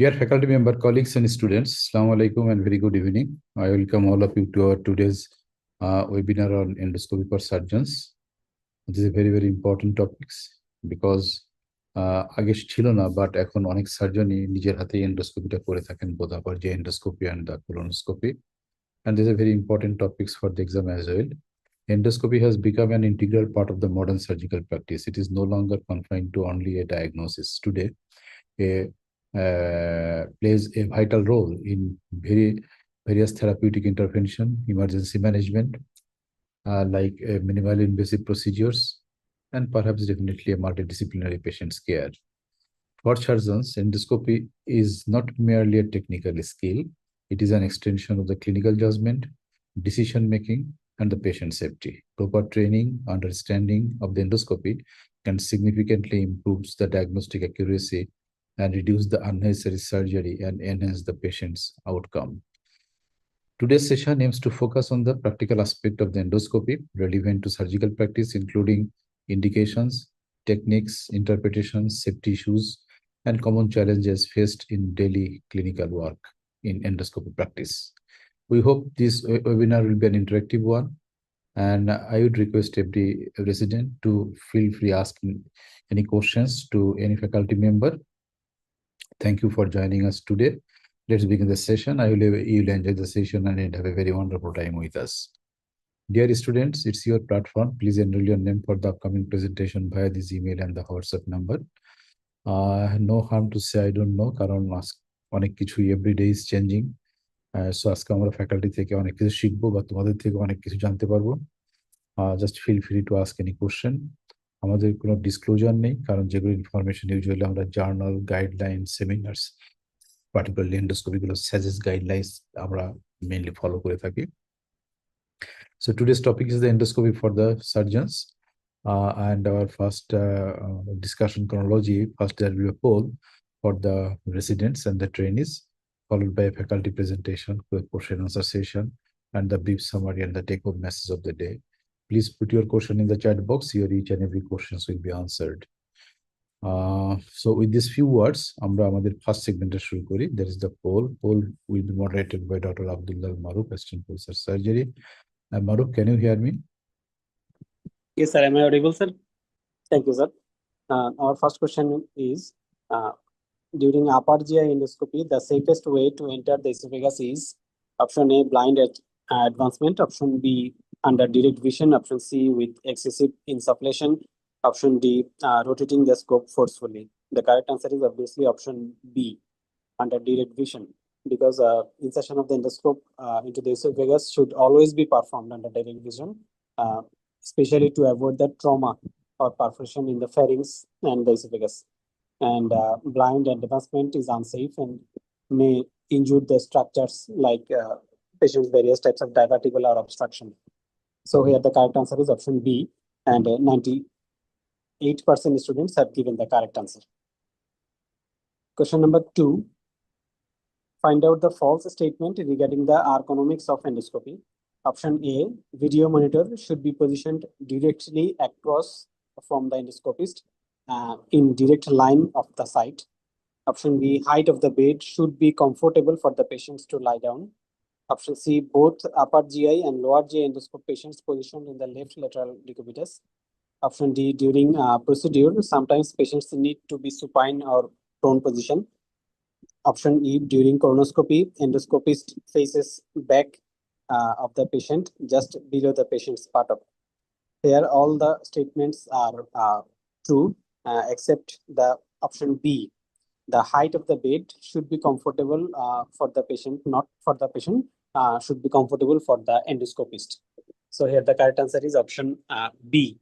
Dear faculty member, colleagues and students, Assalamu alaikum and very good evening. I welcome all of you to our today's webinar on endoscopy for surgeons. This is a very, very important topics because আগে ছিল না but এখন অনেক সার্জনই নিজের হাতে এন্ডোস্কোপিটা করে থাকেন বোধ আবার যে endoscopy and the colonoscopy and these are very important topics for the exam as well. Endoscopy has become an integral part of the modern surgical practice. It is no longer confined to only a diagnosis. Today, a plays a vital role in various therapeutic intervention, emergency management, like minimal invasive procedures, and perhaps definitely a multidisciplinary patient's care. For surgeons, endoscopy is not merely a technical skill, it is an extension of the clinical judgment, decision making, and the patient safety. Proper training, understanding of the endoscopy can significantly improve the diagnostic accuracy and reduce the unnecessary surgery and enhance the patient's outcome. Today's session aims to focus on the practical aspect of the endoscopy relevant to surgical practice, including indications, techniques, interpretations, safety issues, and common challenges faced in daily clinical work in endoscopy practice. We hope this webinar will be an interactive one, and I would request every resident to feel free asking any questions to any faculty member. Thank you for joining us today. Let's begin the session. You'll enjoy the session and have a very wonderful time with us. Dear students, it's your platform. Please enroll your name for the upcoming presentation via this email and the WhatsApp number. No harm to say I don't know, কারণ অনেক কিছু everyday is changing. So আজকে আমরা faculty থেকে অনেক কিছু শিখবো বা তোমাদের থেকে অনেক কিছু জানতে পারবো। Just feel free to ask any question. আমাদের কোনো ডিসক্লোজার নেই, কারণ যেগুলো ইনফরমেশন ইউজুয়ালি আমরা জার্নাল, গাইডলাইন, সেমিনার্স, পার্টিকুলারলি এন্ডোস্কোপিগুলো সাজেস্ট গাইডলাইন্স আমরা মেইনলি ফলো করে থাকি। So today's topic is the endoscopy for the surgeons, and our first discussion chronology. First, there will be a poll for the residents and the trainees, followed by a faculty presentation, question answer session, and the brief summary and the take-home message of the day. Please put your question in the chat box. Here, each and every questions will be answered. So with these few words, আমরা আমাদের first segment শুরু করি. There is the poll. Poll will be moderated by Dr. Abdullah Maruf, Assistant Professor Surgery. Maruf, can you hear me? Yes, sir. Am I audible, sir? Thank you, sir. Our first question is, during upper GI endoscopy, the safest way to enter the esophagus is option A, blind advancement, option B, under direct vision, option C, with excessive insufflation, option D, rotating the scope forcefully. The correct answer is obviously option B, under direct vision, because insertion of the endoscope into the esophagus should always be performed under direct vision, especially to avoid the trauma or perforation in the pharynx and the esophagus. And blind advancement is unsafe and may injure the structures like patient's various types of diverticular obstruction. So here the correct answer is option B, and 98% students have given the correct answer. Question number 2. Find out the false statement regarding the ergonomics of endoscopy. Option A, video monitor should be positioned directly across from the endoscopist in direct line of the site. Option B, height of the bed should be comfortable for the patients to lie down. Option C, both upper GI and lower GI endoscope patients positioned in the left lateral decubitus. Option D, during procedure, sometimes patients need to be supine or prone position. Option E, during colonoscopy, endoscopist faces back of the patient just below the patient's buttock. Here, all the statements are true except the option B. The height of the bed should be comfortable for the patient, not for the patient, should be comfortable for the endoscopist. So here the correct answer is option B,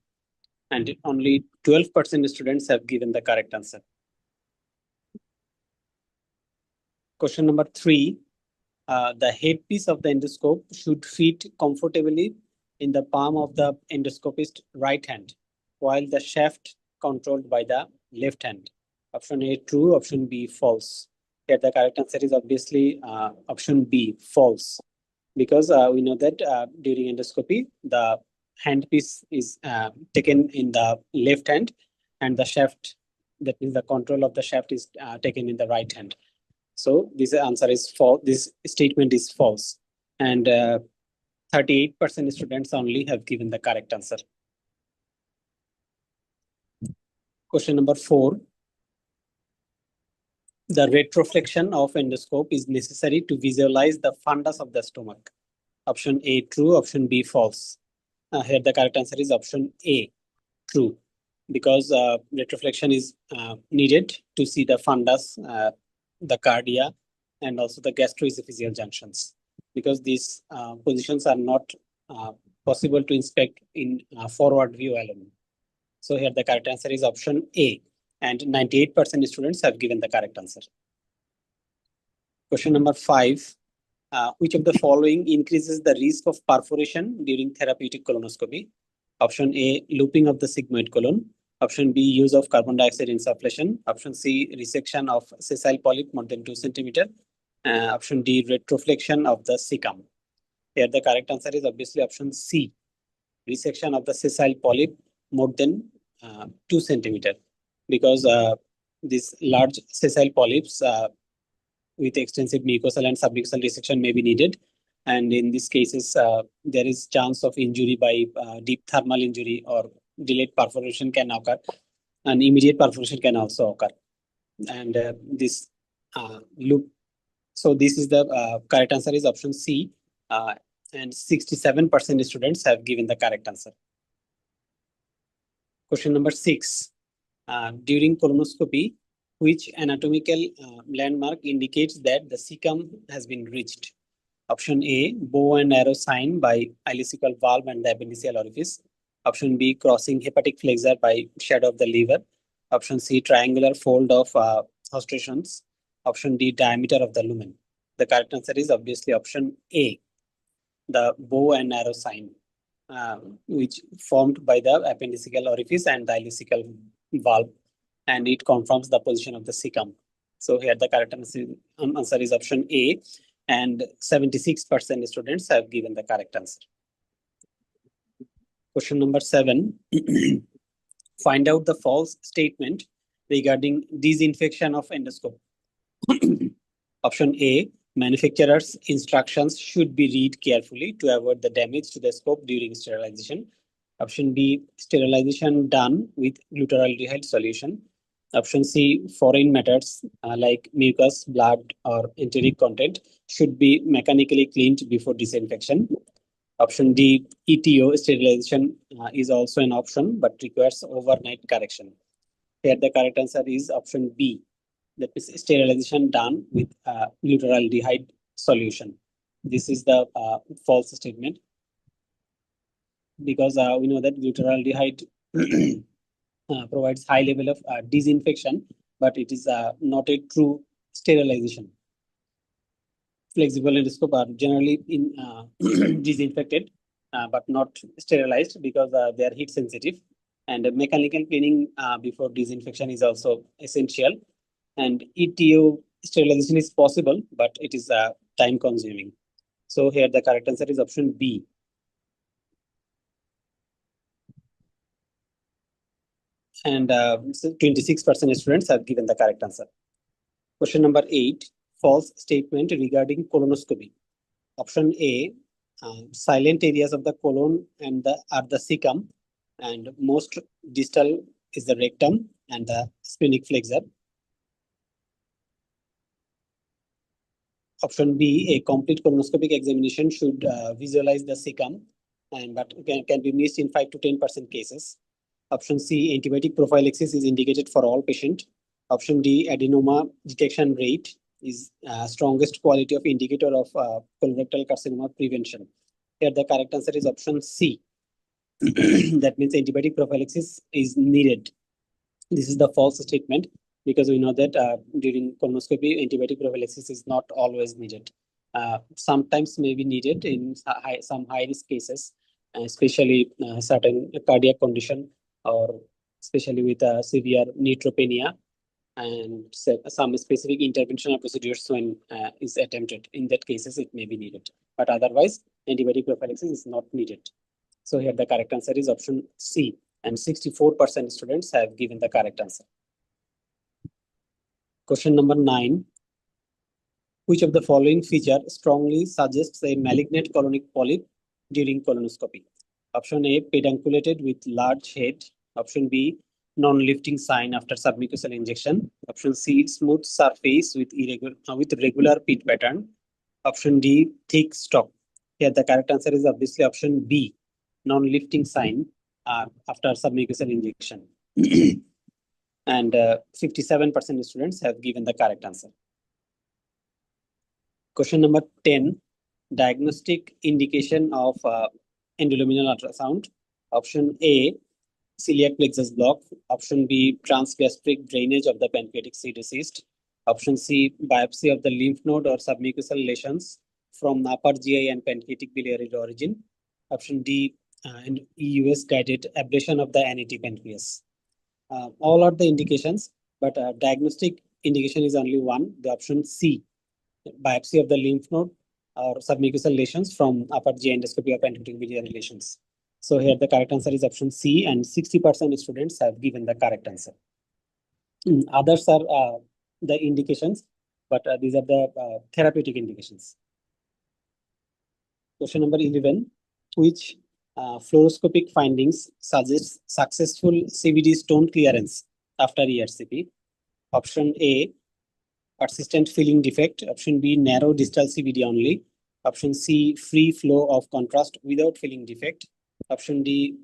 and only 12% students have given the correct answer. Question number 3. The headpiece of the endoscope should fit comfortably in the palm of the endoscopist right hand, while the shaft controlled by the left hand. Option A, true. Option B, false. Here the correct answer is obviously option B, false, because we know that during endoscopy, the handpiece is taken in the left hand, and the shaft, that means the control of the shaft, is taken in the right hand. So this answer is false. This statement is false. And 38% students only have given the correct answer. Question number 4. The retroflexion of endoscope is necessary to visualize the fundus of the stomach. Option A, true. Option B, false. Here the correct answer is option A, true. Because retroflexion is needed to see the fundus, the cardia, and also the gastroesophageal junctions. Because these positions are not possible to inspect in forward view alone. So here the correct answer is option A, and 98% students have given the correct answer. Question number 5. Which of the following increases the risk of perforation during therapeutic colonoscopy? Option A, looping of the sigmoid colon. Option B, use of carbon dioxide insufflation. Option C, resection of sessile polyp more than 2 centimeter. Option D, retroflexion of the cecum. Here the correct answer is obviously option C, resection of the sessile polyp more than 2 centimeter, because these large sessile polyps with extensive mucosal and submucosal resection may be needed. And in these cases, there is chance of injury by deep thermal injury, or delayed perforation can occur, and immediate perforation can also occur. And this loop. So this is the correct answer is option C, and 67% students have given the correct answer. Question number 6. During colonoscopy, which anatomical landmark indicates that the cecum has been reached? Option A, bow and arrow sign by ileocecal valve and the appendiceal orifice. Option B, crossing hepatic flexure by shadow of the liver. Option C, triangular fold of Haustrations. Option D, diameter of the lumen. The correct answer is obviously option A, the bow and arrow sign, which formed by the appendiceal orifice and the ileocecal valve, and it confirms the position of the cecum. So here the correct answer is option A, and 76% students have given the correct answer. Question number 7. Find out the false statement regarding disinfection of endoscope. Option A, manufacturer's instructions should be read carefully to avoid the damage to the scope during sterilization. Option B, sterilization done with glutaraldehyde solution. Option C, foreign matters like mucus, blood, or enteric content should be mechanically cleaned before disinfection. Option D, ETO sterilization is also an option but requires overnight correction. Here the correct answer is option B, that is sterilization done with glutaraldehyde solution. This is the false statement, because we know that glutaraldehyde provides high level of disinfection, but it is not a true sterilization. Flexible endoscope are generally disinfected, but not sterilized, because they are heat sensitive. And mechanical cleaning before disinfection is also essential. And ETO sterilization is possible, but it is time consuming. So here the correct answer is option B. And 26% students have given the correct answer. Question number 8, false statement regarding colonoscopy. Option A, silent areas of the colon and are the cecum, and most distal is the rectum and the splenic flexure. Option B, a complete colonoscopic examination should visualize the cecum, but can be missed in 5 to 10% cases. Option C, antibiotic prophylaxis is indicated for all patients. Option D, adenoma detection rate is strongest quality of indicator of colorectal carcinoma prevention. Here the correct answer is option C. That means antibiotic prophylaxis is needed. This is the false statement, because we know that during colonoscopy, antibiotic prophylaxis is not always needed. Sometimes may be needed in some high-risk cases, especially certain cardiac condition, or especially with severe neutropenia, and some specific interventional procedures when is attempted. In that cases, it may be needed. But otherwise, antibiotic prophylaxis is not needed. So here the correct answer is option C, and 64% students have given the correct answer. Question number 9. Which of the following feature strongly suggests a malignant colonic polyp during colonoscopy? Option A, pedunculated with large head. Option B, non-lifting sign after submucosal injection. Option C, smooth surface with regular pit pattern. Option D, thick stalk. Here the correct answer is obviously option B, non-lifting sign after submucosal injection. And 57% of students have given the correct answer. Question number 10, diagnostic indication of endoluminal ultrasound. Option A, celiac plexus block. Option B, transgastric drainage of the pancreatic pseudocyst. Option C, biopsy of the lymph node or submucosal lesions from upper GI and pancreatic biliary origin. Option D, and EUS guided ablation of the NAT pancreas. All are the indications, but diagnostic indication is only one, the option C, biopsy of the lymph node or submucosal lesions from upper GI endoscopy or pancreatic biliary lesions. So here the correct answer is option C, and 60% of students have given the correct answer. Others are the indications, but these are the therapeutic indications. Question number 11, which fluoroscopic findings suggest successful CVD stone clearance after ERCP? Option A, persistent filling defect. Option B, narrow distal CVD only. Option C, free flow of contrast without filling defect. Option D,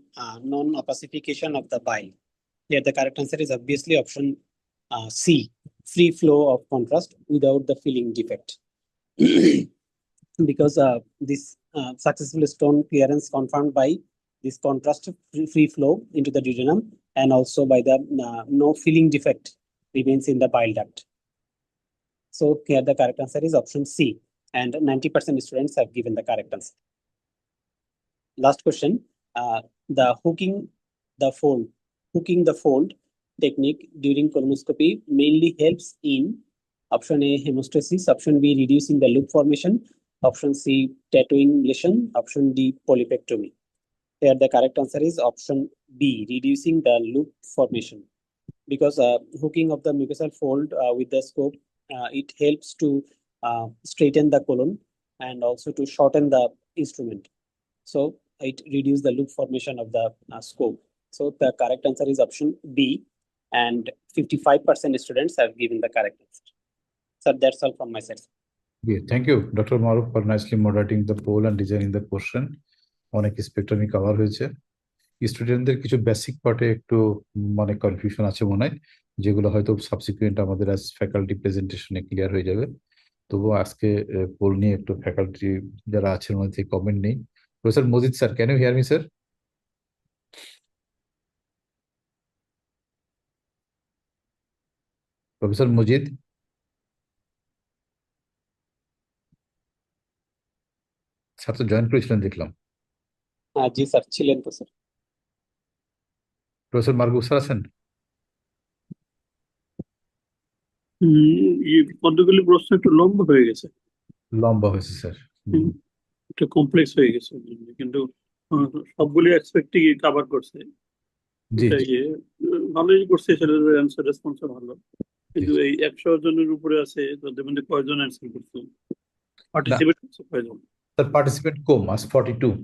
non-opacification of the bile. Here the correct answer is obviously option C, free flow of contrast without the filling defect. Because this successful stone clearance confirmed by this contrast free flow into the duodenum, and also by the no filling defect remains in the bile duct. So here the correct answer is option C, and 90% of students have given the correct answer. Last question, the hooking the fold technique during colonoscopy mainly helps in option A, hemostasis. Option B, reducing the loop formation. Option C, tattooing lesion. Option D, polypectomy. Here the correct answer is option B, reducing the loop formation. Because hooking of the mucosal fold with the scope, it helps to straighten the colon and also to shorten the instrument. So it reduces the loop formation of the scope. So the correct answer is option B, and 55% of students have given the correct answer. So that's all from my side. Yeah, thank you, Dr. Maruf, for nicely moderating the poll and designing the question. অনেক স্পেকট্রামই cover হয়েছে। স্টুডেন্টদের কিছু basic পার্টে একটু মানে confusion আছে মনে হয়, যেগুলো হয়তো সাবসিকুয়েন্ট আমাদের আজ ফ্যাকাল্টি প্রেজেন্টেশনে ক্লিয়ার হয়ে যাবে। তবুও আজকে পোল নিয়ে একটু ফ্যাকাল্টি যারা আছেন মধ্যে কমেন্ট নেই। Professor Majid sir, can you hear me sir? Professor Majid sir তো জয়েন করেছিলেন দেখলাম। জি স্যার, ছিলেন তো স্যার। প্রফেসর মারগুফ স্যার আছেন? কতগুলি প্রশ্ন একটু লম্বা হয়ে গেছে, লম্বা হয়েছে স্যার, একটু কমপ্লেক্স হয়ে গেছে, কিন্তু সবগুলি অ্যাসপেক্টই কভার করছে। জি ভালোই করছে, ছেলেদের অ্যান্সার রেসপন্স ভালো, কিন্তু এই 100 জনের উপরে আছে, তাদের মধ্যে কয়জন অ্যান্সার করছে, পার্টিসিপেট করছে কয়জন? স্যার পার্টিসিপেট কম, আজ 42,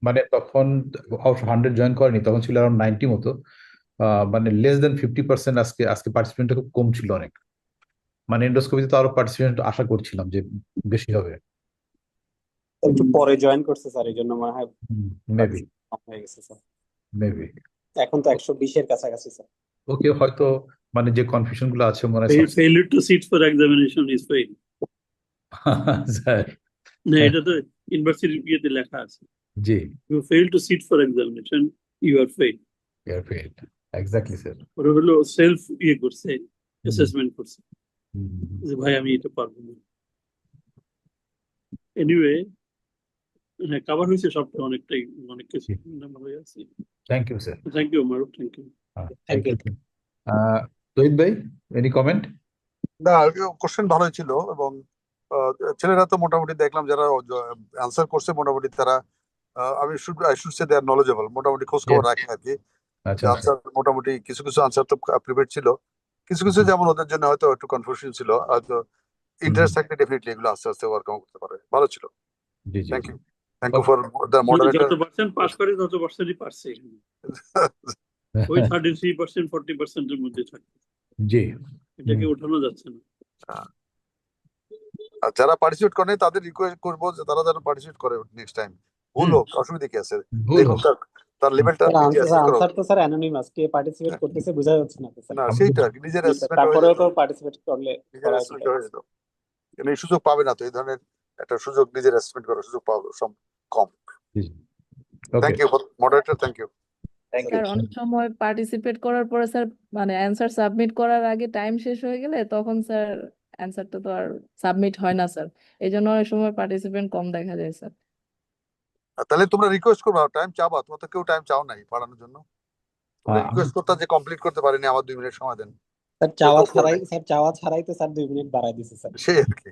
মানে তখন 100 জয়েন করেনি, তখন ছিল अराउंड 90 মতো, মানে লেস দেন 50%। আজকে পার্টিসিপেন্টটা খুব কম ছিল অনেক, মানে এন্ডোস্কোপিতে তো আরো পার্টিসিপেন্ট আশা করছিলাম যে বেশি হবে। একটু পরে জয়েন করছে স্যার, এই জন্য মনে হয় মেবি হয়ে গেছে স্যার। মেবি এখন তো 120 এর কাছাকাছি স্যার। ওকে, হয়তো মানে যে কনফিউশন গুলো আছে মনে হয় failure to sit for examination is fail। Sir না, এটা তো ইউনিভার্সিটির ইয়েতে লেখা আছে, জি, you fail to sit for examination, you are failed। You are failed, exactly sir. ওরা হলো সেলফ করছে, অ্যাসেসমেন্ট করছে যে ভাই আমি এটা পারবো না। এনিওয়ে, হ্যাঁ কভার হয়েছে সবটা, অনেকটাই, অনেক কিছু ভালো আছে। Thank you sir. Thank you Maruf, thank you. Thank you. Rohit ভাই, এনি কমেন্ট? না, কোশ্চেন ভালোই ছিল, এবং ছেলেরা তো মোটামুটি দেখলাম যারা অ্যান্সার করছে মোটামুটি তারা, আমি I should say they are knowledgeable, মোটামুটি খোঁজ খবর রাখে আর কি। আনসার মোটামুটি কিছু কিছু আনসার তো প্রিপেয়ার ছিল, কিছু কিছু যেমন ওদের জন্য হয়তো একটু কনফিউশন ছিল, হয়তো ইন্টারেস্ট থাকলে ডেফিনেটলি এগুলো আস্তে আস্তে ওভারকাম করতে পারে। ভালো ছিল। জি জি থ্যাংক ইউ ফর দ্য মানে মডারেটর। যত পার্সেন্ট পাস করে তত পার্সেন্টই পারছে এখানে। ওই 33%, 40%-এর মধ্যে থাকে, জি এটাকে উঠানো যাচ্ছে না। আর যারা পার্টিসিপেট করে তাদের রিকোয়েস্ট করবো যে তারা যেন পার্টিসিপেট করে নেক্সট টাইম। ভুল হোক, অসুবিধা কি আছে? ভুল দেখুন হোক। তার লেভেলটা আনসার তো স্যার অ্যানোনিমাস, কে পার্টিসিপেট করতেছে বোঝা যাচ্ছে না তো স্যার। না সেইটা আর কি, নিজের জি স্যার, অ্যাসেসমেন্ট হয়ে তারপরেও যেত, তো পার্টিসিপেট করলে নিজের করাই অ্যাসেসমেন্ট ঠিক হয়ে আছে। যেত। কিন্তু এই সুযোগ পাবে না তো, এই ধরনের একটা সুযোগ নিজের অ্যাসেসমেন্ট করার সুযোগ পাবে কম। Okay thank you moderator, thank you. Sir অনেক সময় পার্টিসিপেট করার পরে স্যার মানে অ্যান্সার সাবমিট করার আগে টাইম শেষ হয়ে গেলে তখন স্যার অ্যান্সারটা তো আর সাবমিট হয় না স্যার, এই জন্য অনেক সময় পার্টিসিপেন্ট কম দেখা যায় স্যার। তাহলে তোমরা রিকোয়েস্ট করবা, টাইম চাবা, তোমরা তো কেউ টাইম চাও নাই পড়ানোর জন্য। তোমরা আমি- রিকোয়েস্ট করতে যে কমপ্লিট করতে পারিনি, আমার 2 মিনিট সময় দেন। স্যার চাওয়া ছাড়াই তো স্যার 2 মিনিট বাড়াই দিছে স্যার। সেই আর কি।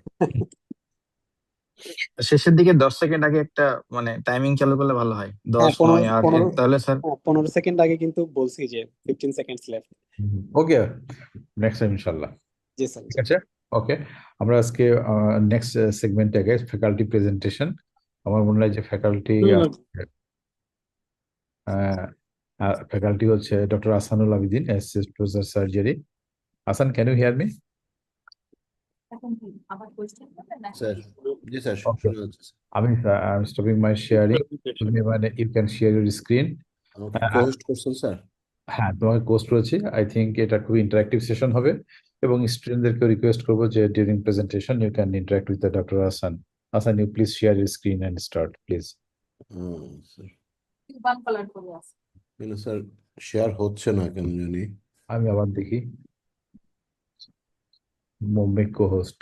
শেষের দিকে 10 সেকেন্ড আগে একটা মানে টাইমিং চালু করলে ভালো হয়, 10, হ্যাঁ, 9, 8, 15 তাহলে স্যার 15 সেকেন্ড আগে কিন্তু বলছি যে 15 সেকেন্ডস লেফট। ওকে, নেক্সট টাইম ইনশাল্লাহ। জি স্যার। ঠিক আছে, ওকে। আমরা আজকে নেক্সট সেগমেন্টে আগে ফ্যাকাল্টি প্রেজেন্টেশন। আমার মনে হয় যে ফ্যাকাল্টি হচ্ছে doctor Ahsanul Abidin, assistant professor surgery. Ahsan, can you hear me? Sir জি স্যার Okay. শোনা যাচ্ছে sir. I'm stopping my sharing. মানে you can share your screen. আমাকে কোহেস্ট করছেন স্যার? হ্যাঁ, তোমাকে পোস্ট করেছি। আই থিঙ্ক এটা খুবই ইন্টারাক্টিভ সেশন হবে এবং স্টুডেন্টদেরকে রিকোয়েস্ট করবো যে during presentation you can interact with the doctor Asan. Asan, you please share your screen and start please. Sir কিন্তু স্যার শেয়ার হচ্ছে না কেন জানি। আমি আবার দেখি। মেক কো হোস্ট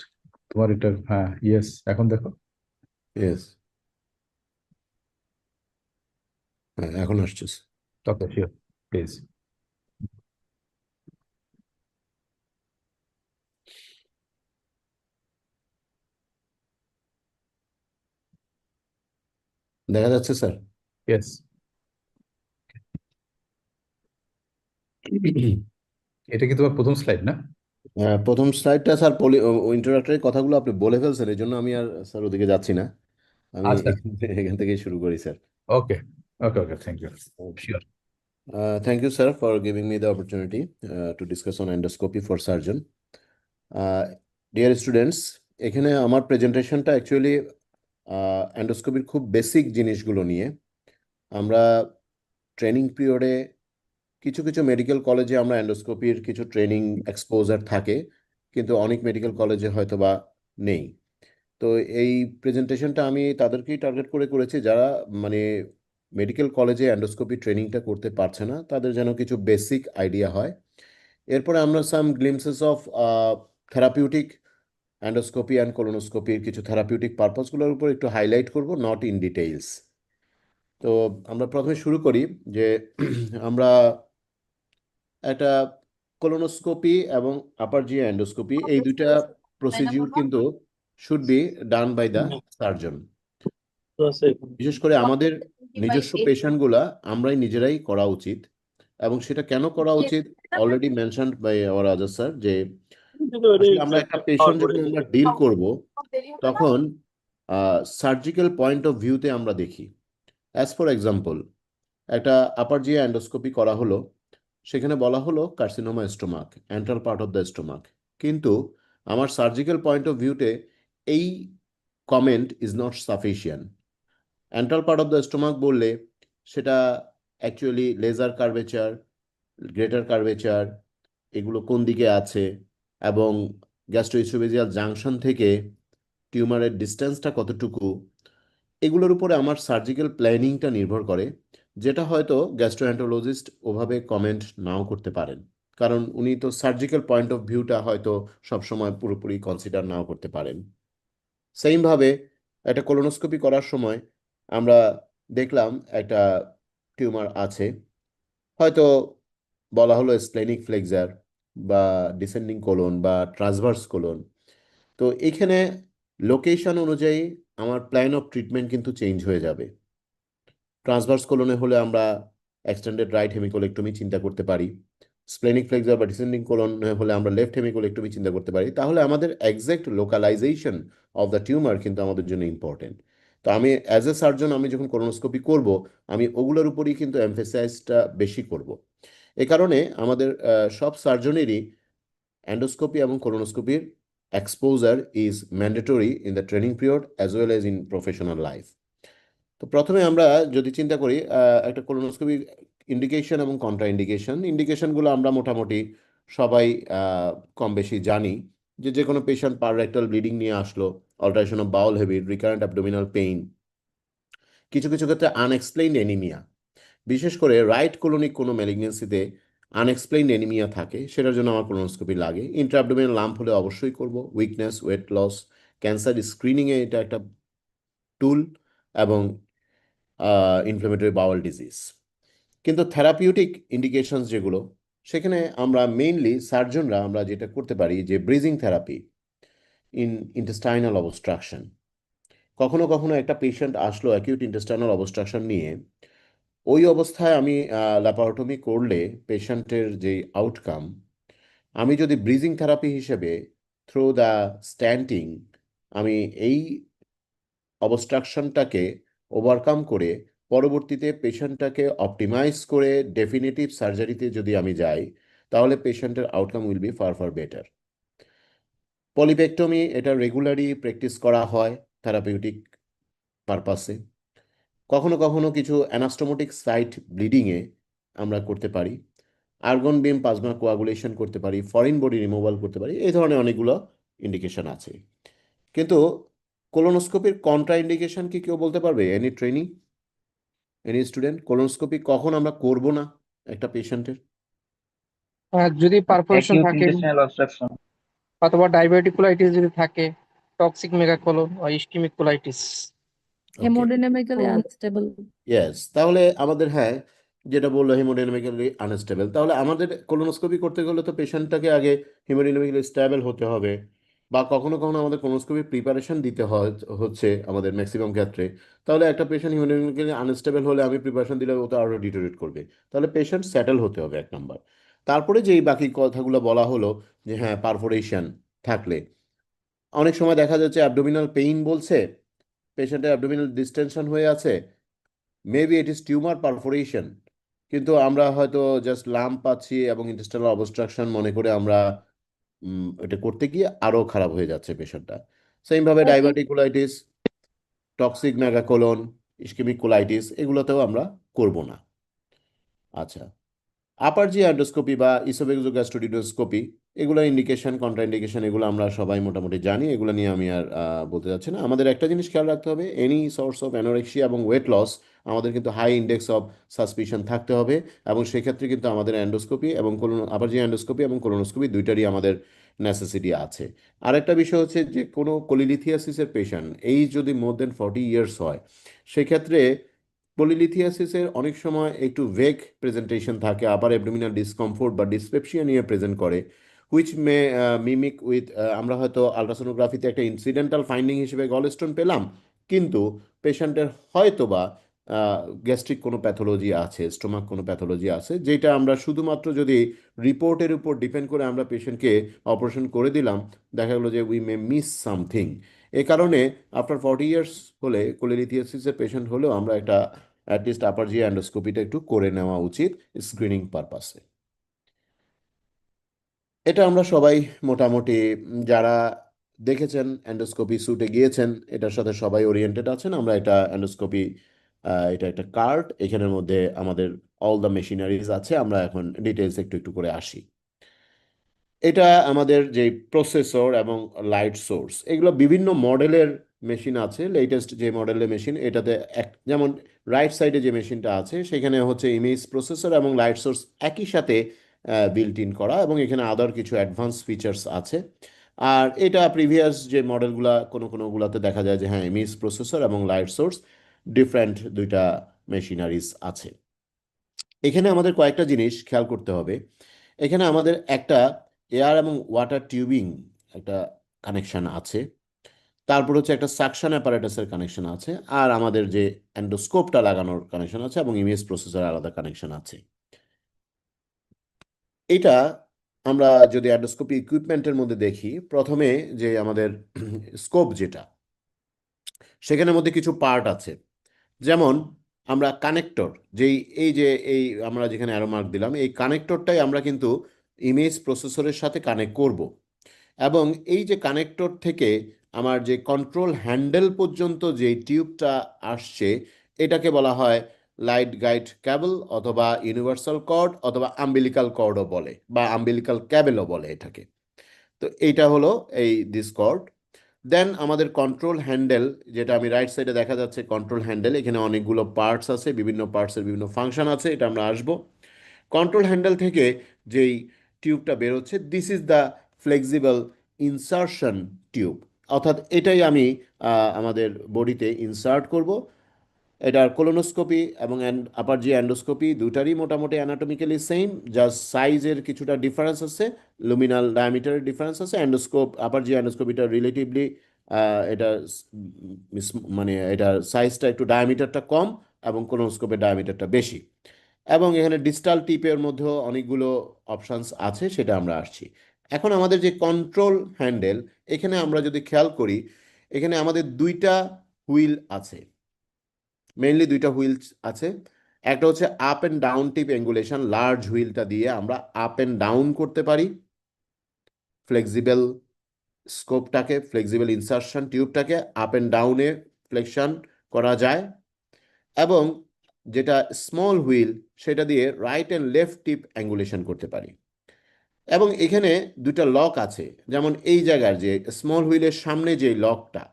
তোমার এটা, হ্যাঁ ইয়েস, এখন দেখো। ইয়েস, হ্যাঁ এখন আসছে স্যার। Okay, sure, please. দেখা যাচ্ছে স্যার? ইয়েস। এটা কি তোমার প্রথম স্লাইড না? প্রথম স্লাইডটা স্যার ইন্ট্রোডাক্টরি কথাগুলো আপনি বলে ফেলছেন, এই জন্য আমি আর স্যার ওদিকে যাচ্ছি না, আমি আচ্ছা, এখান থেকেই শুরু করি sir. Okay okay okay, thank you, sure. Thank you, sir, for giving me the opportunity to discuss on endoscopy for surgeon. Dear students, এখানে আমার প্রেজেন্টেশনটা অ্যাকচুয়ালি এন্ডোস্কোপির খুব বেসিক জিনিসগুলো নিয়ে। আমরা ট্রেনিং পিরিয়ডে কিছু কিছু মেডিকেল কলেজে আমরা এন্ডোস্কোপির কিছু ট্রেনিং এক্সপোজার থাকে, কিন্তু অনেক মেডিকেল কলেজে হয়তো বা নেই। তো এই প্রেজেন্টেশনটা আমি তাদেরকেই টার্গেট করে করেছি যারা মানে মেডিকেল কলেজে এন্ডোস্কোপি ট্রেনিংটা করতে পারছে না, তাদের যেন কিছু বেসিক আইডিয়া হয়। এরপরে আমরা some glimpses of therapeutic endoscopy and কোলোনোস্কোপির কিছু থেরাপিউটিক পারপাসগুলোর উপর একটু হাইলাইট করব, নট ইন ডিটেইলস। তো আমরা প্রথমে শুরু করি যে আমরা একটা কোলোনোস্কোপি এবং আপার জিআই এন্ডোস্কোপি এই দুইটা প্রসিডিউর কিন্তু should be done by the surgeon. বিশেষ করে আমাদের নিজস্ব পেশেন্টগুলা আমরাই নিজেরাই করা উচিত, এবং সেটা কেন করা উচিত already mentioned by our Azad sir, যে আসলে আমরা একটা পেশেন্ট যখন আমরা ডিল করব তখন সার্জিক্যাল পয়েন্ট অফ ভিউতে আমরা দেখি। অ্যাজ ফর এক্সাম্পল, একটা আপার জিআই এন্ডোস্কোপি করা হলো, সেখানে বলা হলো carcinoma stomach, antral part of the stomach, কিন্তু আমার সার্জিক্যাল পয়েন্ট অফ ভিউতে এই comment is not sufficient. Antral part of the stomach বললে সেটা actually lesser curvature, greater curvature, এগুলো কোন দিকে আছে, এবং গ্যাস্ট্রোইসোফেজিয়াল জাংশন থেকে টিউমারের ডিস্টেন্সটা কতটুকু, এগুলোর উপরে আমার সার্জিক্যাল প্ল্যানিংটা নির্ভর করে, যেটা হয়তো গ্যাস্ট্রোএন্টারোলজিস্ট ওভাবে কমেন্ট নাও করতে পারেন, কারণ উনি তো সার্জিক্যাল পয়েন্ট অফ ভিউটা হয়তো সবসময় পুরোপুরি কনসিডার নাও করতে পারেন। সেইমভাবে একটা কোলোনোস্কোপি করার সময় আমরা দেখলাম একটা টিউমার আছে, হয়তো বলা হলো স্প্লেনিক ফ্লেক্সার বা ডিসেন্ডিং কোলন বা ট্রান্সভার্স কোলন। তো এইখানে লোকেশন অনুযায়ী আমার প্ল্যান অফ ট্রিটমেন্ট কিন্তু চেঞ্জ হয়ে যাবে। ট্রান্সভার্স কোলনে হলে আমরা এক্সটেন্ডেড রাইট হেমিকোলেক্টমি চিন্তা করতে পারি, স্প্লেনিক ফ্লেক্সর বা ডিসেন্ডিং কোলন হলে আমরা লেফট হেমিকোলেক্টমি চিন্তা করতে পারি, তাহলে আমাদের exact localisation of the tumour কিন্তু আমাদের জন্য ইম্পর্টেন্ট। তো আমি অ্যাজ এ সার্জন আমি যখন কোলোনোস্কোপি করব, আমি ওগুলোর উপরই কিন্তু এমফেসাইজটা বেশি করব। এ কারণে আমাদের সব সার্জনেরই এন্ডোস্কোপি এবং কোলোনোস্কোপির exposure is mandatory in the training period as well as in professional life. তো প্রথমে আমরা যদি চিন্তা করি একটা কোলোনোস্কোপি ইন্ডিকেশন এবং কন্ট্রা ইন্ডিকেশনগুলো আমরা মোটামুটি সবাই কম বেশি জানি, যে কোনো পেশেন্ট পার রেক্টাল ব্লিডিং নিয়ে আসলো, alteration of Baul habit, recurrent abdominal pain, কিছু কিছু ক্ষেত্রে আনএক্সপ্লেইনড এনিমিয়া, বিশেষ করে রাইট কোলোনিক কোনো ম্যালিগনেন্সিতে আনএক্সপ্লেইনড এনিমিয়া থাকে, সেটার জন্য আমার কোলোনোস্কোপি লাগে। ইন্ট্রাঅ্যাবডোমিনাল লাম্প হলে অবশ্যই করব। উইকনেস, ওয়েট লস, ক্যান্সার স্ক্রিনিংয়ে এটা একটা টুল, এবং ইনফ্লেমেটরি বাউল ডিজিজ। কিন্তু থেরাপিউটিক ইন্ডিকেশনস যেগুলো, সেখানে আমরা মেইনলি সার্জনরা আমরা যেটা করতে পারি যে bridging therapy in intestinal obstruction. কখনো কখনো একটা পেশেন্ট আসলো অ্যাকিউট ইন্টেস্টাইনাল অবস্ট্রাকশন নিয়ে, ওই অবস্থায় আমি ল্যাপারোটমি করলে পেশেন্টের যে আউটকাম, আমি যদি ব্রিজিং থেরাপি হিসেবে থ্রু দ্য স্ট্যান্টিং আমি এই অবস্ট্রাকশনটাকে ওভারকাম করে পরবর্তীতে পেশেন্টটাকে অপটিমাইজ করে ডেফিনিটিভ সার্জারিতে যদি আমি যাই, তাহলে পেশেন্টের outcome will be far far better. Polypectomy এটা রেগুলারই প্র্যাকটিস করা হয় থেরাপিউটিক পারপাসে। কখনো কখনো কিছু অ্যানাস্টোমোটিক সাইট ব্লিডিংয়ে আমরা করতে পারি, আর্গন বিম প্লাজমা কোয়াগুলেশন করতে পারি, ফরেন বডি রিমুভাল করতে পারি, এই ধরনের অনেকগুলো ইন্ডিকেশন আছে। কিন্তু কোলোনোস্কোপির কন্ট্রা ইন্ডিকেশন কি কেউ বলতে পারবে? Any training, any student, colonoscopy কখন আমরা করব না একটা পেশেন্টের? যদি পারফোরেশন acute থাকে intestinal obstruction. অথবা ডাইভার্টিকুলাইটিস যদি থাকে, টক্সিক মেগাকোলন বা ischaemic colitis. Hemodynamically unstable. Yes, তাহলে আমাদের যেটা বললো হেমোডাইনামিক্যালি আনস্টেবল, তাহলে আমাদের কোলোনোস্কোপি করতে গেলে তো পেশেন্টটাকে আগে হেমোডাইনামিক্যালি স্টেবল হতে হবে, বা কখনো কখনো আমাদের কোলোনোস্কোপি প্রিপারেশন দিতে হচ্ছে আমাদের ম্যাক্সিমাম ক্ষেত্রে। তাহলে একটা পেশেন্ট হেমোডাইনামিক্যালি আনস্টেবল হলে আমি প্রিপারেশন দিলে ও তো আরও ডিটোরেট করবে। তাহলে পেশেন্ট সেটেল হতে হবে 1 নম্বর। তারপরে যেই বাকি কথাগুলো বলা হলো যে পারফোরেশন থাকলে, অনেক সময় দেখা যাচ্ছে অ্যাবডোমিনাল পেইন বলছে, পেশেন্টের অ্যাবডোমিনাল ডিস্টেনশন হয়ে আছে, maybe it is tumour perforation, কিন্তু আমরা হয়তো জাস্ট লাম্প পাচ্ছি এবং ইন্টেস্টাইনাল অবস্ট্রাকশন মনে করে আমরা এটা করতে গিয়ে আরও খারাপ হয়ে যাচ্ছে পেশেন্টটা। সেমভাবে diverticulitis, toxic megacolon, ischaemic colitis, এগুলোতেও আমরা করব না। আচ্ছা, আপার জি অ্যান্ডোস্কোপি বা ইসোফেগোগ্যাস্ট্রোডিউডোস্কোপি, এগুলো ইন্ডিকেশন কন্ট্রা ইন্ডিকেশন এগুলো আমরা সবাই মোটামুটি জানি, এগুলো নিয়ে আমি আর বলতে যাচ্ছি না। আমাদের একটা জিনিস খেয়াল রাখতে হবে, এনি সোর্স অফ অ্যানোরেক্সিয়া এবং ওয়েট লস আমাদের কিন্তু হাই ইন্ডেক্স অফ সাসপিশন থাকতে হবে, এবং সেক্ষেত্রে কিন্তু আমাদের অ্যান্ডোস্কোপি এবং আপার জি অ্যান্ডোস্কোপি এবং কোলোনোস্কোপি দুইটারই আমাদের নেসেসিটি আছে। আরেকটা বিষয় হচ্ছে যে কোনো কোলিলিথিয়াসিসের পেশেন্ট এই যদি মোর দেন 40 ইয়ার্স হয়, সেক্ষেত্রে পলিলিথিয়াসিসের অনেক সময় একটু ভেগ প্রেজেন্টেশন থাকে, আবার অ্যাবডোমিনাল ডিসকমফোর্ট বা ডিসপেপসিয়া নিয়ে প্রেজেন্ট করে, হুইচ মে মিমিক উইথ, আমরা হয়তো আলট্রাসোনোগ্রাফিতে একটা ইনসিডেন্টাল ফাইন্ডিং হিসেবে গলস্টোন পেলাম, কিন্তু পেশেন্টের হয়তো বা গ্যাস্ট্রিক কোনো প্যাথোলজি আছে, স্টোমাক কোনো প্যাথোলজি আছে, যেটা আমরা শুধুমাত্র যদি রিপোর্টের উপর ডিপেন্ড করে আমরা পেশেন্টকে অপারেশন করে দিলাম, দেখা গেলো যে উই মে মিস সামথিং। এ কারণে আফটার 40 ইয়ার্স হলে কোলিলিথিয়াসিসের পেশেন্ট হলেও আমরা একটা অ্যাটলিস্ট আপার জি অ্যান্ডোস্কোপিটা একটু করে নেওয়া উচিত স্ক্রিনিং পারপাসে। এটা আমরা সবাই মোটামুটি যারা দেখেছেন অ্যান্ডোস্কোপি স্যুটে গিয়েছেন, এটার সাথে সবাই ওরিয়েন্টেড আছেন। আমরা এটা অ্যান্ডোস্কোপি, এটা একটা কার্ড, এখানের মধ্যে আমাদের অল দ্য মেশিনারিজ আছে। আমরা এখন ডিটেলস একটু একটু করে আসি। এটা আমাদের যে প্রসেসর এবং লাইট সোর্স, এগুলো বিভিন্ন মডেলের মেশিন আছে। লেটেস্ট যে মডেলের মেশিন, এটাতে যেমন রাইট সাইডে যে মেশিনটা আছে সেখানে হচ্ছে ইমেজ প্রসেসর এবং লাইট সোর্স একই সাথে বিল্ট ইন করা, এবং এখানে আদার কিছু অ্যাডভান্স ফিচার্স আছে। আর এটা প্রিভিয়াস যে মডেলগুলা কোনোগুলোতে দেখা যায় যে ইমেজ প্রসেসর এবং লাইট সোর্স ডিফারেন্ট দুইটা মেশিনারিজ আছে। এখানে আমাদের কয়েকটা জিনিস খেয়াল করতে হবে। এখানে আমাদের একটা এয়ার এবং ওয়াটার টিউবিং একটা কানেকশন আছে, তারপর হচ্ছে একটা সাকশন অ্যাপারেটাসের কানেকশন আছে, আর আমাদের যে অ্যান্ডোস্কোপটা লাগানোর কানেকশন আছে, এবং ইমেজ প্রসেসর আলাদা কানেকশন আছে। এটা আমরা যদি অ্যান্ডোস্কোপি ইকুইপমেন্টের মধ্যে দেখি, প্রথমে যে আমাদের স্কোপ যেটা, সেখানের মধ্যে কিছু পার্ট আছে। যেমন আমরা কানেক্টর, এই আমরা যেখানে অ্যারো মার্ক দিলাম, এই কানেক্টরটাই আমরা কিন্তু ইমেজ প্রসেসরের সাথে কানেক্ট করব। এবং এই যে কানেক্টর থেকে আমার যে কন্ট্রোল হ্যান্ডেল পর্যন্ত যে টিউবটা আসছে, এটাকে বলা হয় লাইট গাইড ক্যাবল অথবা ইউনিভার্সাল কর্ড অথবা আম্বিলিকাল কর্ডও বলে, বা আম্বিলিকাল ক্যাবেলও বলে এটাকে। তো এইটা হলো এই দিস কর্ড। দেন আমাদের কন্ট্রোল হ্যান্ডেল, যেটা আমি রাইট সাইডে দেখা যাচ্ছে কন্ট্রোল হ্যান্ডেল, এখানে অনেকগুলো পার্টস আছে, বিভিন্ন পার্টসের বিভিন্ন ফাংশন আছে, এটা আমরা আসবো। কন্ট্রোল হ্যান্ডেল থেকে যেই টিউবটা বেরোচ্ছে, this is the flexible insertion tube, অর্থাৎ এটাই আমি আমাদের বডিতে ইনসার্ট করব। এটার কোলোনোস্কোপি এবং আপার জি অ্যান্ডোস্কোপি দুটারই মোটামুটি অ্যানাটমিক্যালি সেম, জাস্ট সাইজের কিছুটা ডিফারেন্স আছে, লুমিনাল ডায়ামিটারের ডিফারেন্স আছে। আপার জি অ্যান্ডোস্কোপিটা রিলেটিভলি এটা মানে এটার সাইজটা একটু, ডায়ামিটারটা কম, এবং কোলোনোস্কোপের ডায়ামিটারটা বেশি। এবং এখানে ডিজিটাল টিপের মধ্যেও অনেকগুলো অপশানস আছে, সেটা আমরা আসছি। এখন আমাদের যে কন্ট্রোল হ্যান্ডেল, এখানে আমরা যদি খেয়াল করি, এখানে আমাদের দুইটা হুইল আছে, মেইনলি দুইটা হুইল আছে। একটা হচ্ছে up and down tip angulation, large হুইলটা দিয়ে আমরা আপ অ্যান্ড ডাউন করতে পারি ফ্লেক্সিবল স্কোপটাকে, ফ্লেক্সিবল ইনসার্শন টিউবটাকে আপ অ্যান্ড ডাউনে ফ্লেকশন করা যায়। এবং যেটা স্মল হুইল, সেটা দিয়ে right and left tip angulation করতে পারি। এবং এখানে দুটা লক আছে, যেমন এই জায়গার যে স্মল হুইলের সামনে যে লকটা,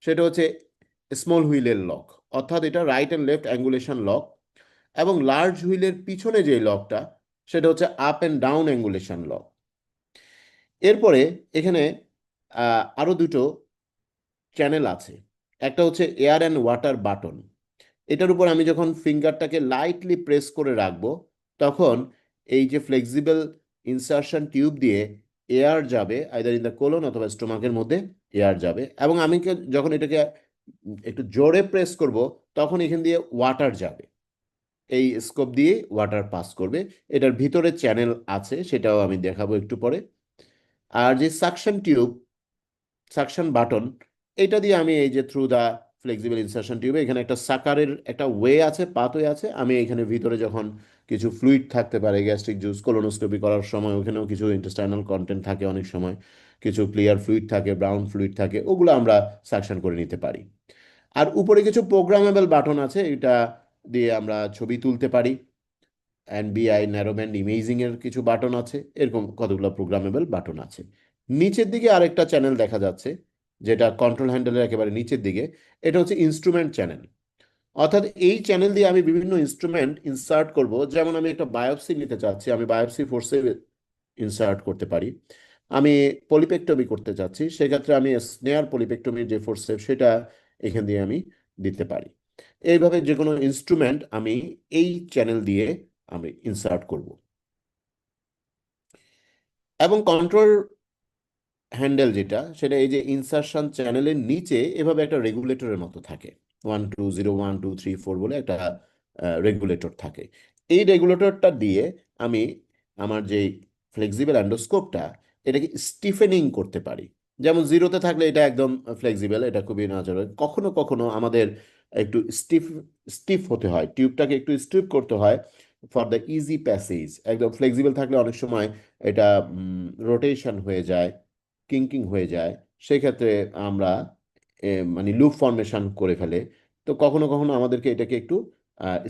সেটা হচ্ছে স্মল হুইলের লক, অর্থাৎ এটা রাইট অ্যান্ড লেফট অ্যাঙ্গুলেশন লক। এবং লার্জ হুইলের পিছনে যে লকটা, সেটা হচ্ছে আপ অ্যান্ড ডাউন অ্যাঙ্গুলেশন লক। এরপরে এখানে আরও দুটো চ্যানেল আছে। একটা হচ্ছে এয়ার অ্যান্ড ওয়াটার বাটন। এটার উপর আমি যখন ফিঙ্গারটাকে লাইটলি প্রেস করে রাখবো, তখন এই যে ফ্লেক্সিবল ইনসার্শন টিউব দিয়ে এয়ার যাবে, আইদার ইন দ্য কোলন অথবা স্টোমাকের মধ্যে এয়ার যাবে। এবং আমি যখন এটাকে একটু জোরে প্রেস করব, তখন এখান দিয়ে ওয়াটার যাবে, এই স্কোপ দিয়ে ওয়াটার পাস করবে। এটার ভিতরে চ্যানেল আছে, সেটাও আমি দেখাবো একটু পরে। আর যে সাকশন টিউব, সাকশন বাটন, এটা দিয়ে আমি এই যে থ্রু দা ফ্লেক্সিবল ইনসার্শন টিউবে, এখানে একটা সাকারের একটা ওয়ে আছে, পাথওয়ে আছে, আমি এখানে ভিতরে যখন কিছু ফ্লুইড থাকতে পারে, গ্যাস্ট্রিক জুস, কোলোনোস্কোপি করার সময় ওখানেও কিছু ইন্টেস্টাইনাল কন্টেন্ট থাকে, অনেক সময় কিছু ক্লিয়ার ফ্লুইড থাকে, ব্রাউন ফ্লুইড থাকে, ওগুলো আমরা সাকশন করে নিতে পারি। আর উপরে কিছু প্রোগ্রামেবল বাটন আছে, এটা দিয়ে আমরা ছবি তুলতে পারি। এনবিআই ন্যারোব্যান্ড ইমেজিং এর কিছু বাটন আছে, এরকম কতগুলো প্রোগ্রামেবল বাটন আছে। নিচের দিকে আরেকটা চ্যানেল দেখা যাচ্ছে, যেটা কন্ট্রোল হ্যান্ডেলের একেবারে নিচের দিকে, এটা হচ্ছে ইনস্ট্রুমেন্ট চ্যানেল। অর্থাৎ এই চ্যানেল দিয়ে আমি বিভিন্ন ইনস্ট্রুমেন্ট ইনসার্ট করব। যেমন আমি একটা বায়োপসি নিতে চাচ্ছি, আমি বায়োপসি ফোর্সে ইনসার্ট করতে পারি। আমি পলিপেক্টমি করতে চাচ্ছি, সেক্ষেত্রে আমি স্নেয়ার পলিপেক্টমির যে ফোর্সেপ, সেটা এখান দিয়ে আমি দিতে পারি। এইভাবে যে কোনো ইনস্ট্রুমেন্ট আমি এই চ্যানেল দিয়ে আমি ইনসার্ট করব। এবং কন্ট্রোল হ্যান্ডেল যেটা, সেটা এই যে ইনসার্শন চ্যানেলের নিচে এভাবে একটা রেগুলেটরের মতো থাকে, 1 2 0 1 2 3 4 বলে একটা রেগুলেটর থাকে। এই রেগুলেটরটা দিয়ে আমি আমার যে ফ্লেক্সিবল অ্যান্ডোস্কোপটা, এটাকে স্টিফেনিং করতে পারি। যেমন জিরোতে থাকলে এটা একদম ফ্লেক্সিবল, এটা খুবই ন্যাচারাল। কখনো কখনো আমাদের একটু স্টিফ হতে হয়, টিউবটাকে একটু স্টিফ করতে হয় ফর দ্য ইজি প্যাসেজ। একদম ফ্লেক্সিবল থাকলে অনেক সময় এটা রোটেশন হয়ে যায়, কিঙ্কিং হয়ে যায়, সেক্ষেত্রে আমরা মানে লুপ ফর্মেশন করে ফেলে। তো কখনো কখনো আমাদেরকে এটাকে একটু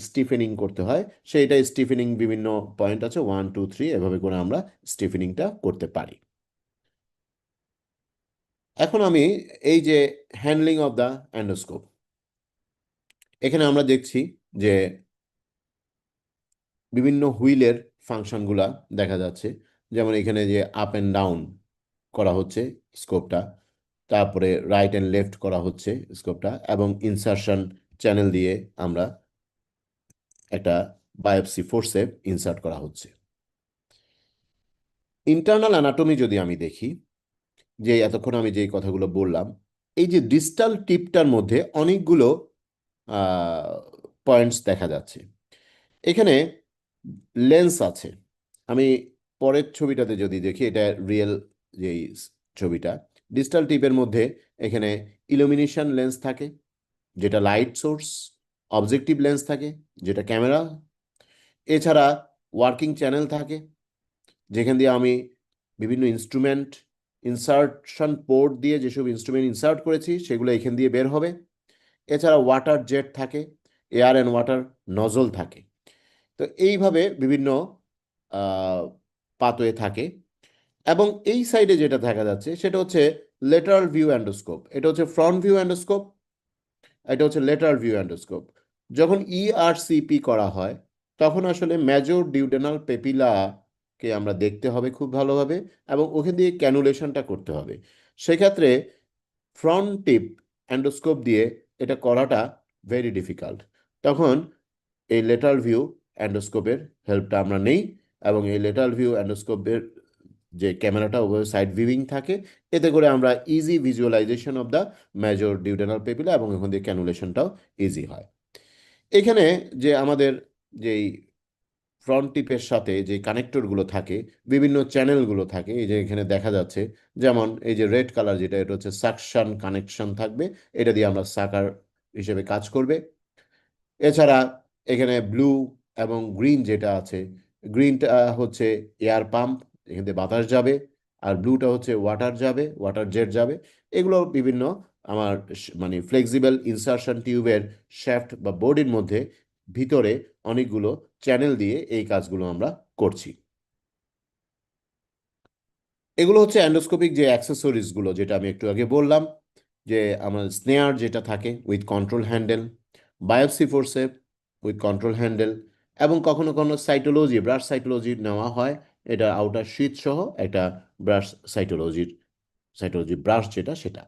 স্টিফেনিং করতে হয়, সেইটা স্টিফেনিং বিভিন্ন পয়েন্ট আছে, 1 2 3 এভাবে করে আমরা স্টিফেনিংটা করতে পারি। এখন আমি এই যে হ্যান্ডলিং অফ দ্য অ্যান্ডোস্কোপ, এখানে আমরা দেখছি যে বিভিন্ন হুইলের ফাংশনগুলা দেখা যাচ্ছে। যেমন এখানে যে আপ অ্যান্ড ডাউন করা হচ্ছে স্কোপটা, তারপরে রাইট অ্যান্ড লেফট করা হচ্ছে স্কোপটা, এবং ইনসার্শন চ্যানেল দিয়ে আমরা একটা বায়োপসি ফোর্সে ইনসার্ট করা হচ্ছে। ইন্টারনাল অ্যানাটমি যদি আমি দেখি, যে এতক্ষণ আমি যে কথাগুলো বললাম, এই যে ডিস্টাল টিপটার মধ্যে অনেকগুলো পয়েন্টস দেখা যাচ্ছে। এখানে লেন্স আছে, আমি পরের ছবিটাতে যদি দেখি, এটা রিয়েল যেই ছবিটা, ডিজিটাল টিপের মধ্যে এখানে ইলুমিনেশন লেন্স থাকে যেটা লাইট সোর্স, অবজেক্টিভ লেন্স থাকে যেটা ক্যামেরা, এছাড়া ওয়ার্কিং চ্যানেল থাকে যেখান দিয়ে আমি বিভিন্ন ইনস্ট্রুমেন্ট ইনসার্টশন পোর্ট দিয়ে যেসব ইনস্ট্রুমেন্ট ইনসার্ট করেছি সেগুলো এখান দিয়ে বের হবে। এছাড়া ওয়াটার জেট থাকে, এয়ার অ্যান্ড ওয়াটার নজল থাকে। তো এইভাবে বিভিন্ন পাথওয়ে থাকে। এবং এই সাইডে যেটা দেখা যাচ্ছে সেটা হচ্ছে লেটারাল ভিউ অ্যান্ডোস্কোপ। এটা হচ্ছে ফ্রন্ট ভিউ অ্যান্ডোস্কোপ, এটা হচ্ছে লেটারাল ভিউ অ্যান্ডোস্কোপ। যখন ইআরসিপি করা হয় তখন আসলে মেজর ডিউডেনাল পেপিলাকে আমরা দেখতে হবে খুব ভালোভাবে, এবং ওখান দিয়ে ক্যানুলেশনটা করতে হবে। সেক্ষেত্রে ফ্রন্ট টিপ অ্যান্ডোস্কোপ দিয়ে এটা করাটা ভেরি ডিফিকাল্ট। তখন এই লেটারাল ভিউ অ্যান্ডোস্কোপের হেল্পটা আমরা নেই, এবং এই লেটারাল ভিউ অ্যান্ডোস্কোপের যে ক্যামেরাটা ওভাবে সাইড ভিউইং থাকে, এতে করে আমরা easy visualization of the major duodenal papilla এবং এখান দিয়ে ক্যানুলেশনটাও ইজি হয়। এখানে যে আমাদের যেই ফ্রন্ট টিপের সাথে যে কানেক্টরগুলো থাকে, বিভিন্ন চ্যানেলগুলো থাকে, এই যে এখানে দেখা যাচ্ছে, যেমন এই যে রেড কালার যেটা, এটা হচ্ছে সাকশন কানেকশন থাকবে, এটা দিয়ে আমরা সাকার হিসেবে কাজ করবে। এছাড়া এখানে ব্লু এবং গ্রিন যেটা আছে, গ্রিনটা হচ্ছে এয়ার পাম্প, এখান থেকে বাতাস যাবে, আর ব্লুটা হচ্ছে ওয়াটার যাবে, ওয়াটার জেট যাবে। এগুলো বিভিন্ন আমার মানে ফ্লেক্সিবল ইনসার্শন টিউবের শ্যাফট বা বডির মধ্যে ভিতরে অনেকগুলো চ্যানেল দিয়ে এই কাজগুলো আমরা করছি। এগুলো হচ্ছে অ্যান্ডোস্কোপিক যে অ্যাক্সেসরিজগুলো, যেটা আমি একটু আগে বললাম, যে আমার স্নেয়ার যেটা থাকে with control handle, biopsy forceps with control handle, এবং কখনো কখনো সাইটোলজি, ব্রাশ সাইটোলজি নেওয়া হয়, এটা আউটার শীট সহ একটা ব্রাশ সাইটোলজি ব্রাশ যেটা, সেটা।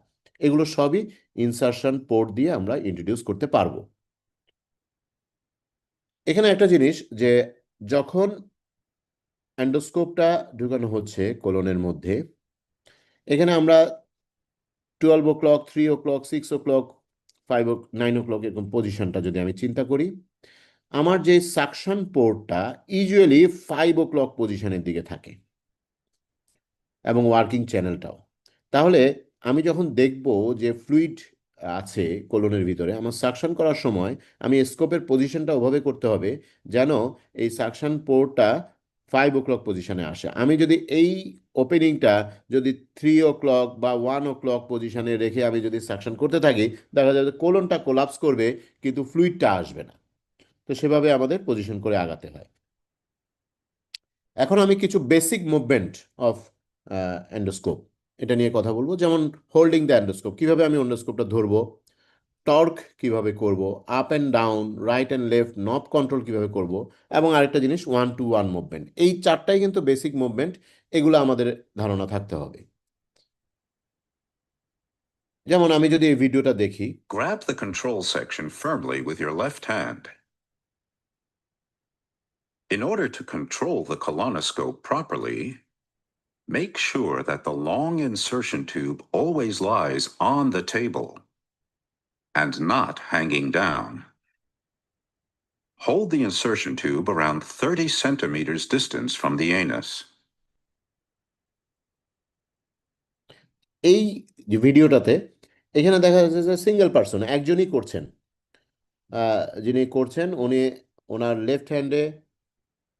এগুলো সবই ইনসার্শন পোর্ট দিয়ে আমরা ইন্ট্রোডিউস করতে পারবো। এখানে একটা জিনিস, যে যখন অ্যান্ডোস্কোপটা ঢুকানো হচ্ছে কোলনের মধ্যে, এখানে আমরা 12 o'clock, 3 o'clock, 6 o'clock, 9 o'clock এরকম পজিশনটা যদি আমি চিন্তা করি, আমার যে সাকশন পোর্টটা ইউজুয়ালি 5 o'clock পজিশনের দিকে থাকে, এবং ওয়ার্কিং চ্যানেলটাও। তাহলে আমি যখন দেখব যে ফ্লুইড আছে কোলনের ভিতরে, আমার সাকশন করার সময় আমি স্কোপের পজিশনটা ওভাবে করতে হবে যেন এই সাকশন পোর্টটা 5 o'clock পজিশনে আসে। আমি যদি এই ওপেনিংটা যদি 3 o'clock বা 1 o'clock পজিশনে রেখে আমি যদি সাকশন করতে থাকি, দেখা যাবে কোলনটা কোলাপস করবে কিন্তু ফ্লুইডটা আসবে না। তো সেভাবে আমাদের পজিশন করে আগাতে হয়। এখন আমি কিছু বেসিক মুভমেন্ট অফ এন্ডোস্কোপ এটা নিয়ে কথা বলবো, যেমন হোল্ডিং দ্য এন্ডোস্কোপ, কিভাবে আমি এন্ডোস্কোপটা ধরবো, টর্ক কিভাবে করব, up and down, right and left নব কন্ট্রোল কিভাবে করব, এবং আরেকটা জিনিস 1-to-1 মুভমেন্ট। এই চারটাই কিন্তু বেসিক মুভমেন্ট, এগুলো আমাদের ধারণা থাকতে হবে। যেমন আমি যদি এই ভিডিওটা দেখি, Grab the control section firmly with your left hand. In order to control the colonoscope properly, make sure that the long insertion tube always lies on the table and not hanging down. Hold the insertion tube around 30 centimeters distance from the anus. এই যে ভিডিওটাতে এখানে দেখা যাচ্ছে যে single person, একজনই করছেন, যিনি করছেন উনি ওনার লেফট হ্যান্ডে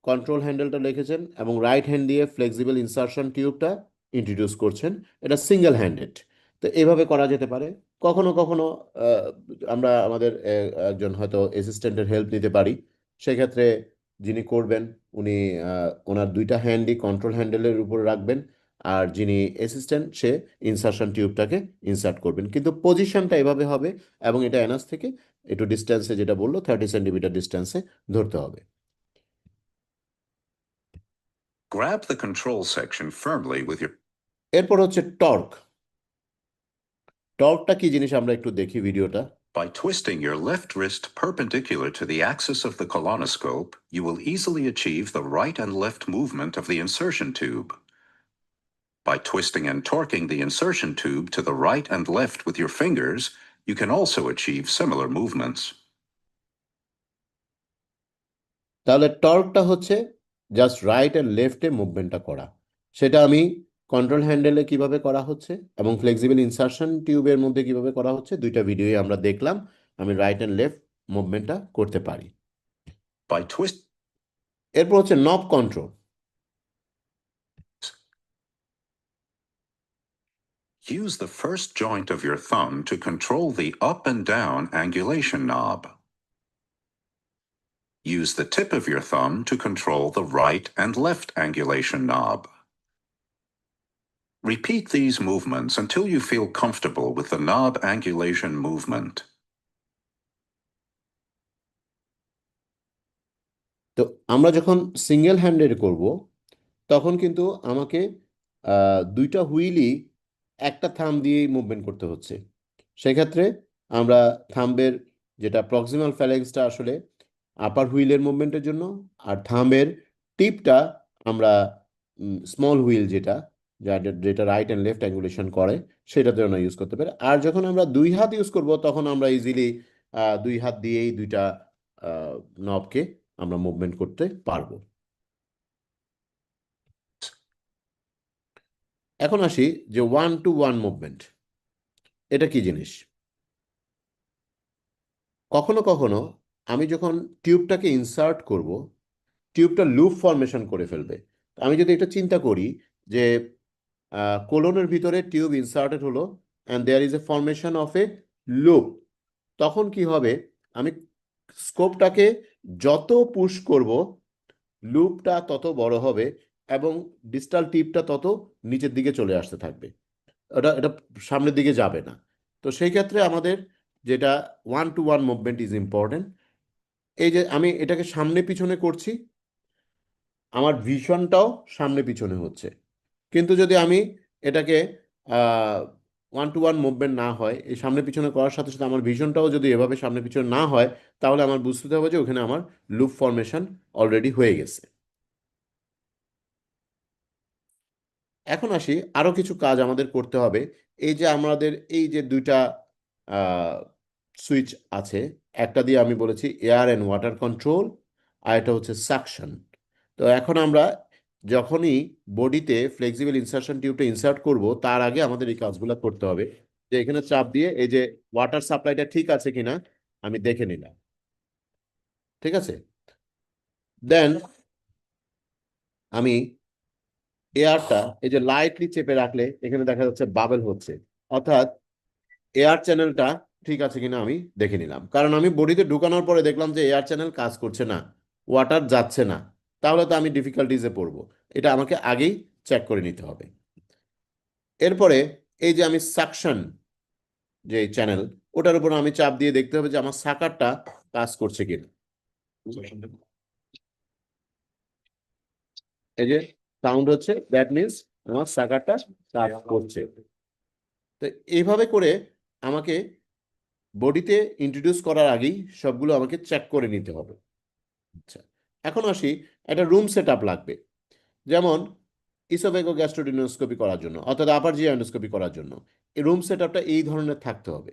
কন্ট্রোল হ্যান্ডেলটা রেখেছেন এবং রাইট হ্যান্ড দিয়ে ফ্লেক্সিবল ইনসার্শন টিউবটা ইন্ট্রোডিউস করছেন। এটা সিঙ্গেল হ্যান্ডেড। তো এভাবে করা যেতে পারে। কখনো কখনো আমরা আমাদের একজন হয়তো অ্যাসিস্ট্যান্টের হেল্প নিতে পারি। সেক্ষেত্রে যিনি করবেন উনি ওনার দুইটা হ্যান্ডই কন্ট্রোল হ্যান্ডেলের উপর রাখবেন, আর যিনি অ্যাসিস্ট্যান্ট সে ইনসার্শন টিউবটাকে ইনসার্ট করবেন। কিন্তু পজিশনটা এভাবে হবে, এবং এটা অ্যানাস থেকে একটু ডিস্টেন্সে, যেটা বললো 30 সেন্টিমিটার ডিস্টেন্সে ধরতে হবে। Grab the control section firmly with your এরপর হচ্ছে টর্ক। টর্কটা কি জিনিস আমরা একটু দেখি ভিডিওটা। By twisting your left wrist perpendicular to the axis of the colonoscope, you will easily achieve the right and left movement of the insertion tube. By twisting and torquing the insertion tube to the right and left with your fingers, you can also achieve similar movements. তাহলে টর্কটা হচ্ছে just right and লেফটে মুভমেন্টটা করা। সেটা আমি control হ্যান্ডেলে কিভাবে করা হচ্ছে এবং ফ্লেক্সিবল ইনসারশন টিউবের মধ্যে কিভাবে করা হচ্ছে দুইটা ভিডিওই আমরা দেখলাম। আমি রাইট অ্যান্ড লেফট মুভমেন্টটা করতে পারি। By twist এরপর হচ্ছে নব control. Use the first joint of your thumb to control the up and down angulation knob. Use the tip of your thumb to control the right and left angulation knob. Repeat these movements until you feel comfortable with the knob angulation movement. তো আমরা যখন single handed করব তখন কিন্তু আমাকে দুইটা হুইলই একটা thumb দিয়েই মুভমেন্ট করতে হচ্ছে। সেক্ষেত্রে আমরা থাম্বের যেটা প্রক্সিমাল ফ্যালেক্সটা আসলে আপার হুইলের মুভমেন্টের জন্য, আর থাম্বের টিপটা আমরা স্মল হুইল যেটা রাইট অ্যান্ড লেফট অ্যাঙ্গুলেশন করে সেটার জন্য ইউজ করতে পারি। আর যখন আমরা দুই হাত ইউজ করব তখন আমরা ইজিলি দুই হাত দিয়েই দুইটা নবকে আমরা মুভমেন্ট করতে পারবো। এখন আসি যে 1-to-1 মুভমেন্ট, এটা কি জিনিস? কখনো কখনো আমি যখন টিউবটাকে ইনসার্ট করব, টিউবটা লুপ ফরমেশন করে ফেলবে। আমি যদি এটা চিন্তা করি যে কোলনের ভিতরে টিউব ইনসার্টেড হলো and there is a formation of a loop, তখন কি হবে? আমি স্কোপটাকে যত পুশ করব লুপটা তত বড় হবে এবং ডিস্টাল টিপটা তত নিচের দিকে চলে আসতে থাকবে, এটা সামনের দিকে যাবে না। তো সেই ক্ষেত্রে আমাদের যেটা 1-to-1 মুভমেন্ট ইজ ইম্পর্টেন্ট। এই যে আমি এটাকে সামনে পিছনে করছি, আমার ভিশনটাও সামনে পিছনে হচ্ছে। কিন্তু যদি আমি এটাকে 1-to-1 মুভমেন্ট না হয়, এই সামনে পিছনে করার সাথে সাথে আমার ভিশনটাও যদি এভাবে সামনে পিছনে না হয়, তাহলে আমার বুঝতে হবে যে ওখানে আমার লুপ ফরমেশন অলরেডি হয়ে গেছে। এখন আসি আরো কিছু কাজ আমাদের করতে হবে। এই যে আমাদের এই যে দুইটা সুইচ আছে, একটা দিয়ে আমি বলেছি এয়ার অ্যান্ড ওয়াটার কন্ট্রোল, আর এটা হচ্ছে সাকশন। তো এখন আমরা যখনই বডিতে ফ্লেক্সিবল ইনসারশন টিউবটা ইনসার্ট করব তার আগে আমাদের এই কাজগুলো করতে হবে। যে এখানে চাপ দিয়ে এই যে ওয়াটার সাপ্লাইটা ঠিক আছে কিনা আমি দেখে নিলাম, ঠিক আছে। দেন আমি এয়ারটা এই যে লাইটলি চেপে রাখলে এখানে দেখা যাচ্ছে বাবেল হচ্ছে, অর্থাৎ এয়ার চ্যানেলটা ঠিক আছে কিনা আমি দেখে নিলাম। কারণ আমি বডিতে ঢুকানোর পরে দেখলাম যে এয়ার চ্যানেল কাজ করছে না, ওয়াটার যাচ্ছে না, তাহলে তো আমি ডিফিকাল্টিজে পড়বো। এটা আমাকে আগেই চেক করে নিতে হবে। এরপরে এই যে আমি সাকশন যে চ্যানেল, ওটার উপর আমি চাপ দিয়ে দেখতে হবে যে আমার সাকারটা কাজ করছে কিনা। এই যে সাউন্ড হচ্ছে, দ্যাট মিনস আমার সাকারটা কাজ করছে। তো এইভাবে করে আমাকে বডিতে ইন্ট্রোডিউস করার আগেই সবগুলো আমাকে চেক করে নিতে হবে। আচ্ছা, এখন আসি একটা রুম সেট আপ লাগবে। যেমন ইসোফেগো গ্যাস্ট্রোডুওডেনোস্কোপি করার জন্য অর্থাৎ আপার জিআই এন্ডোস্কোপি করার জন্য এই রুম সেট আপটা এই ধরনের থাকতে হবে।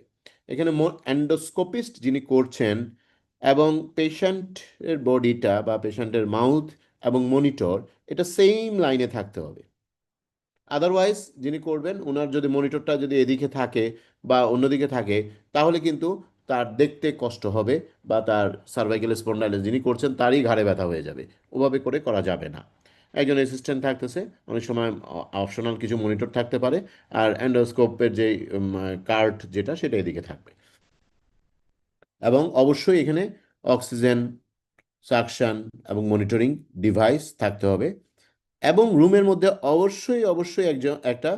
এখানে এন্ডোস্কোপিস্ট যিনি করছেন এবং পেশেন্টের বডিটা বা পেশেন্টের মাউথ এবং মনিটর এটা সেম লাইনে থাকতে হবে। আদারওয়াইজ যিনি করবেন ওনার যদি মনিটরটা যদি এদিকে থাকে বা অন্যদিকে থাকে তাহলে কিন্তু তার দেখতে কষ্ট হবে বা তার সার্ভাইকাল স্পন্ডাইটিস যিনি করছেন তারই ঘাড়ে ব্যথা হয়ে যাবে। ওভাবে করে করা যাবে না। একজন অ্যাসিস্ট্যান্ট থাকতেছে, অনেক সময় অপশনাল কিছু মনিটর থাকতে পারে, আর অ্যান্ডোস্কোপের যে কার্ড যেটা সেটা এদিকে থাকবে। এবং অবশ্যই এখানে অক্সিজেন, সাকশন এবং মনিটরিং ডিভাইস থাকতে হবে। এবং রুমের মধ্যে অবশ্যই অবশ্যই একটা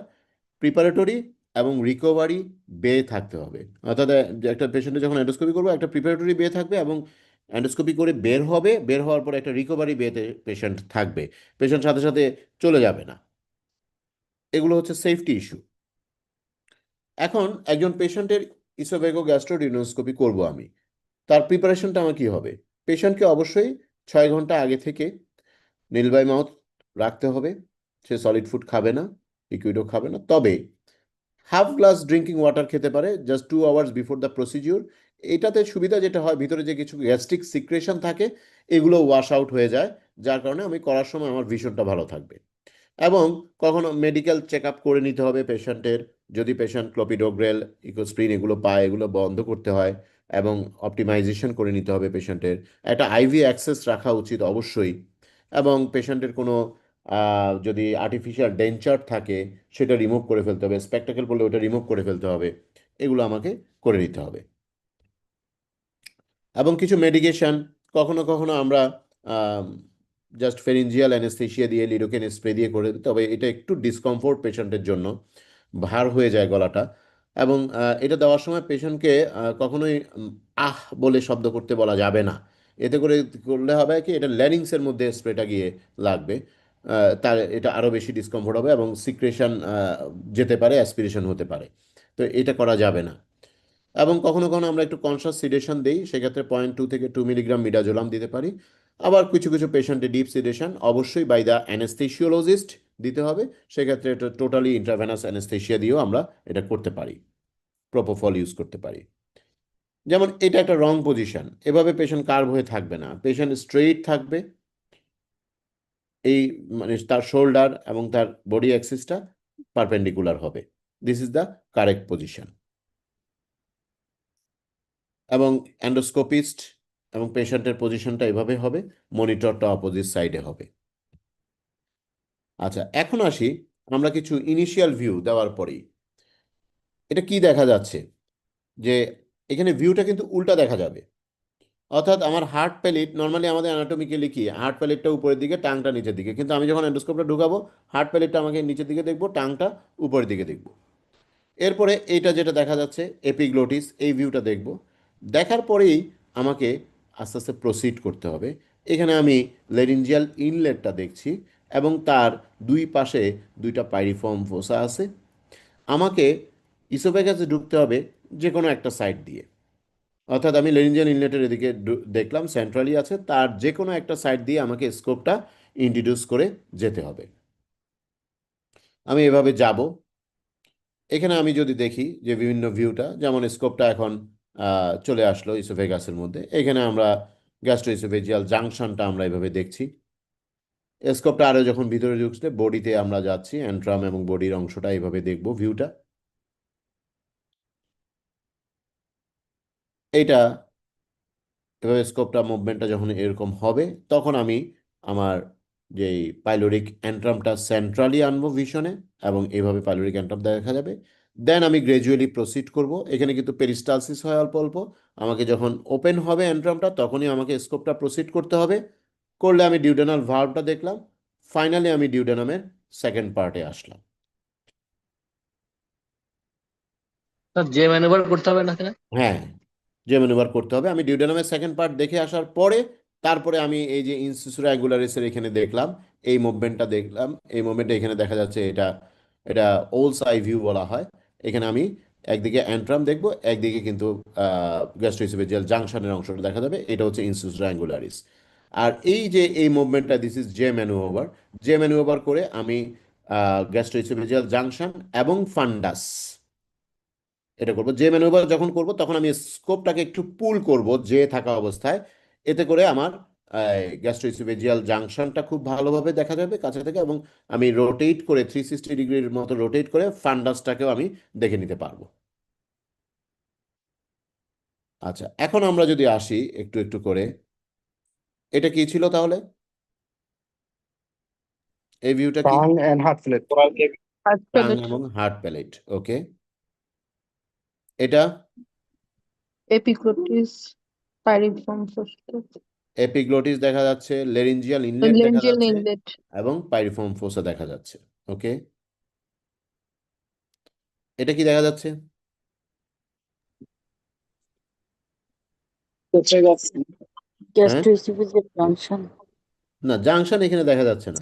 প্রিপারেটরি এবং রিকভারি বে থাকতে হবে। অর্থাৎ একটা পেশেন্টের যখন এন্ডোস্কোপি করবো একটা প্রিপারেটরি বে থাকবে এবং এন্ডোস্কোপি করে বের হবে, বের হওয়ার পর একটা রিকভারি বেতে পেশেন্ট থাকবে, পেশেন্ট সাথে সাথে চলে যাবে না। এগুলো হচ্ছে সেফটি ইস্যু। এখন একজন পেশেন্টের ইসোফেগো গ্যাস্ট্রোডুওডেনোস্কোপি করব আমি, তার প্রিপারেশনটা আমার কি হবে? পেশেন্টকে অবশ্যই 6 ঘন্টা আগে থেকে নীল বাই মাউথ রাখতে হবে। সে সলিড ফুড খাবে না, লিকুইডও খাবে না, তবে হাফ গ্লাস ড্রিঙ্কিং ওয়াটার খেতে পারে just 2 hours before the procedure. এটাতে সুবিধা যেটা হয় ভিতরে যে কিছু গ্যাস্ট্রিক সিক্রেশন থাকে এগুলো ওয়াশ আউট হয়ে যায়, যার কারণে আমি করার সময় আমার ভিশনটা ভালো থাকবে। এবং কখনো মেডিকেল চেক আপ করে নিতে হবে পেশেন্টের, যদি পেশেন্ট ক্লোপিডোগ্রেল, ইকোস্প্রিন এগুলো পায়, এগুলো বন্ধ করতে হয় এবং অপটিমাইজেশন করে নিতে হবে পেশেন্টের। একটা আইভি অ্যাক্সেস রাখা উচিত অবশ্যই, এবং পেশেন্টের কোনো যদি আর্টিফিশিয়াল ডেঞ্চার থাকে সেটা রিমুভ করে ফেলতে হবে, স্পেকটাকেল পড়লে ওটা রিমুভ করে ফেলতে হবে, এগুলো আমাকে করে নিতে হবে। এবং কিছু মেডিকেশন কখনো কখনো আমরা জাস্ট ফেরিঞ্জিয়াল অ্যানেস্থেশিয়া দিয়ে লিডোকেন স্প্রে দিয়ে করে দিই, তবে এটা একটু ডিসকমফোর্ট পেশেন্টের জন্য, ভার হয়ে যায় গলাটা। এবং এটা দেওয়ার সময় পেশেন্টকে কখনোই আহ বলে শব্দ করতে বলা যাবে না। এতে করে করলে হবে কি, এটা ল্যারিংসের মধ্যে স্প্রেটা গিয়ে লাগবে, তার এটা আরও বেশি ডিসকমফোর্ট হবে এবং সিক্রেশন যেতে পারে, অ্যাসপিরেশন হতে পারে। তো এটা করা যাবে না। এবং কখনো কখনো আমরা একটু কনসাস সিডেশন দিই, সেক্ষেত্রে 0.2 থেকে 2 মিলিগ্রাম মিডাজোলাম দিতে পারি। আবার কিছু কিছু পেশেন্টে ডিপ সিডেশন অবশ্যই বাই দ্য অ্যানেস্থেসিওলজিস্ট দিতে হবে, সেক্ষেত্রে এটা টোটালি ইন্ট্রাভেনাস অ্যানেস্থেসিয়া দিয়েও আমরা এটা করতে পারি, প্রোপোফল ইউজ করতে পারি। যেমন এটা একটা রং পজিশন, এভাবে পেশেন্ট কার্ভ হয়ে থাকবে না, পেশেন্ট স্ট্রেইট থাকবে, এই মানে তার শোল্ডার এবং তার বডি অ্যাক্সিসটা পারপেন্ডিকুলার হবে। This is the correct position. এবং এন্ডোস্কোপিস্ট এবং পেশেন্টের পজিশনটা এভাবে হবে, মনিটরটা অপোজিট সাইডে হবে। আচ্ছা, এখন আসি আমরা কিছু ইনিশিয়াল ভিউ দেওয়ার পরেই এটা কি দেখা যাচ্ছে, যে এখানে ভিউটা কিন্তু উল্টা দেখা যাবে। অর্থাৎ আমার হার্ট প্যালিট, নর্মালি আমাদের অ্যানাটমিক্যালি কি হার্ট প্যালিটটা উপরের দিকে, টাংটা নিচের দিকে, কিন্তু আমি যখন এন্ডোস্কোপটা ঢুকাবো হার্ট প্যালিটটা আমাকে নিচের দিকে দেখবো, টাংটা উপরের দিকে দেখবো। এরপরে এইটা যেটা দেখা যাচ্ছে এপিগ্লোটিস, এই ভিউটা দেখব। দেখার পরেই আমাকে আস্তে আস্তে প্রসিড করতে হবে। এখানে আমি লেরিঞ্জিয়াল ইনলেটটা দেখছি এবং তার দুই পাশে দুইটা পাইরিফর্ম ফোসা আছে। আমাকে ইসোফেগাসে ঢুকতে হবে যে কোনো একটা সাইড দিয়ে, অর্থাৎ আমি লেরিঞ্জিয়াল ইনলেটের এদিকে দেখলাম সেন্ট্রালি আছে, তার যে কোনো একটা সাইড দিয়ে আমাকে স্কোপটা ইন্ট্রোডিউস করে যেতে হবে। আমি এভাবে যাব। এখানে আমি যদি দেখি যে বিভিন্ন ভিউটা, যেমন স্কোপটা এখন চলে আসলো ইসোফেগাসের মধ্যে, এখানে আমরা গ্যাস্ট্রোইসোফেজিয়াল জাংশনটা আমরা এভাবে দেখছি। স্কোপটা আরও যখন ভিতরে ঢুকছে বডিতে আমরা যাচ্ছি, অ্যান্ট্রাম এবং বডির অংশটা এভাবে দেখব ভিউটা। এইটা এভাবে স্কোপটা মুভমেন্টটা যখন এরকম হবে, তখন আমি আমার যেই পাইলোরিক অ্যান্ট্রামটা সেন্ট্রালি আনবো ভিশনে, এবং এইভাবে পাইলোরিক অ্যান্ট্রাম দেখা যাবে। দেন আমি গ্রাজুয়ালি প্রসিড করব। এখানে কিন্তু পেরিস্টালসিস হয় অল্প অল্প, আমাকে যখন ওপেন হবে অ্যান্ট্রামটা তখনই আমাকে স্কোপটা প্রসিড করতে হবে। করলে আমি ডিউডেনাল ভালভটা দেখলাম, ফাইনালি আমি ডিউডেনামের সেকেন্ড পার্টে আসলাম। যে ম্যানুভার করতে হবে না এখানে? হ্যাঁ, যে ম্যানুভার করতে হবে। আমি ডিউডেনামের সেকেন্ড পার্ট দেখে আসার পরে তারপরে আমি এই যে ইনসিসুরা অ্যাঙ্গুলারিসের এখানে দেখলাম, এই মুভমেন্টটা দেখলাম, এই মুভমেন্টটা এখানে দেখা যাচ্ছে, এটা এটা ওলস আই ভিউ বলা হয়। এখানে আমি একদিকে অ্যান্ট্রাম দেখবো, একদিকে কিন্তু গ্যাস্ট্রোইসোফেজিয়াল জাংশনের অংশটা দেখা যাবে, এটা হচ্ছে ইনসিসুরা অ্যাঙ্গুলারিস। আর এই যে এই মুভমেন্টটা, দিস ইজ জে ম্যানুওভার। জে ম্যানুওভার করে আমি গ্যাস্ট্রোইসোফেজিয়াল জাংশন এবং ফান্ডাস এটা করব। যে ম্যানুভার যখন করব তখন আমি স্কোপটাকে একটু পুল করব যে থাকা অবস্থায়, এতে করে আমার গ্যাস্ট্রোইসোফেজিয়াল জাংশনটা খুব ভালোভাবে দেখা যাবে কাছে থেকে, এবং আমি রোটেট করে 360 ডিগ্রির মতো রোটেট করে ফান্ডাসটাকেও আমি দেখে নিতে পারবো। আচ্ছা, এখন আমরা যদি আসি একটু একটু করে, এটা কি ছিল তাহলে, এই ভিউটা কি? Tongue and heart flap. Tongue এবং হার্ট প্যালেট, ওকে। এটা এপিগ্লোটিস, পাইরিফর্ম ফোসা, এপিগ্লোটিস দেখা যাচ্ছে, লেরিঞ্জিয়াল ইনলেট দেখা লেঞ্জিয়াল যাচ্ছে ইনলেট। এবং পাইরিফর্ম ফোসা দেখা যাচ্ছে, ওকে। এটা কি দেখা যাচ্ছে? Gastroesophageal junction. না, জাংশন এখানে দেখা যাচ্ছে না।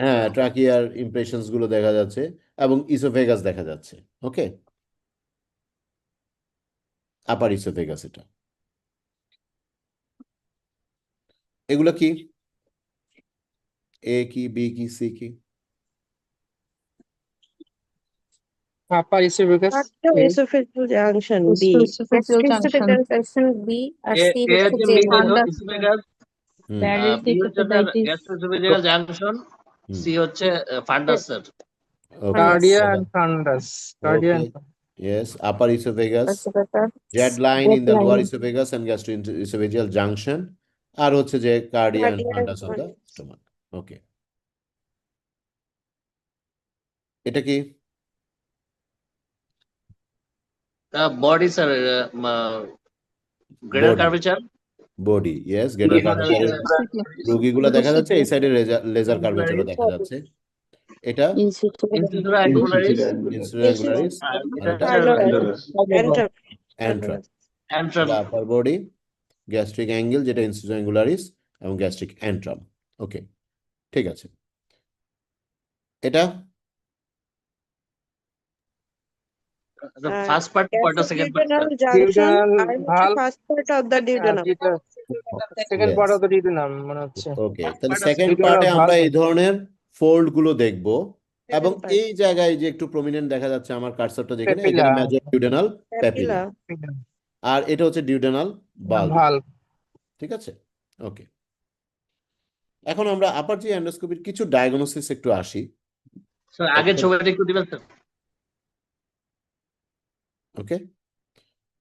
হ্যাঁ, ট্রাকিয়ার ইমপ্রেশনস গুলো দেখা যাচ্ছে এবং ইসোফেগাস দেখা যাচ্ছে, ওকে। আপার ইসোফেগাস, এটা এগুলো কি, এ কি, বি কি, সি কি? upper esophagus, A, esophageal junction B. Esophageal junction Gastroesophageal B R A C A হচ্ছে হচ্ছে J মিড fundus. ইসোফেগাস হুম B হচ্ছে আপনার Esophagitis. গ্যাস্ট্রোএসোফেজিয়াল জাংশন হুম C হচ্ছে ফান্ডাস sir okay cardia and fundus, cardia okay and yes upper esophagus Esophagus. jet line in the lower Line. esophagus and gastroesophageal junction আর হচ্ছে যে cardia and Cardia and fundus of the fundus. stomach okay এটা কি body sir greater Body. Curvature body yes greater কার্ভেচারের রোগীগুলো দেখা যাচ্ছে এই সাইডে লেজার কার্ভেচারও দেখা যাচ্ছে এটা ইনসুরা অ্যাঙ্গুলারিস ইনসুলা অ্যাঙ্গুলারিস আর আর এটা এটা হচ্ছে অ্যান্ট্রাম অ্যান্ট্রাম এটা আপার বডি গ্যাস্ট্রিক অ্যাঙ্গেল যেটা ইনসুলা অ্যাঙ্গুলারিস এবং গ্যাস্ট্রিক অ্যান্ট্রাম ওকে ঠিক আছে এটা ফার্স্ট পার্ট কয়টা second part duodenal valve, First part of the duodenum. second Yes. part of the duodenum মনে হচ্ছে। ওকে তাহলে Part of সেকেন্ড duodenal পার্টে আমরা valve. এই ধরনের ফোল্ড গুলো দেখব এবং part. এই জায়গায় যে একটু প্রমিনেন্ট দেখা যাচ্ছে আমার কার্সরটা যেখানে এখানে Papilla. মেজর ডিউডেনাল প্যাপিলা আর এটা হচ্ছে ডিউডেনাল বাল্ব Valve. ঠিক আছে ওকে এখন আমরা আপার জি এন্ডোস্কোপির কিছু ডায়াগনোসিস একটু আসি স্যার আগে ছবিটা একটু দিবেন স্যার ওকে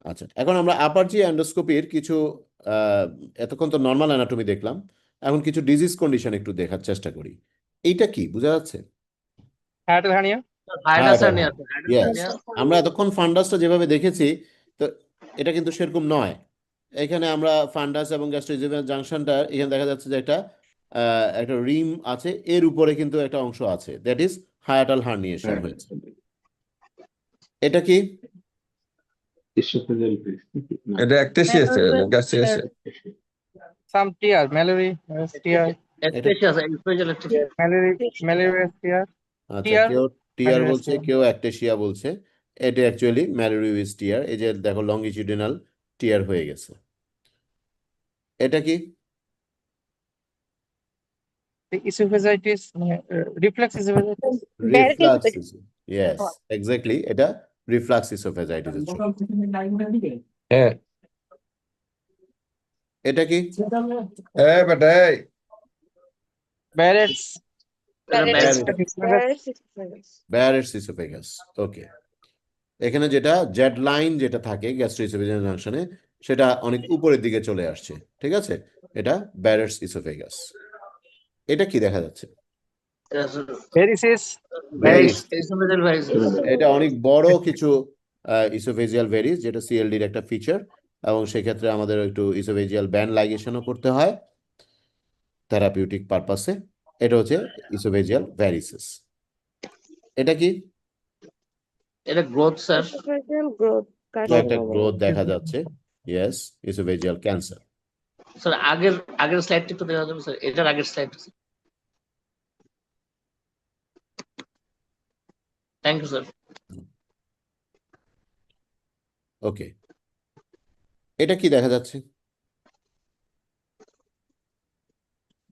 আচ্ছা এখন আমরা আপার জি এন্ডোস্কোপির কিছু এতক্ষণ তো নর্মাল অ্যানাটমি দেখলাম এখন কিছু ডিজিজ কন্ডিশন একটু দেখার চেষ্টা করি এইটা কি বোঝা যাচ্ছে Hiatal hernia. হাইডাস হ্যাঁ, হার্নিয়া Yes. আমরা এতক্ষণ ফান্ডাসটা যেভাবে দেখেছি তো এটা কিন্তু সেরকম নয় এখানে আমরা ফান্ডাস এবং গ্যাস্ট্রোইজোভিয়াল জাংশনটা এখানে দেখা যাচ্ছে যে একটা রিম আছে এর উপরে কিন্তু একটা অংশ আছে দ্যাট ইজ হায়াটাল হার্নিয়েশন হয়েছে এটা কি এটা একটেশিয়াস গ্যাস্ট্রিয়াস Some tear, mallory tear, এক্সপেশাস special malaria tear. আচ্ছা Tear, কেউ টিয়ার malarious বলছে tear. কেউ অ্যাকটেশিয়া বলছে এটা অ্যাকচুয়ালি ম্যালোরিউস টিয়ার এই যে দেখো লঙ্গিটিউডিনাল টিয়ার হয়ে গেছে এটা কি The esophagitis, reflex esophagitis. Reflux yes exactly এটা রিফ্লাক্স ইসোফেজাইটিস হ্যাঁ এটা কি বেটাই Barrett's. ব্যারেটস ইসোফেগাস ওকে এখানে যেটা জেড লাইন যেটা থাকে গ্যাস্ট্রোইসোফেজিয়াল জাংশনে সেটা অনেক উপরের দিকে চলে আসছে ঠিক আছে এটা ব্যারেটস ইসোফেগাস এটা কি দেখা যাচ্ছে Varices. এটা অনেক বড় কিছু ইসোফেজিয়াল ভেরিস যেটা সিএলডির একটা ফিচার এবং সেক্ষেত্রে আমাদের একটু ইসোফেজিয়াল ব্যান্ড লাইগেশনও করতে হয় থেরাপিউটিক পারপাসে এটা হচ্ছে ইসোফেজিয়াল ভ্যারিসেস এটা কি এটা গ্রোথ স্যার একটা গ্রোথ দেখা যাচ্ছে ইয়েস ইসোফেজিয়াল ক্যান্সার স্যার আগের স্লাইডটা একটু দেখা যাবে স্যার এটার আগের slide thank you sir okay এটা কি দেখা যাচ্ছে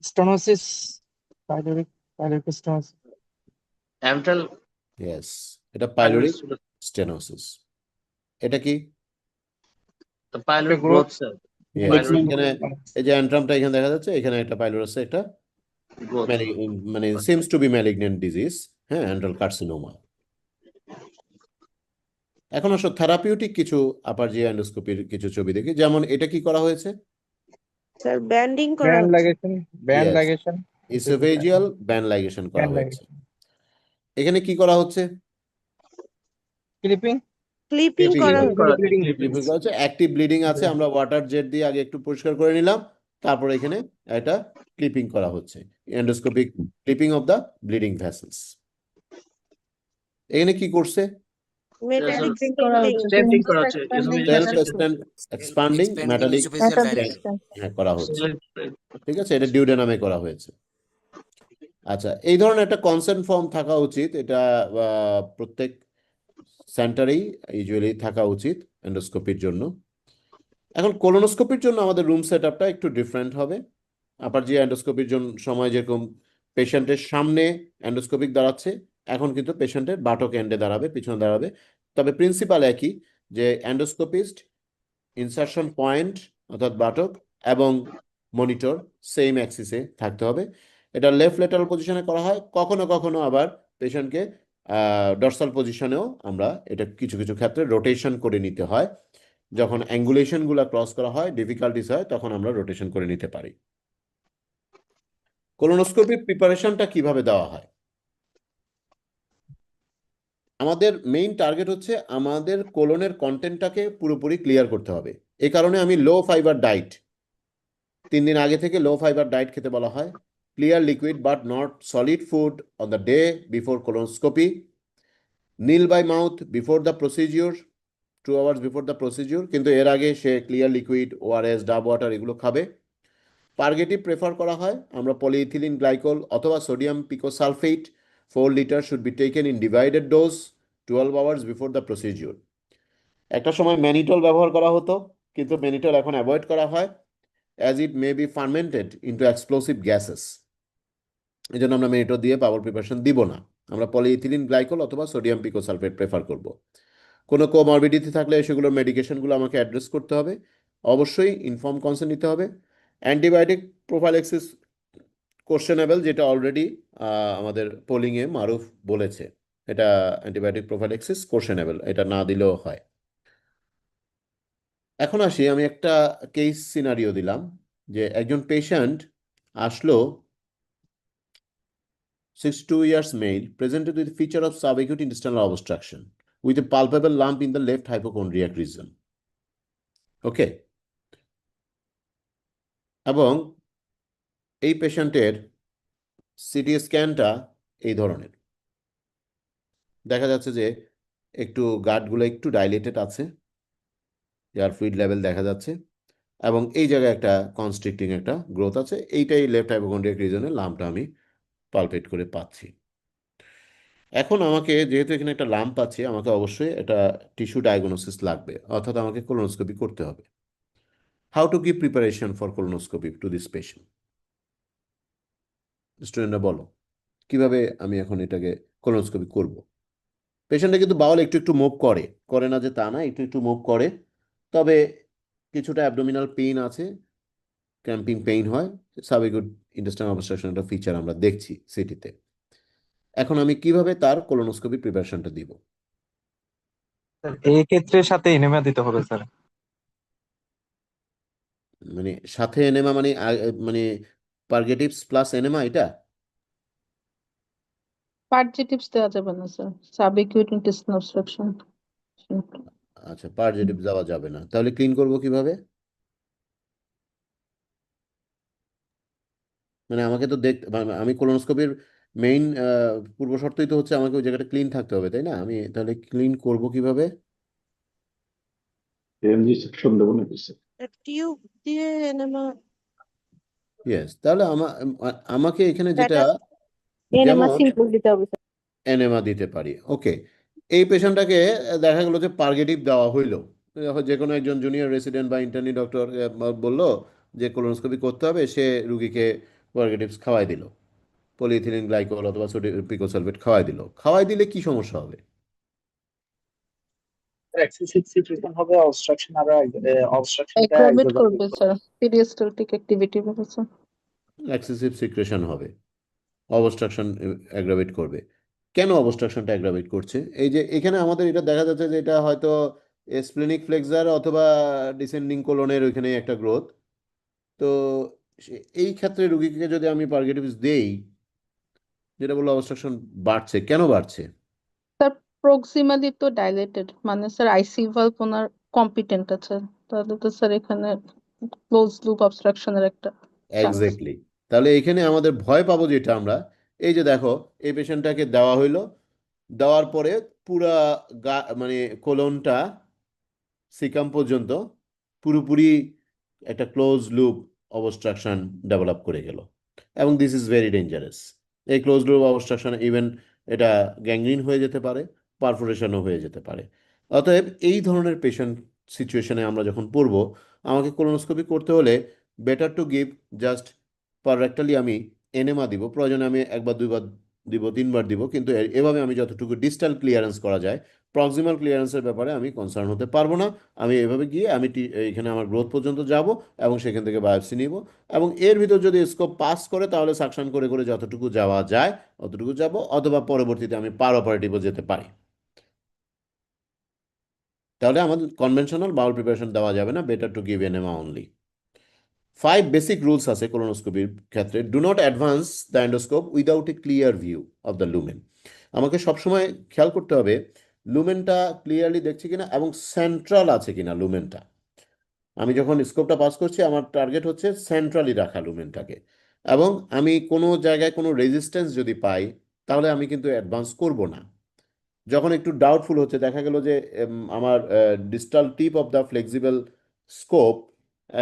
Stenosis. Pyloric stenosis. Antral yes এটা পাইলোরিক স্টেনোসিস এটা কি পাইলট গ্রোথ স্যার Yes, এখানে এই যে অ্যান্ট্রামটা এখানে দেখা যাচ্ছে এখানে একটা পাইলোরাসে একটা গ্রোথ মানে seems to be malignant disease হ্যাঁ অ্যান্ড্রাল কার্সিনোমা এখন আসলে থেরাপিউটিক কিছু আপার জি এন্ডোস্কোপির কিছু ছবি দেখি যেমন এটা কি করা হয়েছে স্যার ব্যান্ডিং করা Band ligation. Band Yes. ligation. Oesophageal band ligation করা Band হয়েছে এখানে কি করা হচ্ছে Clipping. ক্লিপিং Clipping করা হচ্ছে। হচ্ছে। Clipping করা হচ্ছে অ্যাক্টিভ ব্লিডিং আছে আমরা ওয়াটার জেট দিয়ে আগে একটু পরিষ্কার করে নিলাম তারপর এখানে একটা ক্লিপিং করা হচ্ছে endoscopic clipping of the bleeding vessels এখানে কি করছে মেটালিক স্টেপিং করা হচ্ছে সেলফ এক্সপ্যান্ডিং মেটালিক করা হচ্ছে ঠিক আছে এটা ডিউডেনামে করা হয়েছে আচ্ছা এই ধরনের একটা কনসেন্ট ফর্ম থাকা উচিত এটা প্রত্যেক সেন্টারেই ইউজুয়ালি থাকা উচিত এন্ডোস্কোপির জন্য এখন কোলোনোস্কোপির জন্য আমাদের রুম সেট আপটা একটু ডিফারেন্ট হবে আপার জি এন্ডোস্কোপির জন্য সময় যেরকম পেশেন্টের সামনে এন্ডোস্কোপিক দাঁড়াচ্ছে এখন কিন্তু পেশেন্টের বাটক এন্ডে দাঁড়াবে, পিছনে দাঁড়াবে, তবে প্রিন্সিপাল একই, যে এন্ডোস্কোপিস্ট ইনসারশন পয়েন্ট অর্থাৎ বাটক এবং মনিটর সেম অ্যাক্সিসে থাকতে হবে। এটা লেফট ল্যাটারাল পজিশনে করা হয়, কখনো কখনো আবার পেশেন্টকে ডর্সাল পজিশনেও আমরা এটা কিছু কিছু ক্ষেত্রে রোটেশন করে নিতে হয়। যখন অ্যাঙ্গুলেশনগুলো ক্রস করা হয়, ডিফিকাল্টিস হয়, তখন আমরা রোটেশন করে নিতে পারি। কোলোনোস্কোপির প্রিপারেশনটা কিভাবে দেওয়া হয়? আমাদের মেইন টার্গেট হচ্ছে আমাদের কোলনের কন্টেন্টটাকে পুরোপুরি ক্লিয়ার করতে হবে। এই কারণে আমি লো ফাইবার ডায়েট, 3 দিন আগে থেকে লো ফাইবার ডায়েট খেতে বলা হয়। Clear liquid but not solid food on the day before colonoscopy. Nil by mouth before the procedure, 2 hours before the procedure, কিন্তু এর আগে সে ক্লিয়ার লিকুইড, ওআরএস, ডাব ওয়াটার এগুলো খাবে। পার্গেটিভ প্রেফার করা হয়, আমরা পলিইথিলিন গ্লাইকল অথবা sodium picosulphate 4 litre should be taken in divided dose 12 hours before the procedure. একটা সময় ম্যানিটল ব্যবহার করা হতো, কিন্তু ম্যানিটল এখন অ্যাভয়েড করা হয় as it may be fermented into explosive gases. এই জন্য আমরা ম্যানিটল দিয়ে পাওয়ার প্রিপারেশন দিব না, আমরা পলিইথিলিন গ্লাইকল অথবা সোডিয়াম পিকোসালফেট প্রেফার করব। কোনো কোমরবিডিটি থাকলে সেগুলোর মেডিকেশনগুলো আমাকে অ্যাড্রেস করতে হবে, অবশ্যই ইনফর্ম কনসেন্ট নিতে হবে। অ্যান্টিবায়োটিক প্রোফাইল্যাক্সিস কোশ্চেনেবল, যেটা অলরেডি আমাদের পোলিংয়ে মারুফ বলেছে, এটা অ্যান্টিবায়োটিক প্রোফাইল্যাক্সিস কোশ্চেনেবল, এটা না দিলেও হয়। এখন আসি, আমি একটা কেস সিনারিও দিলাম যে একজন পেশেন্ট আসলো, 62 years male, presented with feature of subacute intestinal obstruction with a palpable lump in the left hypochondriac region. ওকে, এবং এই পেশেন্টের সিটি স্ক্যানটা এই ধরনের দেখা যাচ্ছে যে একটু গাটগুলো একটু ডাইলেটেড আছে, এয়ার ফ্লুইড লেভেল দেখা যাচ্ছে, এবং এই জায়গায় একটা কনস্ট্রিক্টিং একটা গ্রোথ আছে। এইটাই লেফট হাইপোকন্ড্রিয়াক রিজনের লাম্পটা আমি পালপেট করে পাচ্ছি। এখন আমাকে যেহেতু এখানে একটা লাম্প আছে, আমাকে অবশ্যই এটা টিস্যু ডায়াগনোসিস লাগবে, অর্থাৎ আমাকে কোলোনোস্কোপি করতে হবে। How to give preparation for colonoscopy to this patient? স্টুডেন্টরা বলো, কিভাবে আমি এখন এটাকে কোলোনোস্কোপি করব? পেশেন্টটা কিন্তু বাউল একটু একটু মুভ করে, করে না যে তা না, একটু একটু মুভ করে, তবে কিছুটা অ্যাবডোমিনাল পেইন আছে, ক্র্যাম্পিং পেইন হয়, সাবএকুট ইন্টেস্টাইনাল অবস্ট্রাকশন একটা ফিচার আমরা দেখছি সিটিতে। এখন আমি কিভাবে তার কোলোনোস্কোপি প্রিপারেশনটা দিব? এই ক্ষেত্রে সাথে এনেমা দিতে হবে স্যার। মানে সাথে এনেমা মানে মানে পার্গেটিভস প্লাস এনেমা, এটা পার্জেটিভস দেওয়া যাবে না স্যার, সাবএকিউট ইন্টেস্টিনাল অবস্ট্রাকশন। আচ্ছা, পার্গেটিভ দেওয়া যাবে না, তাহলে ক্লিন করব কিভাবে? মানে আমাকে তো আমি কোলোনোস্কোপির মেইন পূর্ব শর্তই তো হচ্ছে আমাকে ওই জায়গাটা ক্লিন থাকতে হবে, তাই না? আমি তাহলে ক্লিন করব কিভাবে? টিউব দিয়ে এনেমা, ইয়েস, তাহলে আমাকে এখানে যেটা, এনেমা যেমন সিম্পল দিতে হবে স্যার। এনেমা দিতে পারি। ওকে, এই পেশেন্টটাকে দেখা গেলো যে পার্গেটিভ দেওয়া হইলো, যে কোনো একজন জুনিয়র রেসিডেন্ট বা ইন্টার্নি ডক্টর বললো যে কোলোনোস্কোপি করতে হবে, সে রুগীকে পার্গেটিভস খাওয়াই দিল, পলিইথিলিন গ্লাইকল অথবা সোডিয়াম পিকোসালফেট খাওয়াই দিল। খাওয়াই দিলে কি সমস্যা হবে? এক্সেসিভ সিচুয়েশন হবে, অবস্ট্রাকশন আর অবস্ট্রাকশনটা অ্যাগ্রাভেট করবে স্যার, পেরিস্টালটিক অ্যাক্টিভিটি হবে স্যার। এক্সেসিভ সিক্রেশন হবে, অবস্ট্রাকশন অ্যাগ্রাভেট করবে। কেন অবস্ট্রাকশনটা অ্যাগ্রাভেট করছে? এই যে এখানে আমাদের এটা দেখা যাচ্ছে যে এটা হয়তো স্প্লেনিক ফ্লেক্সার অথবা ডিসেন্ডিং কোলনের ওইখানে একটা গ্রোথ। তো এই ক্ষেত্রে রুগীকে যদি আমি পার্গেটিভস দেই, যেটা বললো অবস্ট্রাকশন বাড়ছে, কেন বাড়ছে? স্যার প্রক্সিমালি তো ডাইলেটেড, মানে স্যার আইসি ভালভ ওনার কম্পিটেন্ট আছে, তাহলে তো স্যার এখানে ক্লোজ লুপ অবস্ট্রাকশনের একটা চান্স। এক্স্যাক্টলি, তাহলে এখানে আমাদের ভয় পাবো যেটা আমরা, এই যে দেখো এই পেশেন্টটাকে দেওয়া হইলো, দেওয়ার পরে পুরা মানে কোলনটা সিকাম পর্যন্ত পুরোপুরি একটা ক্লোজ লুপ অবস্ট্রাকশন ডেভেলপ করে গেল, এবং দিস ইজ ভেরি ডেঞ্জারাস। এই ক্লোজ লুপ অবস্ট্রাকশন ইভেন এটা গ্যাংগ্রিন হয়ে যেতে পারে, পারফোরেশনও হয়ে যেতে পারে। অতএব এই ধরনের পেশেন্ট সিচুয়েশনে আমরা যখন পড়বো, আমাকে কোলোনোস্কোপি করতে হলে বেটার টু গিভ জাস্ট পাররেক্টালি আমি এনেমা দিব, প্রয়োজনে আমি 1 বা 2 বার দিব, 3বার দিব, কিন্তু এভাবে আমি যতটুকু ডিস্টাল ক্লিয়ারেন্স করা যায়, প্রক্সিমাল ক্লিয়ারেন্সের ব্যাপারে আমি কনসার্ন হতে পারবো না। আমি এভাবে গিয়ে আমি এখানে আমার গ্রোথ পর্যন্ত যাব এবং সেখান থেকে বায়োপসি নিব, এবং এর ভিতর যদি স্কোপ পাস করে তাহলে সাকশন করে করে যতটুকু যাওয়া যায় অতটুকু যাব, অথবা পরবর্তীতে আমি পার অপারেটিভও যেতে পারি। তাহলে আমাদের কনভেনশনাল বাউল প্রিপারেশন দেওয়া যাবে না, better to give enema only. 5 basic rules আছে কোলোনোস্কোপির ক্ষেত্রে। Do not advance the endoscope without a clear view of the lumen. আমাকে সবসময় খেয়াল করতে হবে লুমেনটা ক্লিয়ারলি দেখছি কিনা এবং সেন্ট্রাল আছে কিনা লুমেনটা। আমি যখন স্কোপটা পাস করছি আমার টার্গেট হচ্ছে সেন্ট্রালি রাখা লুমেনটাকে, এবং আমি কোনো জায়গায় কোনো রেজিস্ট্যান্স যদি পাই তাহলে আমি কিন্তু অ্যাডভান্স করব না। যখন একটু ডাউটফুল হচ্ছে, দেখা গেল যে আমার distal tip of the flexible scope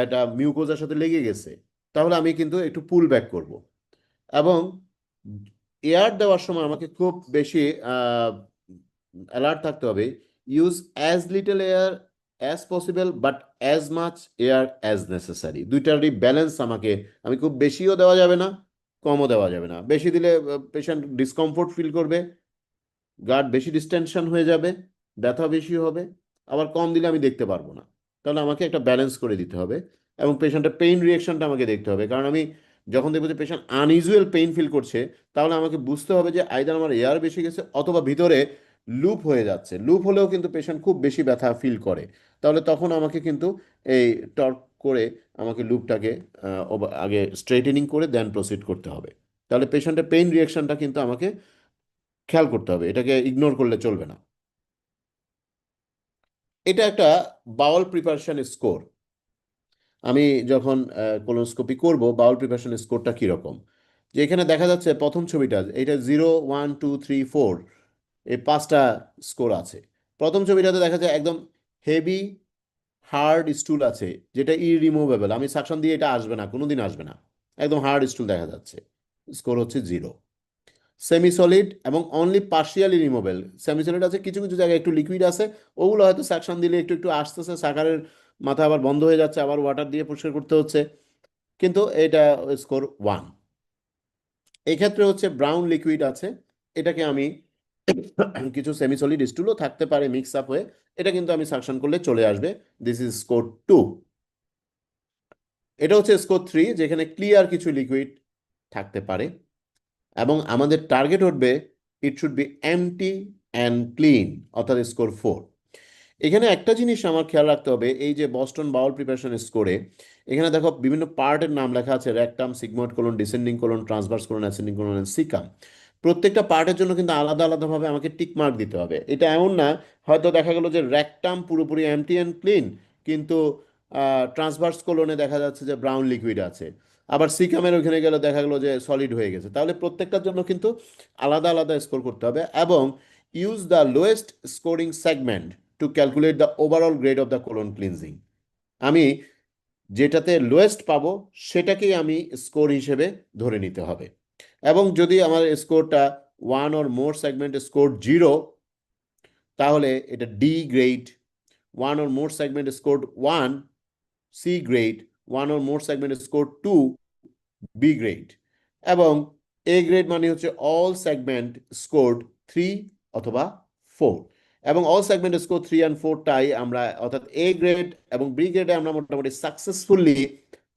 একটা মিউকোজার সাথে লেগে গেছে, তাহলে আমি কিন্তু একটু পুল ব্যাক করব। এবং এয়ার দেওয়ার সময় আমাকে খুব বেশি অ্যালার্ট থাকতে হবে। Use as little air as possible but as much air as necessary. দুইটারই ব্যালেন্স আমাকে, আমি খুব বেশিও দেওয়া যাবে না, কমও দেওয়া যাবে না। বেশি দিলে পেশেন্ট ডিসকমফোর্ট ফিল করবে, গার্ড বেশি ডিস্টেনশন হয়ে যাবে, ব্যথা বেশি হবে। আবার কম দিলে আমি দেখতে পারবো না। তাহলে আমাকে একটা ব্যালেন্স করে দিতে হবে, এবং পেশেন্টের পেইন রিয়াকশনটা আমাকে দেখতে হবে। কারণ আমি যখন দেখবো যে পেশেন্ট আনইউজুয়াল পেইন ফিল করছে, তাহলে আমাকে বুঝতে হবে যে আইদার আমার এয়ার বেশি গেছে অথবা ভিতরে লুপ হয়ে যাচ্ছে। লুপ হলেও কিন্তু পেশেন্ট খুব বেশি ব্যথা ফিল করে, তাহলে তখন আমাকে কিন্তু এই টর্ক করে আমাকে লুপটাকে আগে স্ট্রেটেনিং করে দেন প্রসিড করতে হবে। তাহলে পেশেন্টের পেইন রিয়াকশনটা কিন্তু আমাকে খেয়াল করতে হবে, এটাকে ইগনোর করলে চলবে না। এটা একটা বাউল প্রিপারেশন স্কোর। আমি যখন কোলোনোস্কোপি করব বাউল প্রিপারেশন স্কোরটা কীরকম, যে এখানে দেখা যাচ্ছে প্রথম ছবিটা, এটা 0, 1, 2, 3, 4 এই 5টা স্কোর আছে। প্রথম ছবিটাতে দেখা যায় একদম হেভি হার্ড স্টুল আছে, যেটা ইরিমুভেবল, আমি সাকশন দিয়ে এটা আসবে না, কোনোদিন আসবে না, একদম হার্ড স্টুল দেখা যাচ্ছে, স্কোর হচ্ছে 0। সেমি সলিড এবং only partially removable. Semi solid আছে, কিছু কিছু জায়গায় একটু লিকুইড আছে, ওগুলো হয়তো সাকশন দিলে একটু একটু আসতেছে, সাকারের মাথা আবার বন্ধ হয়ে যাচ্ছে, আবার ওয়াটার দিয়ে পরিষ্কার করতে হচ্ছে, কিন্তু এটা স্কোর 1। এই ক্ষেত্রে হচ্ছে ব্রাউন লিকুইড আছে, এটাকে আমি কিছু সেমি সলিড স্টুলও থাকতে পারে মিক্স আপ হয়ে, এটা কিন্তু আমি সাকশন করলে চলে আসবে, দিস ইজ স্কোর 2। এটা হচ্ছে স্কোর 3, যেখানে ক্লিয়ার কিছু লিকুইড থাকতে পারে, এবং আমাদের টার্গেট উঠবে it should be MT and clean, অর্থাৎ স্কোর 4। এখানে একটা জিনিস আমার খেয়াল রাখতে হবে, এই যে বস্টন বাউল প্রিপারেশন স্কোরে এখানে দেখো বিভিন্ন পার্টের নাম লেখা আছে, rectum, sigmoid colon, descending colon, transverse colon, ascending colon, caecum. প্রত্যেকটা পার্টের জন্য কিন্তু আলাদা আলাদাভাবে আমাকে টিক মার্ক দিতে হবে। এটা এমন না হয়তো দেখা গেল যে রেকটাম পুরোপুরি এমটি অ্যান্ড ক্লিন, কিন্তু ট্রান্সভার্স কোলনে দেখা যাচ্ছে যে ব্রাউন লিকুইড আছে, আবার সিকামের ওখানে গেলে দেখা গেলো যে সলিড হয়ে গেছে। তাহলে প্রত্যেকটার জন্য কিন্তু আলাদা আলাদা স্কোর করতে হবে, এবং use the lowest scoring segment to calculate the overall grade of the colon cleansing. আমি যেটাতে লোয়েস্ট পাবো সেটাকেই আমি স্কোর হিসেবে ধরে নিতে হবে, এবং যদি আমার স্কোরটা 1 or more সেগমেন্ট স্কোর 0, তাহলে এটা D grade. 1 or more segment score 1, C grade. 1 or more segment score 2, B grade. এবং এ গ্রেড মানে হচ্ছে অল সেগমেন্ট স্কোরড 3 অথবা 4, এবং অল সেগমেন্ট স্কোর 3 and 4টাই আমরা, অর্থাৎ এ গ্রেড এবং বি গ্রেডে আমরা মোটামুটি সাকসেসফুলি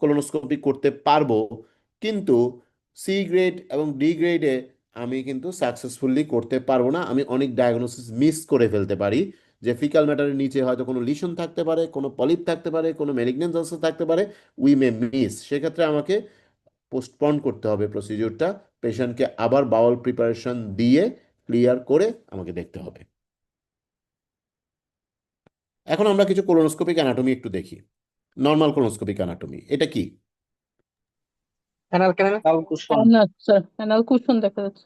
কোলোনোস্কোপি করতে পারবো, কিন্তু সি গ্রেড এবং ডি গ্রেডে আমি কিন্তু সাকসেসফুলি করতে পারবো না। আমি অনেক ডায়াগনোসিস মিস করে ফেলতে পারি, যে ফিকাল ম্যাটারের নিচে হয়তো কোনো লিশন থাকতে পারে, কোনো পলিপ থাকতে পারে, কোনো ম্যালিগন্যান্স আলসার থাকতে পারে, উই মে মিস। সেক্ষেত্রে আমাকে পোস্টপন করতে হবে প্রসিডিউরটা, পেশেন্টকে আবার বাউল প্রিপারেশন দিয়ে ক্লিয়ার করে আমাকে দেখতে হবে। এখন আমরা কিছু কোলোনোস্কোপিক অ্যানাটমি একটু দেখি। নর্মাল কোলোনোস্কোপিক অ্যানাটমি এটা কি? অ্যানাল ক্যানাল, অ্যানাল কুশন দেখা যাচ্ছে।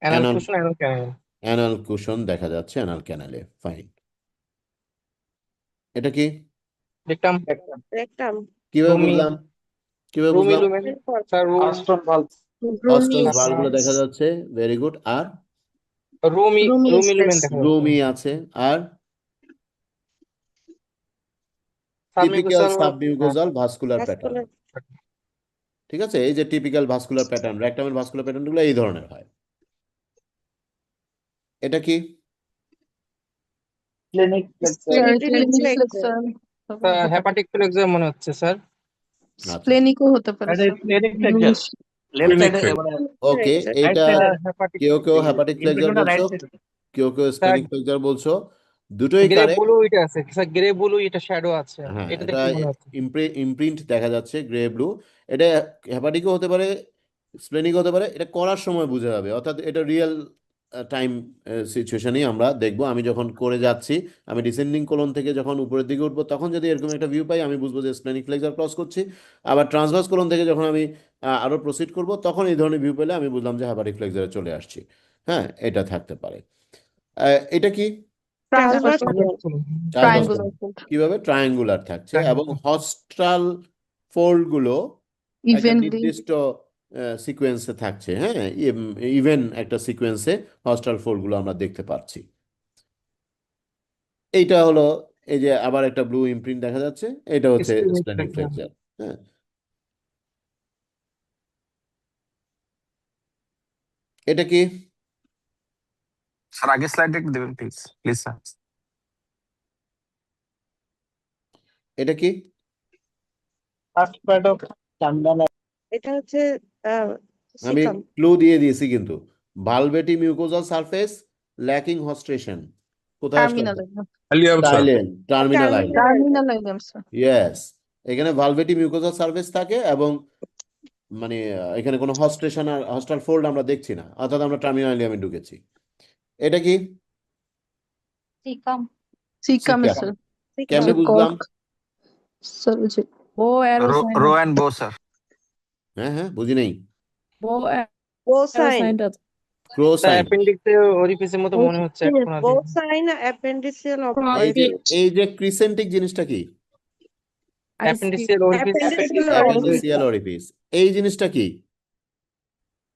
Anal cushion, anal canal. Anal cushion দেখা যাচ্ছে অ্যানাল ক্যানালে, ফাইন। এটা কি? রেকটাম। রেকটাম। কিভাবে বুঝলাম? কিভাবে বুঝলাম? Aston valve. অস্টন ভালভগুলো দেখা যাচ্ছে, ভেরি গুড। আর রুমি লুমেন দেখা যাচ্ছে। রুমি আছে, আর টিপিক্যাল সাবমিউকোজাল ভাস্কুলার প্যাটার্ন। ঠিক আছে, এই যে টিপিক্যাল ভাস্কুলার প্যাটার্ন, রেকটামের ভাস্কুলার প্যাটার্নগুলো এই ধরনের হয়। এটা কি? ক্লিনিক হেপাটিক ফ্লেক্সার মনে হচ্ছে স্যার। আচ্ছা স্প্লেনিকও হতে পারে স্যার। লেফট Clinic সাইডে failure. মানে ওকে, রাইট এইটা সাইডে হেপাটিক কেউ কেউ হেপাটিক ফ্লেক্সার ইমপ্রেশনটা রাইট বলছো, সাইডে। কেউ কেউ স্যার স্প্লেনিক ফ্লেক্সার বলছো, দুটোই গ্রে কারেক্ট। ব্লু এটা আছে স্যার, গ্রে ব্লু এটা শ্যাডো আছে, হ্যাঁ, এটা এটা দেখে মনে হচ্ছে। ইমপ্রিন্ট দেখা যাচ্ছে গ্রে ব্লু। এটা হেপাটিকও হতে পারে, স্প্লেনিক হতে পারে, এটা করার সময় বোঝা যাবে, অর্থাৎ এটা রিয়েল টাইম সিচুয়েশনেই আমরা দেখবো। আমি যখন করে যাচ্ছি, আমি ডিসেন্ডিং কোলন থেকে যখন উপরের দিকে উঠবো, তখন যদি এরকম একটা ভিউ পাই, আমি বুঝবো যে স্প্লেনিক ফ্লেক্সার ক্রস করছি। আবার ট্রান্সভার্স কোলন থেকে যখন আমি আরো প্রসিড করব, তখন এই ধরনের ভিউ পেলে আমি বুঝলাম যে হেপাটিক ফ্লেক্সারে চলে আসছি। হ্যাঁ, এটা থাকতে পারে। এটা কি? ট্রান্সভার্স ট্রায়াঙ্গুলার কিভাবে ট্রায়াঙ্গুলার থাকছে এবং হস্টাল ফোল্ড গুলো একটা ইভেনলি নির্দিষ্ট সিকোয়েন্সে থাকছে। হ্যাঁ, ইভেন একটা সিকোয়েন্সে হস্টাল ফোল্ড গুলো আমরা দেখতে পাচ্ছি। এইটা হলো, এই যে আবার একটা ব্লু ইমপ্রিন্ট দেখা যাচ্ছে, এটা হচ্ছে স্প্লেনিক ফ্লেক্সার। হ্যাঁ, এটা কি? স্যার আগের স্লাইডে একটু দেবেন প্লিজ প্লিজ স্যার। এটা কি? First part of terminal. এটা হচ্ছে আমি সিকাম ক্লু দিয়ে দিয়েছি কিন্তু, ভালভেটি মিউকোজাল সারফেস ল্যাকিং হস্ট্রেশন। কোথায় আসলো? Terminal Allium, sir. Silent terminal island. Terminal আইলাম স্যার। ইয়েস, এখানে ভালভেটি মিউকোজাল সারফেস থাকে এবং মানে এখানে কোনো হস্ট্রেশন আর হস্টাল ফোল্ড আমরা দেখছি না, অর্থাৎ আমরা টার্মিনাল আইল্যান্ডে ঢুকেছি। এটা কি? Caecum caecum. স্যার। কেমনে বুঝলাম? স্যার যে বো অ্যারো সাইন রো আছে। অ্যান্ড বো স্যার। হ্যাঁ হ্যাঁ, বুঝি নেই। বো বো অ্যারো সাইন সাইন আছে। ক্রো স্যার সাইন। অ্যাপেন্ডিক্সে ওরিফিসের মতো মনে হচ্ছে এখন বো আগে। সাইন অ্যাপেন্ডিসিয়াল এই যে ক্রিসেন্টিক জিনিসটা কি? অ্যাপেন্ডিক্সিয়াল ওরিফিস। Appendiceal orifice. এই জিনিসটা কি?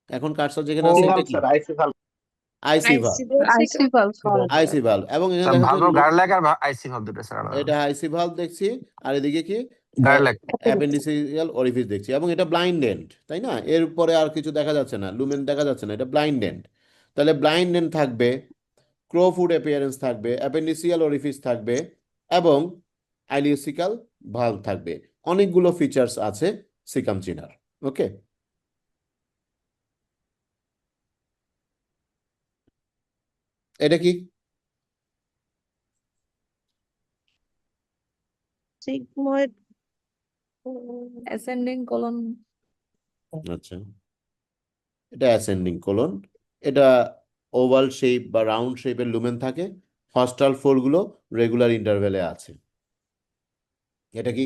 এখন কার্সর যেখানে আছে এটা কি? আইসি ভালভ। আইসি ভালভ। আইসি ভালভ আইসি ভালভ। এবং এখানে স্যার দেখা ভালভ যাচ্ছে গার্ডলাক আর আইসি ভালভ দুটো স্যার আলাদা। এটা আইসি ভালভ দেখছি, আর এদিকে কি? গার্ডলাক। অ্যাপেন্ডিসিয়াল অরিফিস দেখছি, এবং এটা ব্লাইন্ড এন্ড, তাই না? এর পরে আর কিছু দেখা যাচ্ছে না, লুমেন দেখা যাচ্ছে না, এটা ব্লাইন্ড এন্ড। তাহলে ব্লাইন্ড এন্ড থাকবে, ক্রো ফুড অ্যাপিয়ারেন্স থাকবে, অ্যাপেন্ডিসিয়াল অরিফিস থাকবে, এবং আইলিওসিক্যাল ভালভ থাকবে। অনেকগুলো ফিচার্স আছে সিকামচিনার। ওকে, এটা কি? Sigmoid ascending colon. আচ্ছা, এটা অ্যাসেন্ডিং কোলন। এটা ওভাল শেপ বা রাউন্ড শেপের লুমেন থাকে, হস্টাল ফোল্ডগুলো রেগুলার ইন্টারভেলে আছে। এটা কি?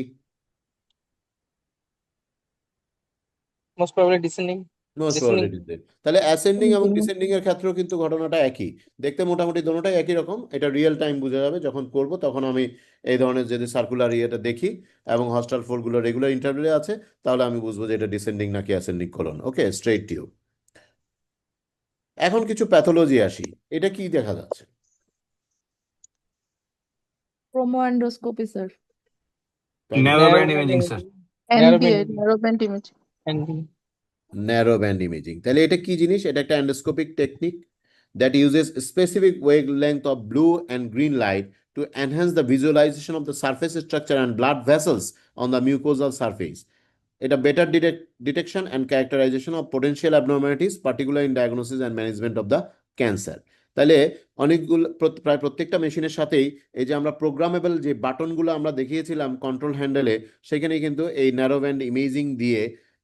Most probably descending. Most probably descending. তাহলে অ্যাসেন্ডিং এবং ডিসেন্ডিং এর ক্ষেত্রেও কিন্তু ঘটনাটা একই, দেখতে মোটামুটি দোনোটাই একই রকম। এটা রিয়েল টাইম বোঝা যাবে যখন করব, তখন আমি এই ধরনের যদি সার্কুলার ইয়েটা দেখি এবং হস্টাল ফোল্ডগুলো রেগুলার ইন্টারভেলে আছে, তাহলে আমি বুঝবো যে এটা ডিসেন্ডিং নাকি ascending colon. Okay, straight tube. এখন কিছু প্যাথোলজি আসি, এটা কি দেখা যাচ্ছে? Chromo endoscopy sir. Narrow band imaging sir. NBA narrow band image. Narrow band imaging. তাহলে এটা কি জিনিস? এটা একটা endoscopic technique that uses specific wavelength of blue and green light to enhance the visualization of the surface structure and blood vessels on the mucosal surface. এটা better detection and characterization of potential abnormalities, particularly in diagnosis and management of the cancer. তাহলে অনেকগুলো, প্রায় প্রত্যেকটা মেশিনের সাথেই এই যে আমরা প্রোগ্রামেবল যে বাটনগুলো আমরা দেখিয়েছিলাম কন্ট্রোল হ্যান্ডেলে, সেখানে কিন্তু এই ন্যারো ব্যান্ড ইমেজিং দিয়ে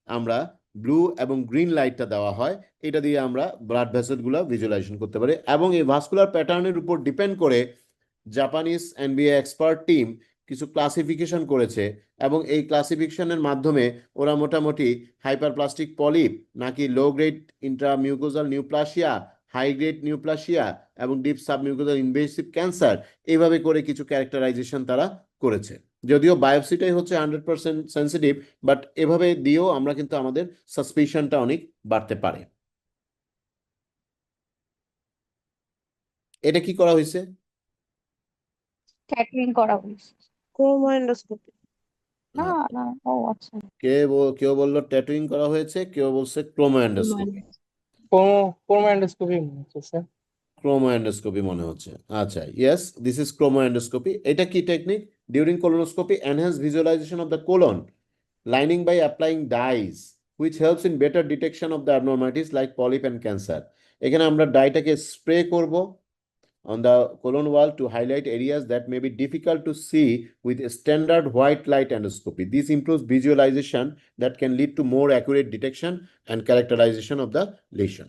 আমরা ব্লু এবং গ্রিন লাইটটা দেওয়া হয়, এটা দিয়ে আমরা ব্লাড ভেসেলগুলো ভিজুয়ালাইজেশন করতে পারি। এবং এই ভাস্কুলার প্যাটার্নের উপর ডিপেন্ড করে জাপানিজ এনবিএ এক্সপার্ট টিম কিছু ক্লাসিফিকেশন করেছে, এবং এই ক্লাসিফিকেশনের মাধ্যমে ওরা মোটামুটি হাইপারপ্লাস্টিক পলিপ নাকি লো গ্রেড ইন্ট্রামিউকোজাল নিউপ্লাসিয়া, হাই গ্রেড নিউপ্লাসিয়া এবং ডিপ সাবমিউকোজাল ইনভেসিভ ক্যান্সার, এইভাবে করে কিছু ক্যারেক্টারাইজেশন তারা করেছে। যদিও বায়োপসিটাই হচ্ছে 100% সেন্সিটিভ, বাট এভাবে দিয়েও আমরা কিন্তু আমাদের সাসপিশনটা অনেক বাড়তে পারে। এটা কি করা হয়েছে? ট্যাকলিং করা হয়েছে। ক্রোমো এন্ডোস্কোপি না না, ও আচ্ছা। কেউ বললো ট্যাটুইং করা হয়েছে, কেউ বলছে ক্রোমো এন্ডোস্কোপি। ক্রোমো এন্ডোস্কোপি মনে হচ্ছে স্যার। ক্রোমো এন্ডোস্কোপি মনে হচ্ছে। আচ্ছা, yes, this is chromoendoscopy. এটা কি technique? During colonoscopy enhance visualisation of the colon lining by applying dyes which helps in better detection of the abnormalities like polyp and cancer. এখানে আমরা ডাইটাকে spray করব on the colon wall to highlight areas that may be difficult to see with a standard white light endoscopy. This improves visualization that can lead to more accurate detection and characterization of the lesion.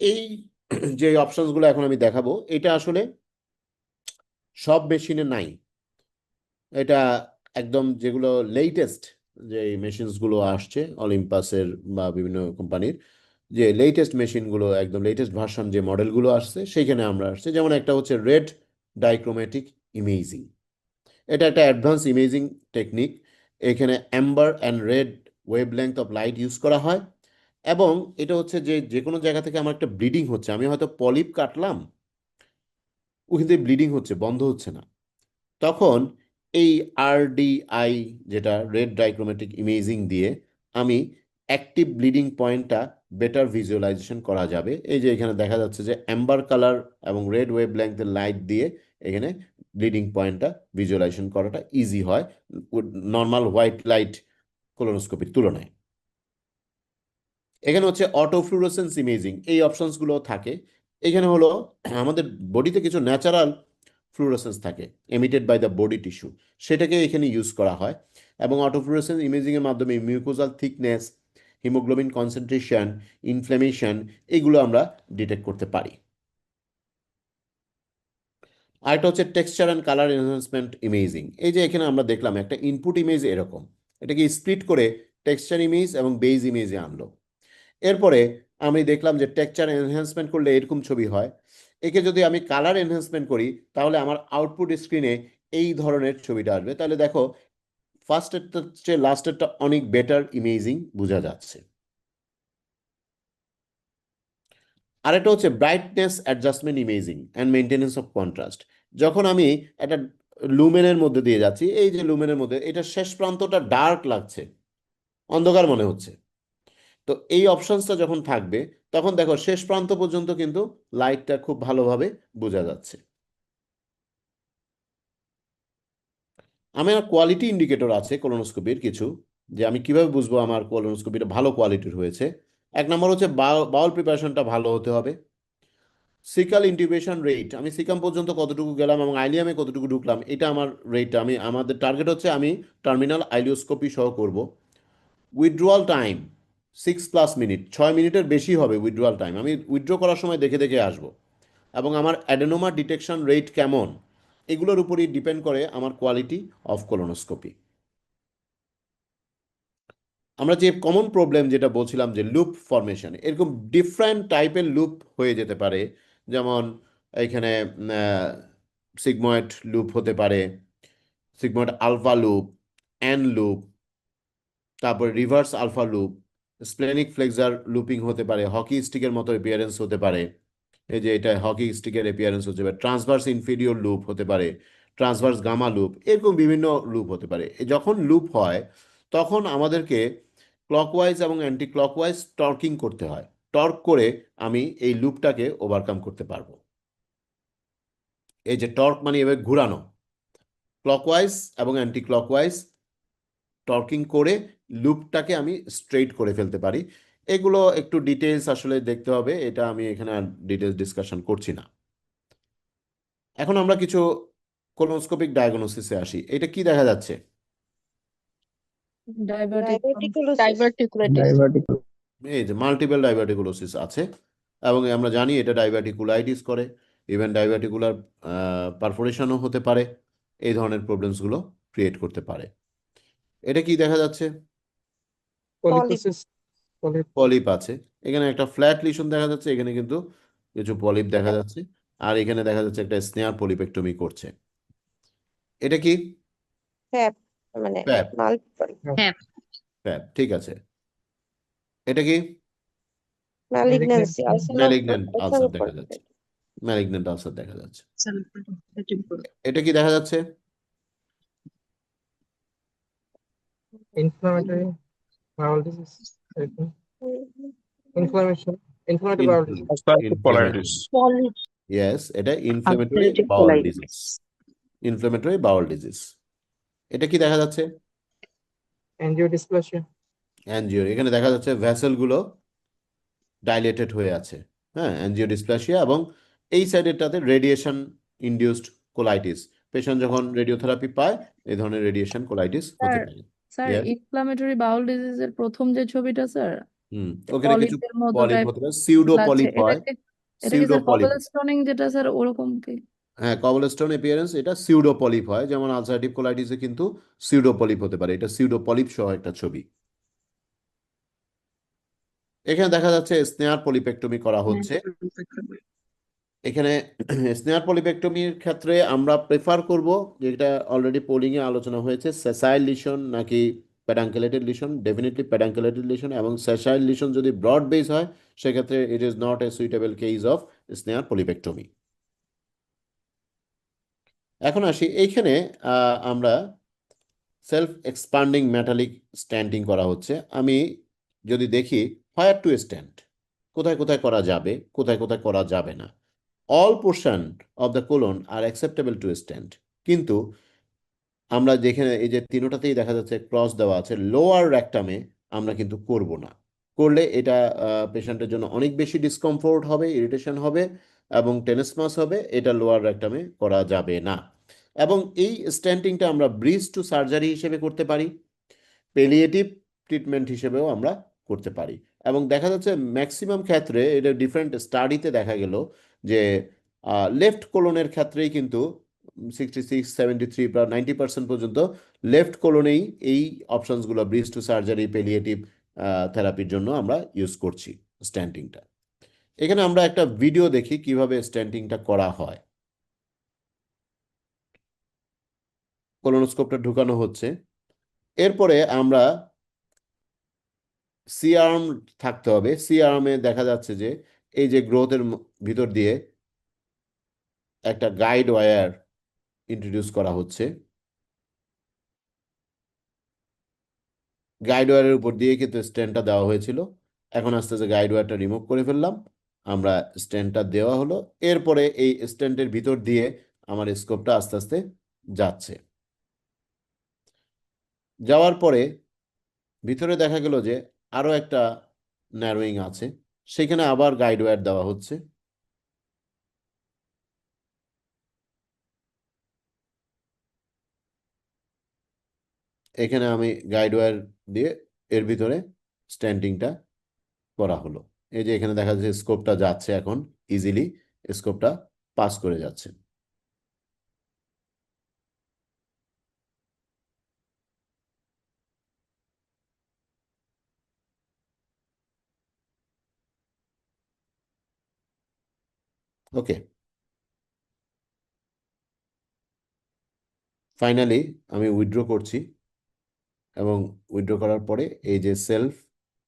এই যে অপশনসগুলো এখন আমি দেখাবো, এটা আসলে সব মেশিনে নাই। এটা একদম যেগুলো লেটেস্ট যে মেশিনসগুলো আসছে অলিম্পাসের বা বিভিন্ন কোম্পানির, যে লেটেস্ট মেশিনগুলো, একদম লেটেস্ট ভার্সন যে মডেলগুলো আসছে সেইখানে আমরা আসছে। যেমন একটা হচ্ছে রেড ডাইক্রোমেটিক ইমেজিং। এটা একটা অ্যাডভান্স ইমেজিং টেকনিক। এখানে Amber and red wavelength of light use করা হয়, এবং এটা হচ্ছে যে যে কোনো জায়গা থেকে আমার একটা ব্লিডিং হচ্ছে, আমি হয়তো পলিপ কাটলাম, ওখান থেকে ব্লিডিং হচ্ছে, বন্ধ হচ্ছে না, তখন এই আরডিআই যেটা রেড ডাইক্রোমেটিক ইমেজিং দিয়ে আমি অ্যাক্টিভ ব্লিডিং পয়েন্টটা বেটার ভিজুয়ালাইজেশন করা যাবে। এই যে এখানে দেখা যাচ্ছে যে অ্যাম্বার কালার এবং রেড ওয়েভ লেংথের লাইট দিয়ে এখানে ব্লিডিং পয়েন্টটা ভিজুয়ালাইজেশন করাটা ইজি হয় নর্মাল হোয়াইট লাইট কোলোনোস্কোপির তুলনায়। এখানে হচ্ছে অটোফ্লুরোসেন্স ইমেজিং, এই অপশনসগুলো থাকে। এখানে হলো আমাদের বডিতে কিছু ন্যাচারাল ফ্লুরোসেন্স থাকে emitted by the body tissue, সেটাকে এখানে ইউজ করা হয়, এবং অটোফ্লুরোসেন্স ইমেজিংয়ের মাধ্যমে mucosal thickness, haemoglobin concentration, inflammation, এগুলো আমরা ডিটেক্ট করতে পারি। আরেকটা হচ্ছে texture and colour enhancement imaging. এই যে এখানে আমরা দেখলাম একটা ইনপুট ইমেজ এরকম, এটাকে স্প্লিট করে টেক্সচার ইমেজ এবং বেজ ইমেজে আনলো। এরপরে আমি দেখলাম যে টেক্সচার এনহ্যান্সমেন্ট করলে এরকম ছবি হয়। একে যদি আমি কালার এনহ্যান্সমেন্ট করি তাহলে আমার আউটপুট স্ক্রিনে এই ধরনের ছবিটা আসবে। তাহলে দেখো ফার্স্টেরটা হচ্ছে লাস্টেরটা অনেক বেটার ইমেজিং বোঝা যাচ্ছে। আরেকটা হচ্ছে brightness adjustment imaging and maintenance of contrast. যখন আমি একটা লুমেনের মধ্যে দিয়ে যাচ্ছি, এই যে লুমেনের মধ্যে এটা শেষ প্রান্তটা ডার্ক লাগছে, অন্ধকার মনে হচ্ছে, তো এই অপশনসটা যখন থাকবে তখন দেখো শেষ প্রান্ত পর্যন্ত কিন্তু লাইটটা খুব ভালোভাবে বোঝা যাচ্ছে। আমার কোয়ালিটি ইন্ডিকেটর আছে কোলোনোস্কোপির কিছু, যে আমি কিভাবে বুঝবো আমার কোলোনোস্কোপিটা ভালো কোয়ালিটির হয়েছে। এক নম্বর হচ্ছে বাউল প্রিপারেশনটা ভালো হতে হবে। সিকাল ইন্টিউবেশন রেট, আমি সিকাম পর্যন্ত কতটুকু গেলাম এবং আইলিয়ামে কতটুকু ঢুকলাম, এটা আমার রেটটা, আমাদের টার্গেট হচ্ছে আমি টার্মিনাল আইলিওস্কোপি সহ করব। উইথড্রয়াল টাইম 6+ মিনিট, 6 মিনিটের বেশি হবে উইথড্রয়াল টাইম, আমি উইথড্র করার সময় দেখে দেখে আসব। এবং আমার অ্যাডেনোমা ডিটেকশন রেট কেমন, এগুলোর উপরই ডিপেন্ড করে আমার কোয়ালিটি অফ কোলোনোস্কোপি। আমরা যে কমন প্রবলেম যেটা বলছিলাম যে লুপ ফরমেশন, এরকম ডিফারেন্ট টাইপের লুপ হয়ে যেতে পারে। যেমন এখানে সিগময়েড লুপ হতে পারে, sigmoid alpha loop, N loop, তারপর reverse alpha loop, splenic flexure looping হতে পারে, হকি স্টিকের মতো এপিয়ারেন্স হতে পারে। এই যে এটা হকি স্টিকের এপিয়ারেন্স হতে পারে, ট্রান্সভার্স ইনফিরিয়র লুপ হতে পারে, ট্রান্সভার্স গামা লুপ, এরকম বিভিন্ন লুপ হতে পারে। যখন লুপ হয় তখন আমাদেরকে ক্লকওয়াইজ এবং অ্যান্টি ক্লকওয়াইজ টর্কিং করতে হয়। টর্ক করে আমি এই লুপটাকে ওভারকাম করতে পারবো। এই যে টর্ক মানে এভাবে ঘুরানো, ক্লকওয়াইজ এবং অ্যান্টি ক্লকওয়াইজ টর্কিং করে লুপটাকে আমি স্ট্রেইট করে ফেলতে পারি। এগুলো একটু ডিটেলস আসলে দেখতে হবে, এটা আমি এখানে ডিটেলস ডিসকাশন করছি না। এখন আমরা কিছু কোলোনোস্কোপিক ডায়াগনোসিসে আসি। এটা কি দেখা যাচ্ছে? এই যে মাল্টিপল ডাইভার্টিকুলোসিস আছে, এবং আমরা জানি এটা ডাইভার্টিকুলাইটিস করে, ইভেন ডাইভার্টিকুলার পারফোরেশনও হতে পারে, এই ধরনের প্রবলেমসগুলো ক্রিয়েট করতে পারে। এটা কি দেখা যাচ্ছে? পলিপ আছে, এখানে একটা ফ্ল্যাট লিশন দেখা যাচ্ছে, এখানে কিন্তু কিছু পলিপ দেখা যাচ্ছে, আর এখানে দেখা যাচ্ছে একটা স্নেয়ার পলিপেক্টমি করছে। এটা কি? মানে প্যাপ। মাল্টিপল প্যাপ, ঠিক আছে। এটা কি? ম্যালিগন্যান্সি ম্যালিগন্যান্ট আলসার দেখা যাচ্ছে, ম্যালিগন্যান্ট আলসার দেখা যাচ্ছে। এটা কি দেখা যাচ্ছে? Inflammatory bowel disease, inflammation, inflammatory bowel disease, Ulcerative colitis. Yes, এটা ইনফ্লেমেটরি Ulcerative বাউল colitis. Disease. Inflammatory bowel disease, এটা কি দেখা যাচ্ছে? অ্যাঞ্জিওডিসপ্লাসিয়া, অ্যাঞ্জিও, এখানে দেখা যাচ্ছে ভেসেল গুলো ডাইলেটেড হয়ে আছে। হ্যাঁ, অ্যাঞ্জিওডিসপ্লাসিয়া, এবং এই সাইডেরটাতে রেডিয়েশন ইনডিউসড কোলাইটিস। পেশেন্ট যখন রেডিওথেরাপি পায় এই ধরনের রেডিয়েশন কোলাইটিস হতে পারে। Sir Yes? ইনফ্লামেটরি বাউল ডিজিজের প্রথম যে ছবিটা স্যার ওখানে কিছু পলিপের মতো পলিপ টাইপ হতে পারে, সিউডো লাগছে, পলিপ হয়। এটা কি সিউডো স্যার পলিপ, কবলস্টোনিং যেটা স্যার ওরকম কি? হ্যাঁ, কবলস্টোন এপিয়ারেন্স, এটা সিউডো পলিপ হয়। যেমন আলসারেটিভ কোলাইটিসে কিন্তু সিউডো পলিপ হতে পারে, এটা সিউডো পলিপ সহ একটা ছবি। এখানে দেখা যাচ্ছে স্নেয়ার পলিপেক্টমি করা হচ্ছে। এখানে স্নেয়ার পলিপেক্টমির ক্ষেত্রে আমরা প্রেফার করব, যেটা অলরেডি পোলিং এ আলোচনা হয়েছে, সেসাইল লিশন নাকি pedunculated lesion. Definitely pedunculated lesion, এবং সেসাইল লিশন যদি ব্রড বেস হয় সেক্ষেত্রে it is not a suitable case of snare polypectomy. এখন আসি এইখানে আমরা সেলফ এক্সপান্ডিং মেটালিক স্ট্যান্টিং করা হচ্ছে। আমি যদি দেখি হোয়ার টু স্ট্যান্ড, কোথায় কোথায় করা যাবে, কোথায় কোথায় করা যাবে না। All portion of the colon are acceptable to stand, কিন্তু আমরা যেখানে এই যে তিনটাতেই দেখা যাচ্ছে ক্রস দেওয়া আছে, লোয়ার র্যাকটামে আমরা কিন্তু করব না। করলে এটা পেশেন্টের জন্য অনেক বেশি ডিসকমফোর্ট হবে, ইরিটেশন হবে এবং টেনেসমাস হবে। এটা লোয়ার র্যাকটামে করা যাবে না। এবং এই স্ট্যান্টিংটা আমরা ব্রিজ টু সার্জারি হিসেবে করতে পারি, পেলিয়েটিভ ট্রিটমেন্ট হিসেবেও আমরা করতে পারি। এবং দেখা যাচ্ছে ম্যাক্সিমাম ক্ষেত্রে, এটা ডিফারেন্ট স্টাডিতে দেখা গেল যে লেফট কোলনের ক্ষেত্রেই কিন্তু 66, 73 বা 90% পর্যন্ত লেফট কোলনেই এই অপশনসগুলো ব্রিজ টু সার্জারি, পেলিয়েটিভ থেরাপির জন্য আমরা ইউজ করছি স্ট্যান্টিংটা। এখানে আমরা একটা ভিডিও দেখি কিভাবে স্ট্যান্টিংটা করা হয়। কোলোনোস্কোপটা ঢুকানো হচ্ছে। এরপরে আমরা সি আর্ম থাকতে হবে। সি আর্মে দেখা যাচ্ছে যে এই যে গ্রোথের ভিতর দিয়ে একটা গাইড ওয়্যার ইন্ট্রোডিউস করা হচ্ছে। গাইড ওয়্যারের উপর দিয়ে কিন্তু স্ট্যান্ডটা দেওয়া হয়েছিল। এখন আস্তে আস্তে গাইড ওয়্যারটা রিমুভ করে ফেললাম, আমরা স্ট্যান্ডটা দেওয়া হলো। এরপরে এই স্ট্যান্ডের ভিতর দিয়ে আমার স্কোপটা আস্তে আস্তে যাচ্ছে। যাওয়ার পরে ভিতরে দেখা গেল যে আরো একটা ন্যারোয়িং আছে, সেখানে আবার গাইড ওয়্যার দেওয়া হচ্ছে। এখানে আমি গাইড ওয়্যার দিয়ে এর ভিতরে স্ট্যান্ডিংটা করা হলো। এই যে এখানে দেখা যাচ্ছে স্কোপটা যাচ্ছে, এখন ইজিলি স্কোপটা পাস করে যাচ্ছে। ওকে, ফাইনালি আমি উইথড্র করছি, এবং উইথড্র করার পরে এই যে সেলফ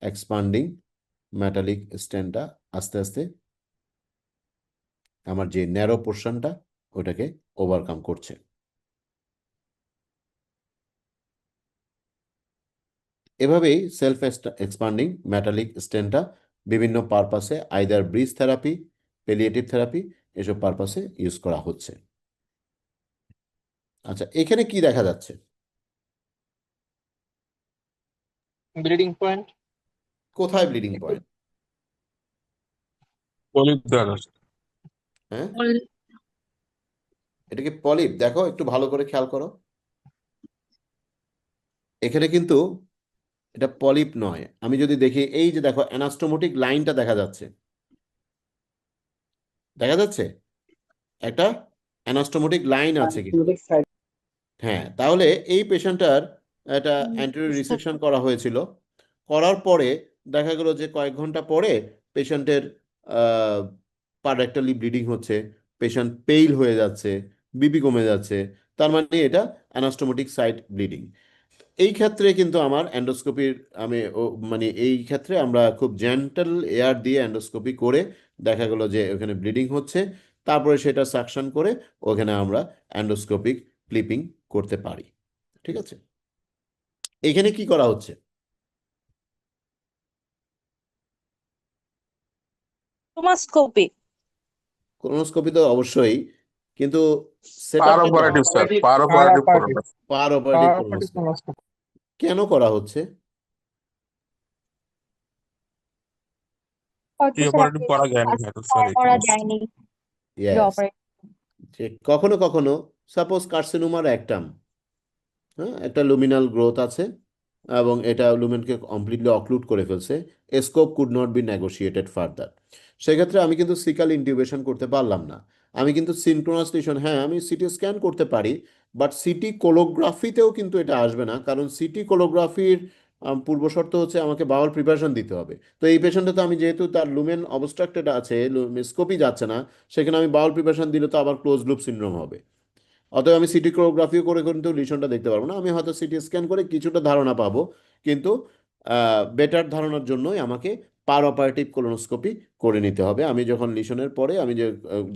এক্সপান্ডিং মেটালিক স্ট্যান্ডটা আস্তে আস্তে আমার যে ন্যারো পোর্শনটা ওটাকে ওভারকাম করছে। এভাবেই সেলফ এক্সপান্ডিং মেটালিক স্ট্যান্ডটা বিভিন্ন পারপাসে, either bridge therapy, palliative therapy, এসব পারপাসে ইউজ করা হচ্ছে। আচ্ছা, এখানে কি দেখা যাচ্ছে? ব্লিডিং পয়েন্ট, কোথায় ব্লিডিং পয়েন্ট? পলিপ দেখা হ্যাঁ, এটা কি পলিপ? দেখো একটু ভালো করে খেয়াল করো, এখানে কিন্তু এটা পলিপ নয়। আমি যদি দেখি, এই যে দেখো অ্যানাস্টোমোটিক লাইনটা দেখা যাচ্ছে, দেখা যাচ্ছে একটা অ্যানাস্টোমোটিক লাইন আছে কিন্তু। হ্যাঁ, তাহলে এই পেশেন্টটার একটা অ্যান্টেরিয়র রিসেকশন করা হয়েছিল। করার পরে দেখা গেল যে কয়েক ঘন্টা পরে পেশেন্টের পাররেক্টালি ব্লিডিং হচ্ছে, পেশেন্ট পেইল হয়ে যাচ্ছে, বিপি কমে যাচ্ছে। তার মানে এটা অ্যানাস্টোমোটিক সাইট ব্লিডিং। এই ক্ষেত্রে কিন্তু আমার এন্ডোস্কোপির মানে এই ক্ষেত্রে আমরা খুব জেন্টাল এয়ার দিয়ে এন্ডোস্কোপি করে দেখা গেল যে ওখানে ব্লিডিং হচ্ছে, তারপরে সেটা সাকশন করে ওখানে আমরা এন্ডোস্কোপিক ক্লিপিং করতে পারি। ঠিক আছে, এখানে কি করা হচ্ছে? কোলোনোস্কোপি। কোলোনোস্কোপি তো অবশ্যই, কিন্তু পার সেটআপটা অপারেটিভ স্যার, পার অপারেটিভ কোলোনোস্কোপি। পার অপারেটিভ কোলোনোস্কোপি কেন করা হচ্ছে? প্রি অপারেটিভ করা যায়নি হয়তো স্যার এই কেসে। ইয়েস, কখনো কখনো সাপোজ কার্সিনোমার একটাম, হ্যাঁ, একটা লুমিনাল গ্রোথ আছে এবং এটা লুমেনকে কমপ্লিটলি অক্লুড করে ফেলছে, scope could not be negotiated further. সেক্ষেত্রে আমি কিন্তু সিকাল ইন্টিউবেশন করতে পারলাম না। আমি কিন্তু সিনক্রোনাস লিশন, হ্যাঁ আমি সিটি স্ক্যান করতে পারি, বাট সিটি কোলোগ্রাফিতেও কিন্তু এটা আসবে না, কারণ সিটি কোলোগ্রাফির পূর্ব শর্ত হচ্ছে আমাকে বাউল প্রিপারেশন দিতে হবে। তো এই পেশেন্টে তো আমি যেহেতু তার লুমেন অবস্ট্রাক্টেড আছে, স্কোপই যাচ্ছে না, সেখানে আমি বাউল প্রিপারেশন দিলে তো আবার ক্লোজ লুপ সিনড্রোম হবে। অতএব আমি সিটি কোরিওগ্রাফিও করে কিন্তু লিশনটা দেখতে পারবো না। আমি হয়তো সিটি স্ক্যান করে কিছুটা ধারণা পাবো, কিন্তু বেটার ধারণার জন্যই আমাকে পার অপারেটিভ কোলোনোস্কোপি করে নিতে হবে। আমি যখন লিশনের পরে আমি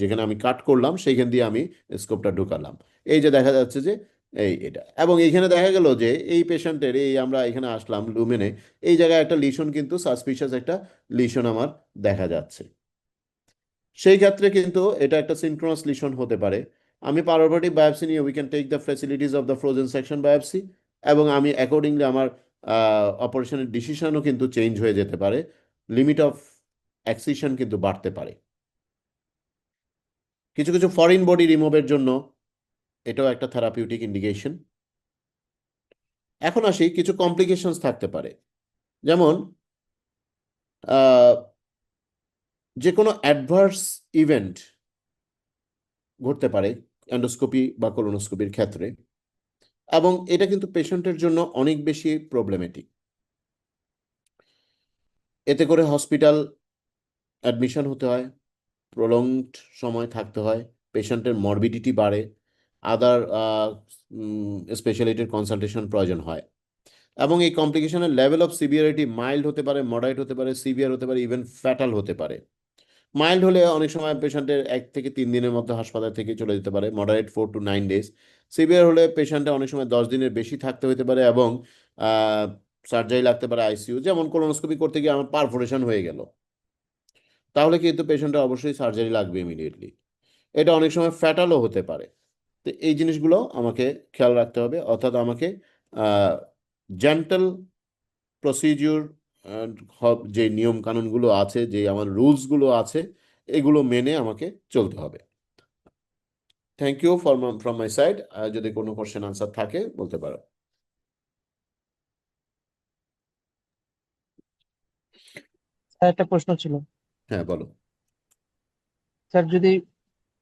যেখানে আমি কাট করলাম সেইখান দিয়ে আমি স্কোপটা ঢুকালাম, এই যে দেখা যাচ্ছে যে এটা, এবং এইখানে দেখা গেল যে এই পেশেন্টের আমরা এখানে আসলাম লুমেনে, এই জায়গায় একটা লিশন কিন্তু সাসপিশিয়াস একটা লিশন আমার দেখা যাচ্ছে। সেই ক্ষেত্রে কিন্তু এটা একটা সিনক্রোনাস লিশন হতে পারে। আমি পারোভার্টিভ বায়োপসি নিয়ে we can take the facilities of the frozen section biopsy, এবং আমি অ্যাকর্ডিংলি আমার অপারেশনের ডিসিশনও কিন্তু চেঞ্জ হয়ে যেতে পারে, লিমিট অফ অ্যাক্সিশন কিন্তু বাড়তে পারে। কিছু কিছু ফরেন বডি রিমুভের জন্য এটাও একটা থেরাপিউটিক ইন্ডিকেশন। এখন আসি, কিছু কমপ্লিকেশনস থাকতে পারে, যেমন যে কোনো অ্যাডভার্স ইভেন্ট ঘটতে পারে এন্ডোস্কোপি বা কোলোনোস্কোপির ক্ষেত্রে, এবং এটা কিন্তু পেশেন্টের জন্য অনেক বেশি প্রবলেমেটিক। এতে করে হসপিটাল অ্যাডমিশন হতে হয়, প্রলংড সময় থাকতে হয়, পেশেন্টের মরবিডিটি বাড়ে, আদার স্পেশালিটির কনসালটেশন প্রয়োজন হয়, এবং এই কমপ্লিকেশনের লেভেল অফ সিভিয়ারিটি মাইল্ড হতে পারে, মডারেট হতে পারে, সিভিয়ার হতে পারে, ইভেন ফ্যাটাল হতে পারে। মাইল্ড হলে অনেক সময় পেশেন্টের 1 থেকে 3 দিনের মধ্যে হাসপাতাল থেকে চলে যেতে পারে, মডারেট 4 to 9 days, সিভিয়ার হলে পেশেন্টের অনেক সময় 10 দিনের বেশি থাকতে হতে পারে, এবং সার্জারি লাগতে পারে, আইসিইউ। যেমন কোলোনোস্কোপি করতে গিয়ে আমার পারফোরেশন হয়ে গেল, তাহলে কিন্তু পেশেন্টের অবশ্যই সার্জারি লাগবে ইমিডিয়েটলি। এটা অনেক সময় ফ্যাটালও হতে পারে। তো এই জিনিসগুলো আমাকে খেয়াল রাখতে হবে, অর্থাৎ আমাকে জেন্টাল প্রসিডিউর, যে নিয়ম কানুনগুলো আছে, যে আমার রুলসগুলো আছে, এগুলো মেনে আমাকে চলতে হবে। Thank you from my side. যদি কোনো কোশ্চেন আনসার থাকে বলতে পারো। স্যার একটা প্রশ্ন ছিল। হ্যাঁ বলো। স্যার যদি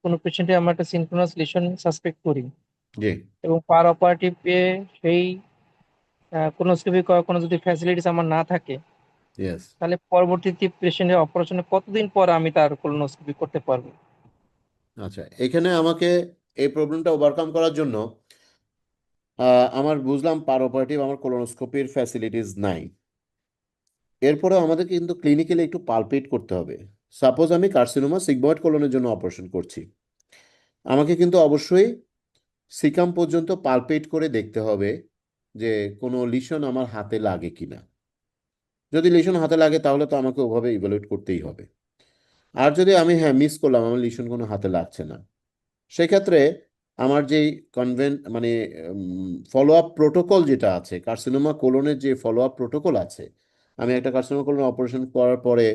কোনো পেশেন্টে আমরা একটা সিনক্রোনাস লিশন সাসপেক্ট করি জি, এবং পার অপারেটিভে সেই কোলোনোস্কোপি করার কোনো যদি ফ্যাসিলিটিস আমার না থাকে, ইয়েস। তাহলে পরবর্তীতে পেশেন্টের অপারেশনে কতদিন পর আমি তার কোলোনোস্কোপি করতে পারবো? আচ্ছা, এখানে আমাকে এই প্রবলেমটা ওভারকাম করার জন্য আমার বুঝলাম পার অপারেটিভ আমার কোলোনোস্কোপির ফ্যাসিলিটিস নাই, এরপরে আমাদের কিন্তু ক্লিনিক্যালি একটু পালপেট করতে হবে। সাপোজ আমি কার্সিনোমা সিগময়েড কোলনের জন্য অপারেশন করছি, আমাকে কিন্তু অবশ্যই সিকাম পর্যন্ত পালপেট করে দেখতে হবে যে কোনো লিশন আমার হাতে লাগে কিনা। যদি লিশন হাতে লাগে তাহলে তো আমাকে ওভাবে ইভালুয়েট করতেই হবে। আর যদি আমি মিস করলাম, আমার লিশন কোনো হাতে লাগছে না, সেক্ষেত্রে আমার যেই মানে ফলো আপ প্রোটোকল যেটা আছে, কার্সিনোমা কোলনের যে ফলো আপ প্রোটোকল আছে, আমি একটা কার্সিনোমা কোলন অপারেশন করার পরে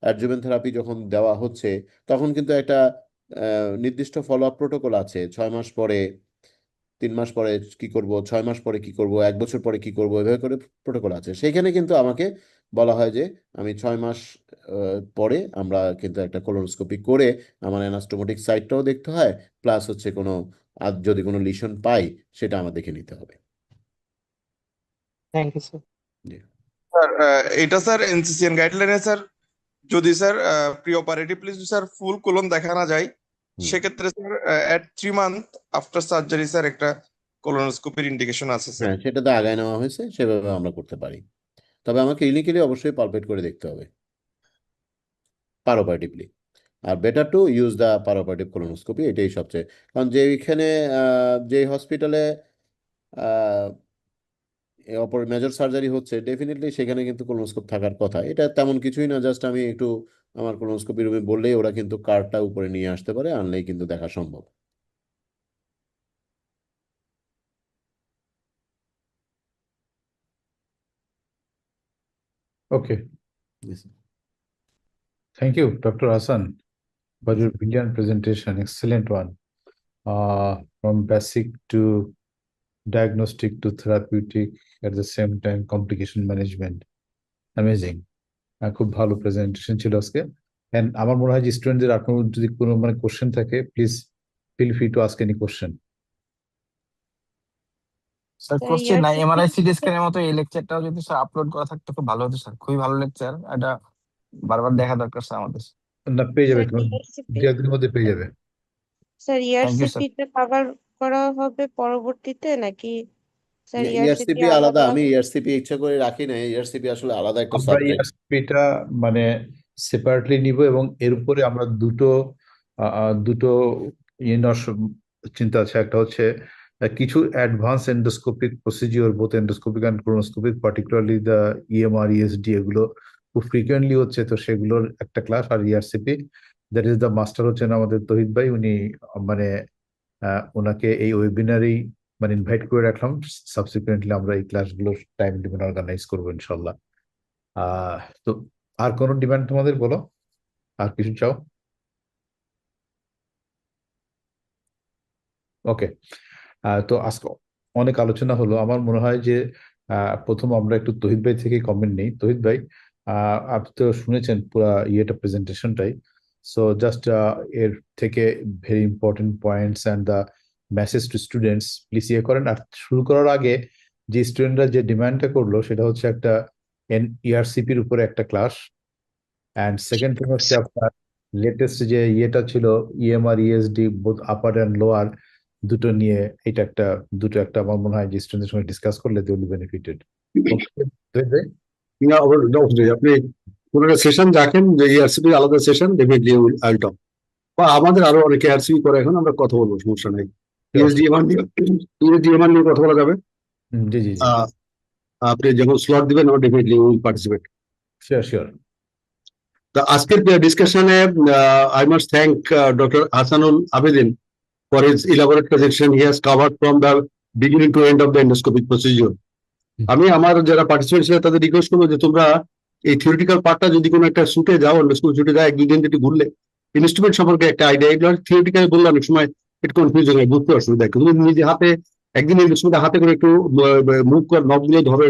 অ্যাডজুভেন্ট থেরাপি যখন দেওয়া হচ্ছে, তখন কিন্তু একটা নির্দিষ্ট ফলো আপ প্রোটোকল আছে। 6 মাস পরে, 3 মাস পরে কি করব, 6 মাস পরে কি করব, 1 বছর পরে কি করব, এভাবে করে প্রোটোকল আছে। সেইখানে কিন্তু আমাকে বলা হয় যে আমি 6 মাস পরে আমরা কিন্তু একটা কোলোনোস্কোপি করে আমার অ্যানাস্টোমোটিক সাইটটাও দেখতে হয়, প্লাস হচ্ছে কোনো যদি কোনো লিশন পাই সেটা আমার দেখে নিতে হবে। Thank you sir. জি স্যার এটা স্যার এনসিসিএন গাইডলাইনে স্যার যদি sir preoperatively sir full colon দেখা না যায়, সেক্ষেত্রে sir at 3 month after surgery sir একটা কোলোনোস্কোপির ইন্ডিকেশন আছে স্যার। হ্যাঁ, সেটা তো আগায় নেওয়া হয়েছে, সেভাবে আমরা করতে পারি, তবে আমাকে ক্লিনিক্যালি অবশ্যই পালপেট করে দেখতে হবে পারোপারেটিভলি। আর better to use the peroperative colonoscopy, এটাই সবচেয়ে, কারণ যে এখানে যে হসপিটালে অপর মেজর সার্জারি হচ্ছে, ডেফিনেটলি সেখানে কিন্তু কোলোনোস্কোপ থাকার কথা। এটা তেমন কিছুই না, জাস্ট আমি একটু আমার কোলোনোস্কোপি রুমে বললেই ওরা কিন্তু কার্ডটা উপরে নিয়ে আসতে পারে, আনলেই কিন্তু দেখা সম্ভব। Okay, Yes. thank you, Dr. Hassan, for your brilliant presentation. Excellent one. From basic to diagnostic to therapeutic, at the same time complication management. Amazing. খুব ভালো প্রেজেন্টেশন ছিল আজকে। এন্ড আমার মনে হয় যে স্টুডেন্টদের আপনার যদি কোনো মানে কোশ্চেন থাকে, please feel free to ask any question. Sir sir question নাই, এমআরআই সিটি ERCP স্ক্যানের মতো এই লেকচারটাও যদি স্যার আপলোড করা থাকতো খুব ভালো হতো স্যার, খুবই ভালো লেকচার, এটা বারবার দেখা দরকার স্যার আমাদের। না, পেয়ে যাবে, স্যার ERCP দু একদিনের মধ্যে পেয়ে যাবে। Sir thank you ERCP sir. টা কভার করা হবে পরবর্তীতে নাকি স্যার ERCP ইআরসিপি আলাদা, আলাদা? আমি ইআরসিপি ইচ্ছা করে রাখি না, ইআরসিপি আসলে আলাদা একটা আমরা সাবজেক্ট। ERCP-টা মানে সেপারেটলি নিব এবং এর উপরে আমরা দুটো চিন্তা আছে। একটা হচ্ছে কিছু advance endoscopic procedure, both endoscopic and colonoscopic, particularly the EMR ESD, এগুলো খুব ফ্রিকুয়েন্টলি হচ্ছে, তো সেগুলোর একটা ক্লাস। আর ERCP that is the master হচ্ছেন আমাদের তহিদ ভাই, উনি মানে ওনাকে এই ওয়েবিনারেই মানে ইনভাইট করে রাখলাম। সাবসিকুয়েন্টলি আমরা এই ক্লাসগুলোর টাইম লিমিট অর্গানাইজ করবো ইনশাল্লাহ। তো আর কোনো ডিমান্ড তোমাদের বলো, আর কিছু চাও? ওকে, তো আজকে অনেক আলোচনা হলো। আমার মনে হয় যে প্রথম আমরা একটু তহিদ ভাই থেকে কমেন্ট নেই। তহিদ ভাই, আপনি তো শুনেছেন পুরা প্রেজেন্টেশনটাই, সো জাস্ট এর থেকে very important points and the message to students please করেন। আর শুরু করার আগে যে স্টুডেন্টরা যে ডিমান্ডটা করলো সেটা হচ্ছে একটা ERCP-র উপরে একটা ক্লাস, অ্যান্ড সেকেন্ড থিং হচ্ছে আপনার লেটেস্ট যে ছিল EMR ESD both upper and lower দুটো নিয়ে, এটা দুটো একটা আমার মনে হয় যে স্টুডেন্টের সঙ্গে ডিসকাস করলে দে উইল বি বেনিফিটেড। অবশ্যই আপনি কোনো একটা সেশন রাখেন যে ERCP আলাদা সেশন, ডেফিনেটলি আই টক, বা আমাদের আরো অনেকে ERCP করে, এখন আমরা কথা বলবো, সমস্যা নেই। ESDMR নিয়ে কথা বলা যাবে। জি জি জি, আপনি যখন স্লট দিবেন আমরা definitely will participate. Sure sure. তো আজকের ডিসকাশনে I must thank doctor Hasanul Abedin for his elaborate presentation. He has covered from the beginning to end of the endoscopic procedure. আমি আমার যারা পার্টিসিপেন্ট ছিল তাদের রিকোয়েস্ট করবো যে তোমরা এই থিওরিটিক্যাল পার্টটা যদি কোনো একটা শুটে যাও, এন্ডোস্কোপি শুটে যাও, 1-2 দিন একটু ঘুরলে ইনস্ট্রুমেন্ট সম্পর্কে একটা আইডিয়া, এগুলো থিওরিটিক্যাল বললে অনেক সময় একটু কনফিউজন হয়, বুঝতে অসুবিধা। কিন্তু নিজে হাতে একদিন এন্ডোস্কোপিটা হাতে করে একটু মুভ করে নবগুলো ধরো,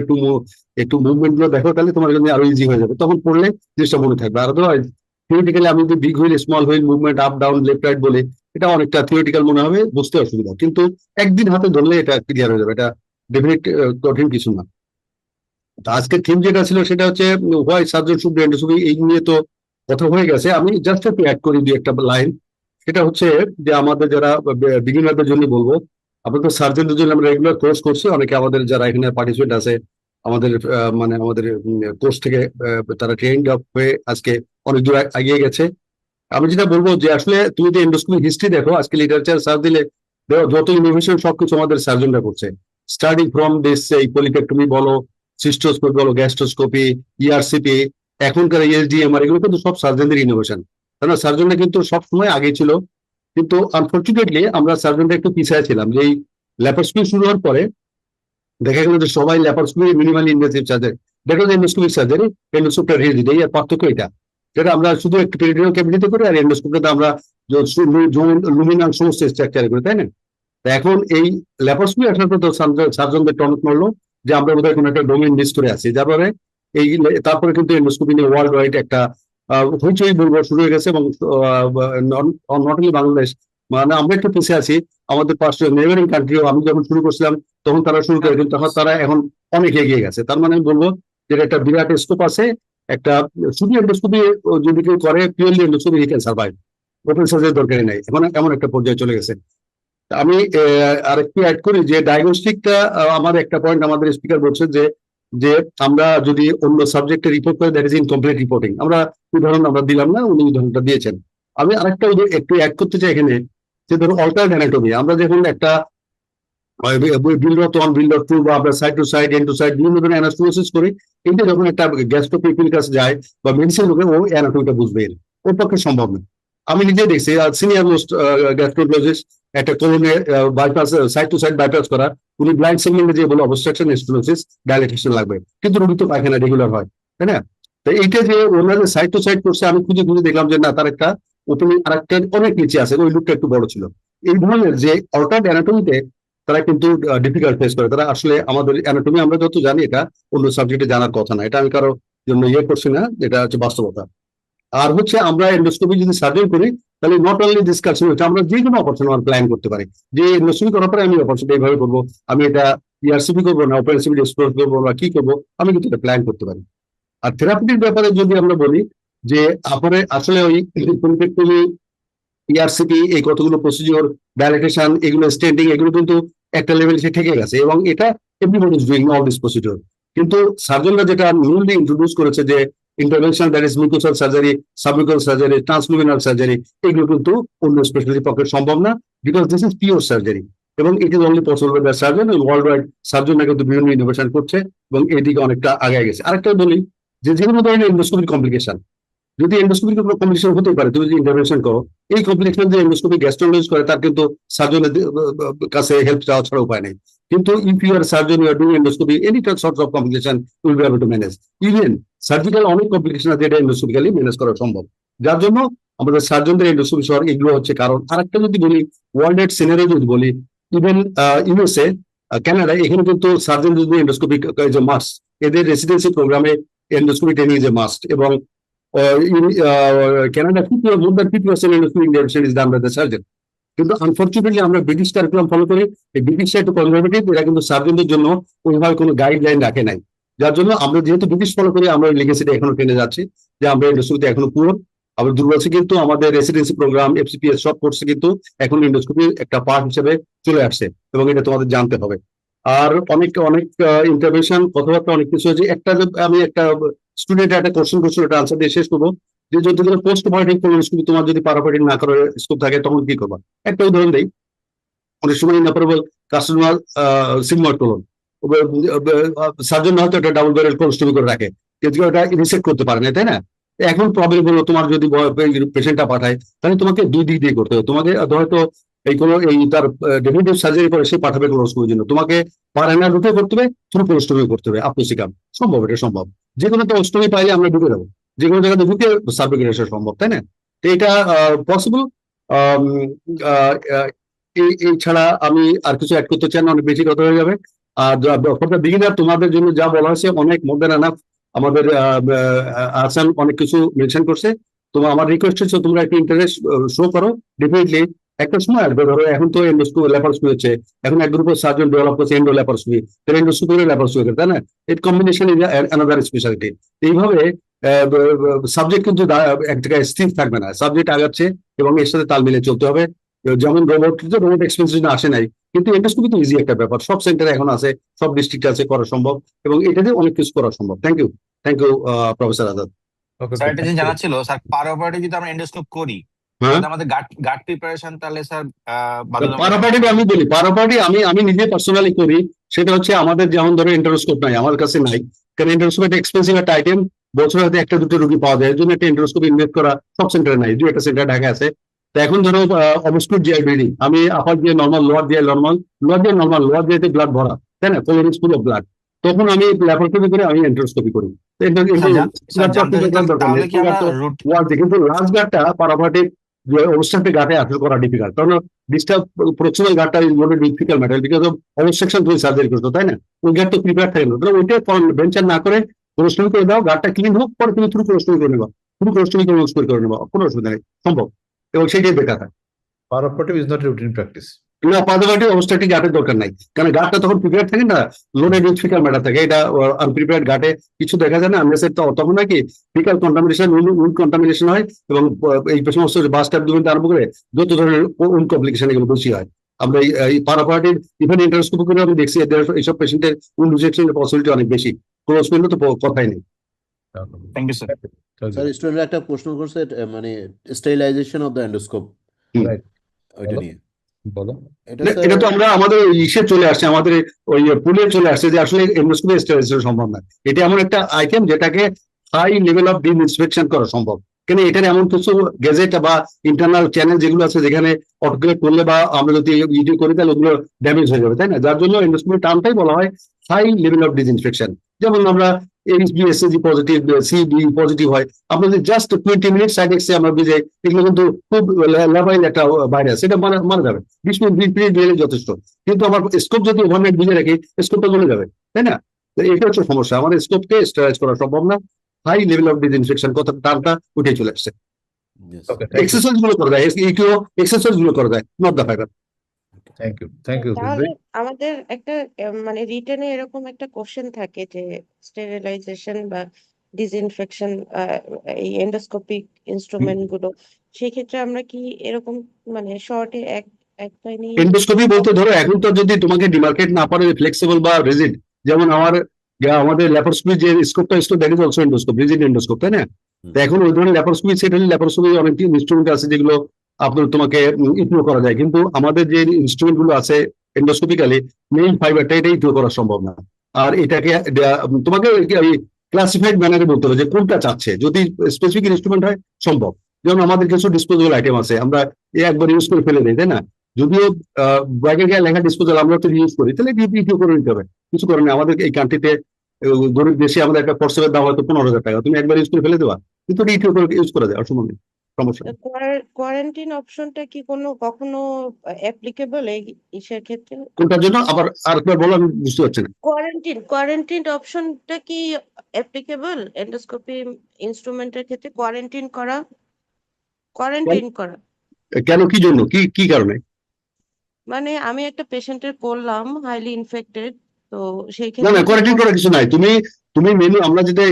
একটু মুভমেন্ট গুলো দেখো, তাহলে তোমার জন্য আরো ইজি হয়ে যাবে, তখন পড়লে জিনিসটা মনে থাকবে। আর আদারওয়াইজ থিওরিটিক্যালি আমি যদি big wheel small wheel movement up down left right বলে, এটা অনেকটা থিওরিটিক্যাল মনে হবে, বুঝতে অসুবিধা। কিন্তু একদিন হাতে ধরলে এটা ক্লিয়ার হয়ে যাবে, এটা ডেফিনেট কঠিন কিছু না। আজকের থিম যেটা ছিল সেটা হচ্ছে why surgeon should do endoscopy, এই নিয়ে তো কথা হয়ে গেছে। আমি জাস্ট একটু অ্যাড করি দুই একটা লাইন। সেটা হচ্ছে যে আমাদের যারা বিগিনারদের জন্য বলবো, আমরা তো সার্জনদের জন্য আমরা রেগুলার কোর্স করছি, অনেকে আমাদের যারা এখানে পার্টিসিপেন্ট আছে আমাদের মানে আমাদের কোর্স থেকে তারা ট্রেন্ড আপ হয়ে আজকে অনেক দূর এগিয়ে গেছে। আমি যেটা বলবো যে আসলে তুমি যদি এন্ডোস্কোপি হিস্ট্রি দেখো, আজকে লিটারেচার সার্চ দিলে যত ইনোভেশন সবকিছু আমাদের সার্জনরা করছে, স্টার্টিং ফ্রম দিস এই পলিপেক্টমি বলো, সিস্টোস্কোপি বলো, গ্যাস্ট্রোস্কোপি, ERCP, এখনকার ESDMR, এগুলো কিন্তু সব সার্জনদের ইনোভেশন। কারণ সার্জনরা কিন্তু সব সময় আগে ছিল, কিন্তু আনফর্চুনেটলি আমরা সার্জনরা একটু পিছিয়ে ছিলাম। যে এই ল্যাপারোস্কোপি শুরু হওয়ার পরে দেখা গেল যে সবাই ল্যাপারোস্কোপি মিনিমালি ইনভেসিভ সার্জারি, দেখা যায় এন্ডোস্কোপিক সার্জারি, এন্ডোস্কোপটা রিয়ে দিতে, এই পার্থক্য এটা। যেটা আমরা শুধু একটু পেরিটোনিয়াল ক্যাভিটিতে করি, আর এন্ডোস্কোপটাতে আমরা লুমিনাল সমস্ত স্ট্রাকচারে করি, তাই না? এখন এই ল্যাপারোস্কোপি আসার পর তো সার্জনদের টনক মারলো যে আমরা বোধহয় কোনো একটা ডোমেইন মিস করে আছি, যার পরে এই তারপরে কিন্তু এন্ডোস্কোপি নিয়ে ওয়ার্ল্ড ওয়াইড একটা হইচই বলবো শুরু হয়ে গেছে। এবং নট অনলি বাংলাদেশ, মানে আমরা একটু পিছিয়ে আছি, আমাদের পাশে নেইবারিং কান্ট্রিও আমি যখন শুরু করছিলাম তখন তারা শুরু করে, কিন্তু তখন তারা এখন অনেক এগিয়ে গেছে। তার মানে আমি বলবো যে একটা বিরাট স্কোপ আছে। একটা শুধু এন্ডোস্কোপি যদি কেউ করে purely endoscopy, he can survive, open surgery দরকারই নাই, এখন এমন একটা পর্যায়ে চলে গেছে। আমি আরেকটু অ্যাড করি যে ডায়াগনস্টিকটা আমার একটা পয়েন্ট আমাদের স্পিকার বলছে যে আমরা যদি অন্য সাবজেক্টে রিপোর্ট করে, দ্যাট ইজ ইনকমপ্লিট রিপোর্টিং। আমরা উদাহরণ আমরা দিলাম না, উনি উদাহরণটা দিয়েছেন। আমি আরেকটা একটু অ্যাড করতে চাই এখানে, যে ধরো অল্টারনেট অ্যানাটমি, আমরা যখন একটা বিল্ডার ওয়ান বিল্ডার টু বা আমরা side to side end to side বিভিন্ন ধরনের অ্যানাস্টোমোসিস করি। কিন্তু যখন একটা গ্যাস্ট্রোপিপির কাছে যায় বা মেডিসিন লোকে ও অ্যানাটমিটা বুঝবে ওর পক্ষে সম্ভব না। আমি নিজে দেখছি সিনিয়র মোস্ট গ্যাস্ট্রোলজিস্ট একটা কোলনে bypass side to side bypass করা, উনি ব্লাইন্ড সেগমেন্টে যে বলে অবস্ট্রাকশন স্টেনোসিস ডাইলেটেশন লাগবে, কিন্তু রোগী তো পায়খানা রেগুলার হয়, তাই না? তো এইটা যে ওনাদের সাইড টু সাইড করছে আমি খুঁজে খুঁজে দেখলাম যে না, তার একটা ওপেনিং আর একটা অনেক নিচে আছে, ওই লুকটা একটু বড় ছিল। এই ধরনের যে অল্টারনেট অ্যানাটমিতে তারা কিন্তু ডিফিকাল্ট ফেস করে। তারা আসলে আমাদের অ্যানাটমি আমরা যত জানি এটা অন্য সাবজেক্টে জানার কথা না, এটা আমি কারো জন্য করছি না, এটা হচ্ছে বাস্তবতা। আর হচ্ছে আমরা এন্ডোস্কোপি যদি সার্জারি করি তাহলে নট অনলি ডিসকাশন হচ্ছে, আমরা যে কোনো অপারেশন আমরা প্ল্যান করতে পারি যে এন্ডোস্কোপি করার পরে আমি অপারেশনটা এইভাবে করবো, আমি এটা ইআরসিপি করবো না অপারেশন এক্সপ্লোর করবো বা কি করবো, আমি কিন্তু এটা প্ল্যান করতে পারি। আর থেরাপিটির ব্যাপারে যদি আমরা বলি যে আপনার আসলে ওই ইআরসিপি এই কতগুলো প্রসিডিওর ডাইলেটেশন এগুলো স্টেন্ডিং এগুলো কিন্তু একটা লেভেল সে থেকে গেছে এবং এটা everybody is doing all this procedure. কিন্তু সার্জনরা যেটা নিউলি ইন্ট্রোডিউস করেছে যে intervention that is mucosal surgery, submucosal surgery, transluminal surgery, এগুলো কিন্তু অন্য স্পেশালিটি পক্ষে সম্ভব না, because this is pure surgery এবং it is only possible by surgeon. World wide সার্জনরা কিন্তু বিভিন্ন ইনোভেশন করছে এবং এইদিকে অনেকটা আগে গেছে। আরেকটা বলি যে কোনো ধরনের এন্ডোস্কোপিক কমপ্লিকেশন, যদি এন্ডোস্কোপিক কোনো কমপ্লিকেশন হতে পারে, তুমি যদি ইন্টারভেনশন করো, এই কমপ্লিকেশন যে এন্ডোস্কোপিক গ্যাস্ট্রোলজিস্ট করে তার কিন্তু সার্জনের কাছে হেল্প চাওয়া ছাড়া উপায় নেই। কিন্তু if you are surgeon you are doing endoscopy any sort of complication will be able to manage. Even surgical অনেক কমপ্লিকেশন আছে যেটা এন্ডোস্কোপিক্যালি ম্যানেজ করা সম্ভব, যার জন্য আমাদের সার্জনদের এন্ডোস্কোপি শহর এগুলো হচ্ছে কারণ। আরেকটা যদি বলি ওয়ার্ল্ড এড সিনারিও যদি বলি, ইভেন ইউএসএ কানাডা, এখানে কিন্তু সার্জন যদি এন্ডোস্কোপিক যে মাস্ট, এদের রেসিডেন্সি প্রোগ্রামে endoscopy training is a must এবং Canada 50 more than 50% endoscopy intervention is done by the surgeon. কিন্তু আনফরচুনেটলি আমরা ব্রিটিশ কারিকুলাম ফলো করি, এই ব্রিটিশরা একটু কনজারভেটিভ, এরা কিন্তু সার্জনদের জন্য ওইভাবে কোনো গাইডলাইন রাখে নাই, যার জন্য আমরা যেহেতু ব্রিটিশ ফলো করি আমরা লেগেসিটা এখনো টেনে যাচ্ছি যে আমরা এন্ডোস্কোপিতে এখনো পুরো আবার দুর্বলছি। কিন্তু আমাদের রেসিডেন্সি প্রোগ্রাম এফসিপিএস সব কোর্সে কিন্তু এখন এন্ডোস্কোপির একটা পার্ট হিসেবে চলে আসছে এবং এটা তোমাদের জানতে হবে। আর অনেক অনেক ইন্টারভেনশন কথাবার্তা অনেক কিছু হয়েছে। আমি একটা স্টুডেন্ট একটা কোশ্চেন করছিল, এটা আনসার দিয়ে শেষ করবো যে যদি পোস্ট অপারেটিভ কোলোনোস্কোপি তোমার যদি প্যারাপারেটিভ না করার স্কোপ থাকে তখন কি করবা। একটা উদাহরণ দেই, অনেক সময় ইনঅপারেবল কার্সিনোমা সিগময়েড কোলন, সার্জন হয়তো একটা ডাবল ব্যারেল কোলোনোস্কোপি করে রাখে কিন্তু ওটা রিসেক্ট করতে পারে না, তাই না? এখন প্রবলেম হলো তোমার যদি পেশেন্টটা পাঠায় তাহলে তোমাকে দুই দিক দিয়ে করতে হবে। তোমাকে হয়তো এই তার ডেফিনেটিভ সার্জারি করে সে পাঠাবে কোলোনোস্কোপির জন্য, তোমাকে পারেনা রুটে করতে হবে, থ্রু কোলোনোস্কোপি করতে হবে। আপলোসিকাম সম্ভব, এটা সম্ভব। যে কোনো একটা অস্টমি পাইলে আমরা ঢুকে দেবো, যে কোনো জায়গাতে ঢুকে সার্ভিক্যাল সম্ভব, তাই না? তো এটা পসিবল। এই ছাড়া আমি আর কিছু অ্যাড করতে চাই না, অনেক বেশি কথা হয়ে যাবে। আর বিগিনার তোমাদের জন্য যা বলা হয়েছে অনেক মোর দ্যান এনাফ। আমাদের আসান অনেক কিছু মেনশন করছে। তোমার আমার রিকোয়েস্ট হচ্ছে তোমরা একটু ইন্টারেস্ট শো করো। ডেফিনেটলি একটা সময় আসবে, ধরো এখন তো এন্ডোস্কোপি ল্যাপারোস্কোপি হচ্ছে, এখন এক গ্রুপ সার্জন ডেভেলপ করছে এন্ডো ল্যাপারোস্কোপি, এন্ডোস্কোপি ল্যাপারোস্কোপি, তাই না? এর কম্বিনেশন ইজ অ্যানাদার স্পেশালিটি। এইভাবে সাবজেক্ট কিন্তু এক জায়গায় স্থির থাকবে না, সাবজেক্ট আগাচ্ছে এবং এর সাথে তাল মিলে চলতে হবে। যেমন রোবট এক্সপেন্সিভ আসে নাই, কিন্তু এন্ডোস্কোপি তো ইজি একটা ব্যাপার, সব সেন্টারে এখন আছে, সব ডিস্ট্রিক্ট আছে, করা সম্ভব এবং এটাতে অনেক কিছু করা সম্ভব। Thank you professor Azad. Sir একটা জিনিস জানার ছিল, স্যার পারাপারেটিভ যদি আমরা এন্ডোস্কোপ করি তাহলে আমাদের গাট প্রিপারেশন তাহলে স্যার পারাপারেটিভ আমি বলি, পারাপারেটিভ আমি নিজে পার্সোনালি করি। সেটা হচ্ছে আমাদের যেমন ধরো এন্ডোস্কোপ নাই, আমার কাছে নাই, কারণ এন্ডোস্কোপ একটা এক্সপেন্সিভ একটা আইটেম, বছরে হয়তো একটা দুটো রুগী পাওয়া যায়, এর জন্য একটা এন্ডোস্কোপ ইনভেস্ট করা সব সেন্টারে নাই, দুই একটা সেন্টার ঢাকা আছে। তো এখন ধরো অবস্কুট জিআই ব্লিডিং, আমি আপার দিয়ে নর্মাল, লোয়ার দিয়ে নর্মাল, লোয়ার দিয়েতে ব্লাড ভরা, তাই না? Colon is full of blood, তখন আমি ল্যাপারোস্কোপি করে আমি এন্ডোস্কোপি করি। কিন্তু লাস্ট গার্ডটা পারাপারেটিভ অবস্ট্রাকটিভ গার্ডে আসলে করা ডিফিকাল্ট, কারণ ডিস্টার্ব প্রক্সিমাল গার্ডটা is not difficult matter because of obstruction তুমি সার্জারি করছো, তাই না? ওই গার্ড তো প্রিপেয়ার থাকে না, তাহলে ওইটা ভেঞ্চার না করে কোলোস্টমি করে দাও, গার্ডটা ক্লিন হোক, পরে তুমি থ্রু কোলোস্টমি করে নেবা, করে নেবা, কোনো অসুবিধা নেই, সম্ভব এবং সেটাই বেটার হয়। পারাপারেটিভ ইজ নট রুটিন প্র্যাকটিস। না, পারাপারেটিভ অবস্ট্রাকটিভ গার্ডের দরকার নাই, কারণ গার্ডটা তখন প্রিপেয়ার থাকে না, লোডেড উইথ ফিকাল ম্যাটার থাকে। এটা আনপ্রিপেয়ার্ড গার্ডে কিছু দেখা যায় না, আমরা তখন নাকি ফিকাল কন্টামিনেশন, উইন্ড কন্টামিনেশন হয় এবং এই সমস্ত বাস ট্যাবলেট আরম্ভ করে যত ধরনের উইন্ড কমপ্লিকেশন এগুলো বেশি হয়। আমরা এই পারাপারেটিভ ইভেন এন্ডোস্কোপি করে আমি দেখছি এইসব পেশেন্টের উইন্ড রিজেকশনের পসিবিলিটি অনেক বেশি, কোলোস্কোপি তো কথাই নেই। Thank you sir. স্যার স্টুডেন্টরা একটা প্রশ্ন করছে, মানে স্টেরিলাইজেশন অফ দ্য এন্ডোস্কোপ, ওইটা নিয়ে। বলো। এটা না, স্যার এটা তো আমরা আমাদের ওই ইসে চলে আসছে, আমাদের ওই পুলে চলে আসছে যে আসলে এন্ডোস্কোপি স্টেরিলাইজেশন সম্ভব না। এটা এমন একটা আইটেম যেটাকে হাই লেভেল অফ ডিম ইন্সপেকশন করা সম্ভব। কেন এখানে এমন কিছু গেজেট বা ইন্টারনাল চ্যানেল যেগুলো আছে যেখানে অটোক্লেভ করলে বা আমরা যদি ইডি করি তাহলে ওগুলো ড্যামেজ হয়ে যাবে, তাই না? যার জন্য এন্ডোস্কোপি টার্মটাই বলা হয় হাই লেভেল অফ ডিসইনফেকশন। যেমন আমরা HB SSG positive, CB positive হয়, আপনাদের জাস্ট 20 মিনিট সাইড এক্সে আমরা বুঝে এগুলো কিন্তু খুব লেভাইল একটা ভাইরাস, এটা মারা যাবে 20 মিনিট দিলে যথেষ্ট। কিন্তু আমার স্কোপ যদি ওভারনাইট বুঝে রাখি স্কোপটা গলে যাবে, তাই না? তো এটা হচ্ছে সমস্যা, আমাদের স্কোপকে স্টেরাইজ করা সম্ভব না। হাই লেভেল অফ ডিসইনফেকশন কথা টার্মটা উঠে চলে আসছে। yes. Okay, thank you, exercise গুলো করে দেয়, ইকিও এক্সারসাইজ গুলো করে দেয়, not the fibre. Thank you তাহলে আমাদের একটা মানে রিটেনে এরকম একটা কোশ্চেন থাকে যে স্টেরিলাইজেশন বা ডিসইনফেকশন এই এন্ডোস্কোপিক ইনস্ট্রুমেন্ট গুলো, সেক্ষেত্রে আমরা কি এরকম মানে শর্টে এক লাইনে এন্ডোস্কোপি বলতে ধরো এখন তো যদি তোমাকে ডিমার্কেট না পারে ফ্লেক্সিবল বা রিজিড, যেমন আমাদের ল্যাপারোস্কোপি যে স্কোপটা that is also endoscope, rigid endoscope, তাই না? তো এখন ওই ধরনের ল্যাপারোস্কোপি সেট হলে ল্যাপারোস্কোপি অনেক ইনস্ট্রুমেন্ট আছে যেগুলো আপনার তোমাকে ইগনোর করা যায়, কিন্তু আমাদের যে ইনস্ট্রুমেন্ট গুলো আছে এন্ডোস্কোপিক্যালি মেইন ফাইবারটা এটা ইগনোর করা সম্ভব না। আর এটাকে তোমাকে ক্লাসিফাইড ম্যানারে বলতে হবে যে কোনটা চাচ্ছে। যদি স্পেসিফিক ইনস্ট্রুমেন্ট হয় সম্ভব, যেমন আমাদের কিছু ডিসপোজেবল আইটেম আছে আমরা একবার ইউজ করে ফেলে দিই, তাই না? যদিও ব্যাগের গায়ে লেখা ডিসপোজাল আমরা তো ইউজ করি, তাহলে ইটিও করে নিতে হবে, কিছু করে না। আমাদের এই কান্ট্রিতে গরিব দেশে আমাদের একটা ফরসেলের দাম হয়তো 15,000 টাকা, তুমি একবার ইউজ করে ফেলে দেওয়া, কিন্তু ইটিও করে ইউজ করা যায়, অসম্ভব নেই, সমস্যা নেই। কোয়ারেন্টাইন অপশনটা কি কখনো অ্যাপ্লিকেবল এই ইসের ক্ষেত্রে? কোনটার জন্য আবার আরেকবার বলো, আমি বুঝতে পারছি না। কোয়ারেন্টাইন অপশনটা কি অ্যাপ্লিকেবল এন্ডোস্কোপি ইনস্ট্রুমেন্টের ক্ষেত্রে? কোয়ারেন্টাইন করা কেন, কি জন্য, কি কারণে? মানে আমি একটা পেশেন্টের করলাম হাইলি ইনফেক্টেড, তো সেই না ক্ষেত্রে কোয়ারেন্টাইন করার কিছু নাই। তুমি মেনু আমরা যেটা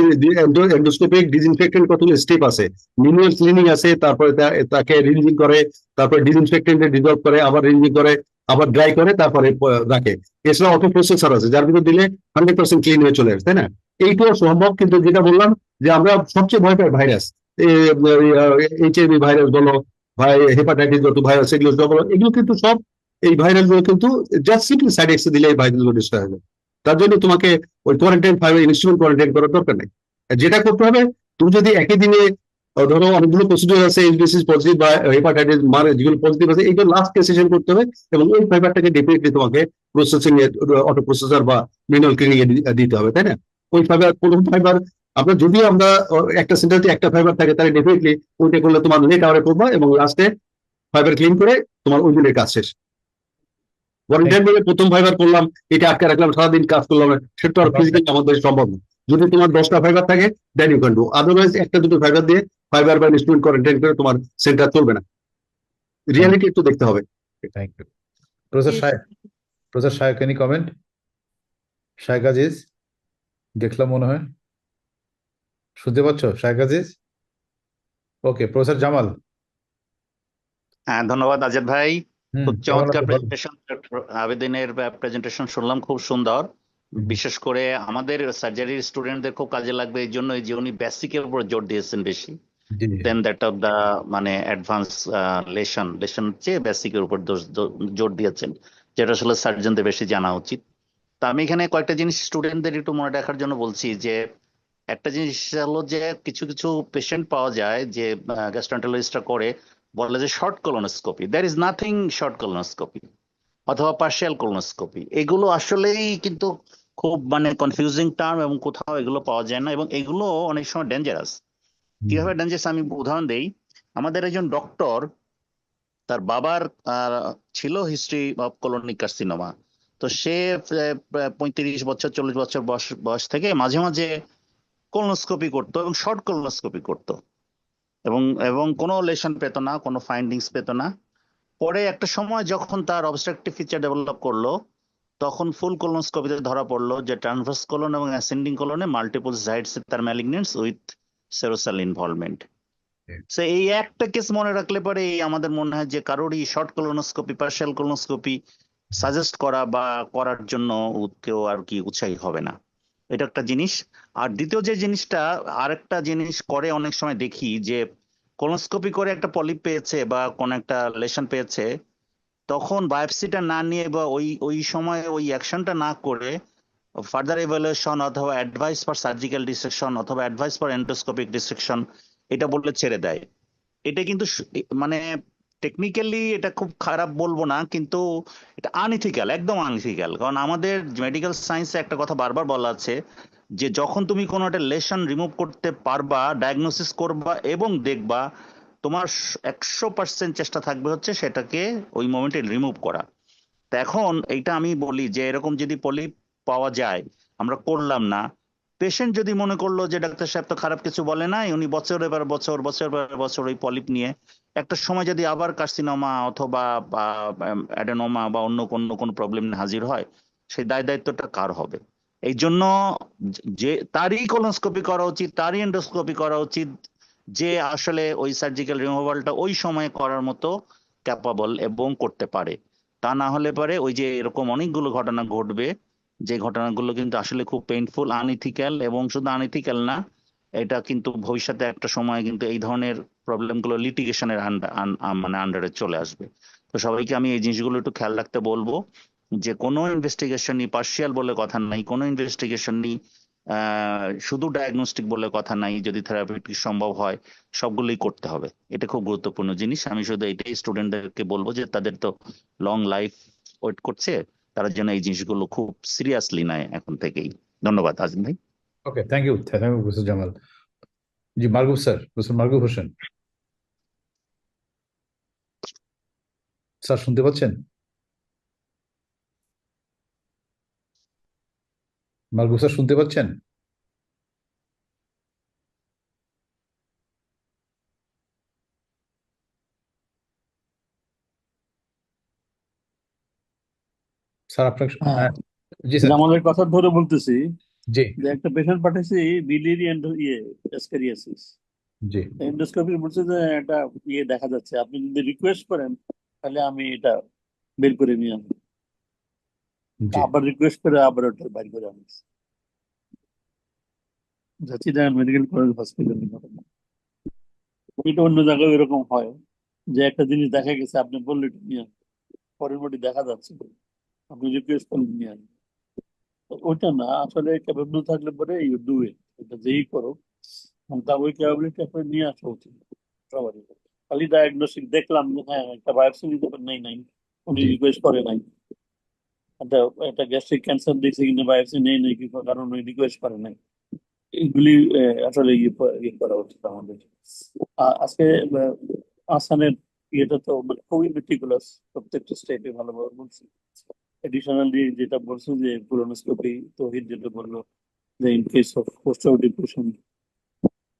এন্ডোস্কোপিক ডিসইনফেক্টেন্ট কতগুলো স্টেপ আছে, ম্যানুয়াল ক্লিনিং আছে, তারপরে তাকে রিনজিং করে, তারপরে ডিসইনফেক্টেন্টে ডিজলভ করে, আবার রিনজিং করে, আবার ড্রাই করে, তারপরে রাখে। এছাড়া অটো প্রসেসর আছে যার ভিতর দিলে 100% ক্লিন হয়ে চলে আসে, তাই না? এইটাও সম্ভব, কিন্তু যেটা বললাম যে আমরা সবচেয়ে ভয় পাই ভাইরাস, এইচআইভি ভাইরাস বলো, হেপাটাইটিস যত ভাইরাস এগুলো বলো, এগুলো কিন্তু সব এই ভাইরাস গুলো কিন্তু জাস্ট সিম্পলি সাইড এক্সে দিলে এই ভাইরাস গুলো ডিস্ট্রয় হবে। তার জন্য তোমাকে ওই কোয়ারেন্টাইন ফাইবার ইনস্ট্রুমেন্ট কোয়ারেন্টাইন করার দরকার নেই। যেটা করতে হবে, তুমি যদি একই দিনে ধরো অনেকগুলো প্রসিডিউর আছে, এইচবিসি পজিটিভ বা হেপাটাইটিস যেগুলো পজিটিভ আছে, এইগুলো লাস্ট সেশন করতে হবে, এবং ওই ফাইবারটাকে ডেফিনেটলি তোমাকে প্রসেসিং এ অটো প্রসেসর বা ম্যানুয়াল ক্লিনিং এ দিতে হবে, তাই না? ওই ফাইবার প্রথম ফাইবার আমরা যদিও আমরা একটা সেন্টারে একটা ফাইবার থাকে, তাহলে ডেফিনেটলি ওইটা করলে তোমার লেট আওয়ারে করবা, এবং লাস্টে ফাইবার ক্লিন করে তোমার ওই দিনের কাজ শেষ। কোয়ারেন্টাইন বলে প্রথম ফাইবার করলাম, এটা আটকে রাখলাম, সারাদিন কাজ করলাম, সেটা আর ফিজিক্যালি আমাদের সম্ভব না। যদি তোমার 10টা ফাইবার থাকে then you can do, otherwise একটা দুটো ফাইবার দিয়ে ফাইবার বা ইনস্ট্রুমেন্ট কোয়ারেন্টাইন করে তোমার সেন্টার চলবে না। রিয়ালিটি একটু দেখতে হবে। Thank you. Professor Shayok, any comment? Shayok Aziz, দেখলাম মনে হয়, শুনতে পাচ্ছ শায়ক আজিজ? Okay, professor Jamal. হ্যাঁ, ধন্যবাদ আজাদ ভাই, খুব চমৎকার প্রেজেন্টেশন। আবেদিনের প্রেজেন্টেশন শুনলাম, খুব সুন্দর। বিশেষ করে আমাদের সার্জারির স্টুডেন্টদের খুব কাজে লাগবে, এই জন্য যে উনি বেসিকের উপর জোর দিয়েছেন বেশি, দেন দ্যাট অফ দা মানে অ্যাডভান্স লেশন চেয়ে বেসিকের উপর জোর দিয়েছেন, যেটা আসলে সার্জনদের বেশি জানা উচিত। তা আমি এখানে কয়েকটা জিনিস স্টুডেন্টদের একটু মনে রাখার জন্য বলছি। যে একটা জিনিস হলো যে কিছু কিছু পেশেন্ট পাওয়া যায় যে গ্যাস্ট্রোএন্টারোলজিস্টরা করে বলে যে short colonoscopy, there is nothing short colonoscopy অথবা পার্শিয়াল কলোনোস্কোপি। এগুলো আসলেই কিন্তু খুব মানে কনফিউজিং টার্ম, এবং কোথাও এগুলো পাওয়া যায় না, এবং এগুলো অনেক সময় ডেঞ্জারাস। কিভাবে ডেঞ্জারাস আমি উদাহরণ দেই। আমাদের একজন ডক্টর, তার বাবার ছিল হিস্ট্রি অফ কোলোনিক কার্সিনোমা, তো সে 35 বছর 40 বছর বয়স থেকে মাঝে মাঝে কোলোনোস্কোপি করতো, এবং শর্ট কোলোনোস্কোপি করতো, এবং কোনো লেশন পেত না, কোনো ফাইন্ডিংস পেত না। পরে একটা সময় যখন তার অবস্ট্রাকটিভ ফিচার ডেভেলপ করলো, তখন ফুল কোলোনোস্কোপিতে ধরা পড়লো যে ট্রান্সভার্স কোলন এবং অ্যাসেন্ডিং কোলনে মাল্টিপল সাইটস তার ম্যালিগনেন্টস উইথ সেরোসেল ইনভলভমেন্ট। সো এই একটা কেস মনে রাখলে পরে আমাদের মনে হয় যে কারোরই short colonoscopy, partial colonoscopy suggest করা বা করার জন্য কেউ আর কি উৎসাহী হবে না। এটা একটা জিনিস। আর দ্বিতীয় যে জিনিসটা, আরেকটা জিনিস করে অনেক সময় দেখি যে কোলোনোস্কোপি করে একটা পলিপ পেয়েছে বা কোন একটা লেশন পেয়েছে, তখন বায়োপসিটা না নিয়ে বা ওই সময় ওই অ্যাকশনটা না করে ফার্দার ইভ্যালুয়েশন অথবা অ্যাডভাইস ফর সার্জিক্যাল ডিসেকশন অথবা অ্যাডভাইস ফর এন্ডোস্কোপিক ডিসেকশন এটা বলে ছেড়ে দেয়। এটা কিন্তু মানে টেকনিক্যালি এটা খুব খারাপ বলবো না, কিন্তু এটা আনইথিক্যাল, একদম আনইথিক্যাল। কারণ আমাদের মেডিকেল সায়েন্সে একটা কথা বারবার বলা আছে যে যখন তুমি কোনো একটা লেশন রিমুভ করতে পারবা, ডায়াগনোসিস করবা এবং দেখবা, তোমার 100% চেষ্টা থাকবে হচ্ছে সেটাকে ওই মোমেন্টে রিমুভ করা। তো এখন এইটা আমি বলি যে এরকম যদি পলিপ পাওয়া যায়, আমরা করলাম না, পেশেন্ট যদি মনে করলো যে ডাক্তার সাহেব তো খারাপ কিছু বলে নাই, উনি বছরের পর বছর ওই পলিপ নিয়ে একটা সময় যদি আবার কার্সিনোমা অথবা অ্যাডেনোমা বা অন্য কোনো প্রবলেম নিয়ে হাজির হয়, সেই দায়িত্বটা কার হবে? এই জন্য যে তারই কোলোনোস্কোপি করা উচিত, তারই এন্ডোস্কোপি করা উচিত, যে আসলে ওই সার্জিক্যাল রিমুভালটা ওই সময় করার মতো ক্যাপাবল এবং করতে পারে। তা না হলে পরে ওই যে এরকম অনেকগুলো ঘটনা ঘটবে, যে ঘটনাগুলো কিন্তু আসলে খুব পেইনফুল, আনইথিক্যাল, এবং শুধু আনইথিক্যাল না, এটা কিন্তু ভবিষ্যতে একটা সময় কিন্তু এই ধরনের প্রবলেমগুলো লিটিগেশনের মানে আন্ডারে চলে আসবে। তো সবাইকে আমি এই জিনিসগুলো একটু খেয়াল রাখতে বলবো যে কোনো ইনভেস্টিগেশনই পার্শিয়াল বলে কথা নাই, কোনো ইনভেস্টিগেশনই শুধু ডায়াগনস্টিক বলে কথা নাই, যদি থেরাপিউটিক সম্ভব হয় সবগুলোই করতে হবে। এটা খুব গুরুত্বপূর্ণ জিনিস। আমি শুধু এটাই স্টুডেন্টদেরকে বলবো যে তাদের তো লং লাইফ ওয়েট করছে, তারা যেন এই জিনিসগুলো খুব সিরিয়াসলি নেয় এখন থেকেই। ধন্যবাদ আজিম ভাই। Okay, thank you professor Jamal. জি Marguf sir, professor Marguf Hossain sir, শুনতে পাচ্ছেন? মারগুফ স্যার শুনতে পাচ্ছেন? স্যার আপনার, হ্যাঁ জি স্যার। জামালের কথা ধরে বলতেছি জি যে একটা পেশেন্ট পাঠাইছি বিলিয়ারি অ্যাসকারিয়াসিস, জি এন্ডোস্কোপি বলছে যে একটা দেখা যাচ্ছে, আপনি যদি রিকোয়েস্ট করেন তাহলে আমি এটা বের করে নিয়ে আনবো। জি আবার রিকোয়েস্ট করে আবার ওটা বের করে আনছি। চিটাগাং মেডিকেল কলেজ হসপিটালে ঘটনা। এটা অন্য জায়গায় এরকম হয় যে একটা জিনিস দেখা গেছে, আপনি বললে এটা নিয়ে আনবেন, পরের মধ্যে দেখা যাচ্ছে আপনি রিকোয়েস্ট করলে নিয়ে আনবেন। ওইটা না, আসলে ক্যাপাবল থাকলে পরে ইউ ডু ইট, এটা যেই করো তা ওই ক্যাপাবিলিটি আপনার নিয়ে আসা উচিত সবারই। খালি ডায়াগনোস্টিক দেখলাম যে হ্যাঁ একটা বায়োপসি নিতে পারেন, নাই উনি জি রিকোয়েস্ট করে নাই, একটা গ্যাস্ট্রিক ক্যান্সার দেখছে কিন্তু বায়োপসি নেই নাই কি কারণ উনি রিকোয়েস্ট করে নাই। এইগুলি আসলে ইয়ে করা উচিত আমাদের। আজকে আসানের ইয়েটা তো মানে খুবই মেটিকুলাস, প্রত্যেকটা স্টেপে ভালোভাবে বলছি। এডিশনালি যেটা বলছো যে কোলোনোস্কোপি, তৌহিদ যেটা বললো যে in case of post depression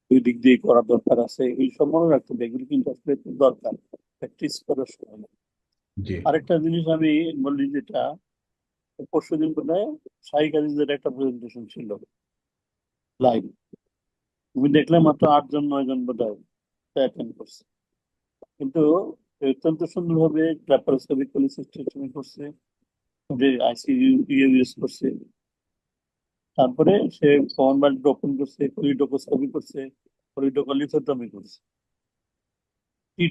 দুই দিক দিয়ে করা দরকার আছে, এই সব মনে রাখতে হবে। এগুলি কিন্তু আসলে দরকার, প্র্যাকটিস করার সময়। জি আরেকটা জিনিস আমি বলি, যেটা পরশুদিন বোধহয় শাহী কাজিজের একটা প্রেজেন্টেশন ছিল লাইভ, আমি দেখলাম মাত্র 8 জন 9 জন বোধহয় অ্যাটেন্ড করছে, কিন্তু অত্যন্ত সুন্দরভাবে ল্যাপারোস্কোপিক কোলিসিস্টেক্টমি করছে, আইসিইউ ইউজ করছে, তারপরে সে কমন বাল্ব ওপেন করছে, কোলিডোকোস্কোপি করছে, কোলিডোকোলিথোটমি করছে,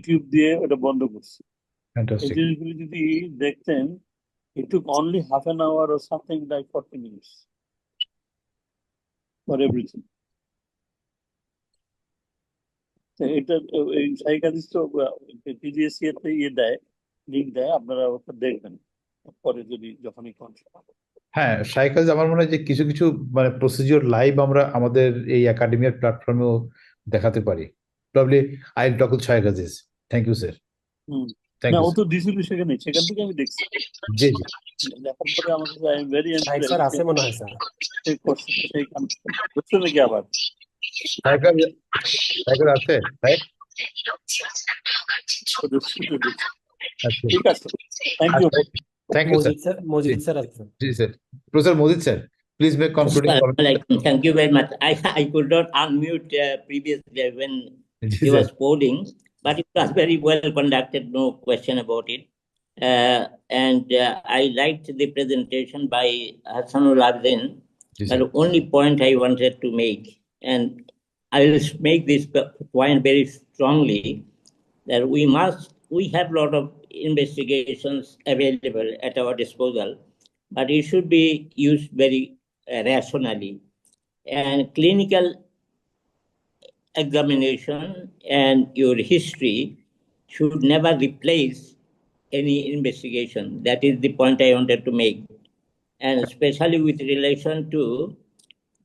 টিউব দিয়ে ওটা বন্ধ করছে। এই ফ্যান্টাস্টিক। জিনিসগুলি যদি দেখতেন, it took only half an hour or something like 40 minutes for everything. তো এটা এই সাইকাটিস্ট তো পিজিএসসি এতে দেয়, লিঙ্ক দেয়, আপনারা ওটা দেখবেন পরে যদি যখনই হ্যাঁ শাইকাজ, আমার মনে হয় যে কিছু কিছু মানে প্রসিডিওর লাইভ আমরা আমাদের এই একাডেমিয়ার প্ল্যাটফর্মেও দেখাতে পারি। Probably I will talk with শাইকাজিস। থ্যাংক ইউ স্যার, থ্যাংক না, ইউ ও তো দিছিল সেখান থেকে আমি দেখছি। জি জি দেখার পরে আমার কাছে আই এম ভেরি স্যার আছে মনে হয় স্যার। সেই করছে, সেই কাম করছে নাকি আবার শাইকাজ, শাইকাজ আছে রাইট? আচ্ছা ঠিক আছে, thank you. Thank you sir. Majid sir, Majid sir আছেন। জি sir, professor Majid sir, please make concluding comment. Assalamualaikum. Thank you very much. I could not unmute previously when G he sir. was quoting, but it was very well conducted, no question about it. And I liked the presentation by Hassanul Abidin. But the only point I wanted to make, and I will make this point very strongly, that we must we have a lot of investigations available at our disposal, but it should be used very rationally. And clinical examination and your history should never replace any investigation. That is the point I wanted to make. And especially with relation to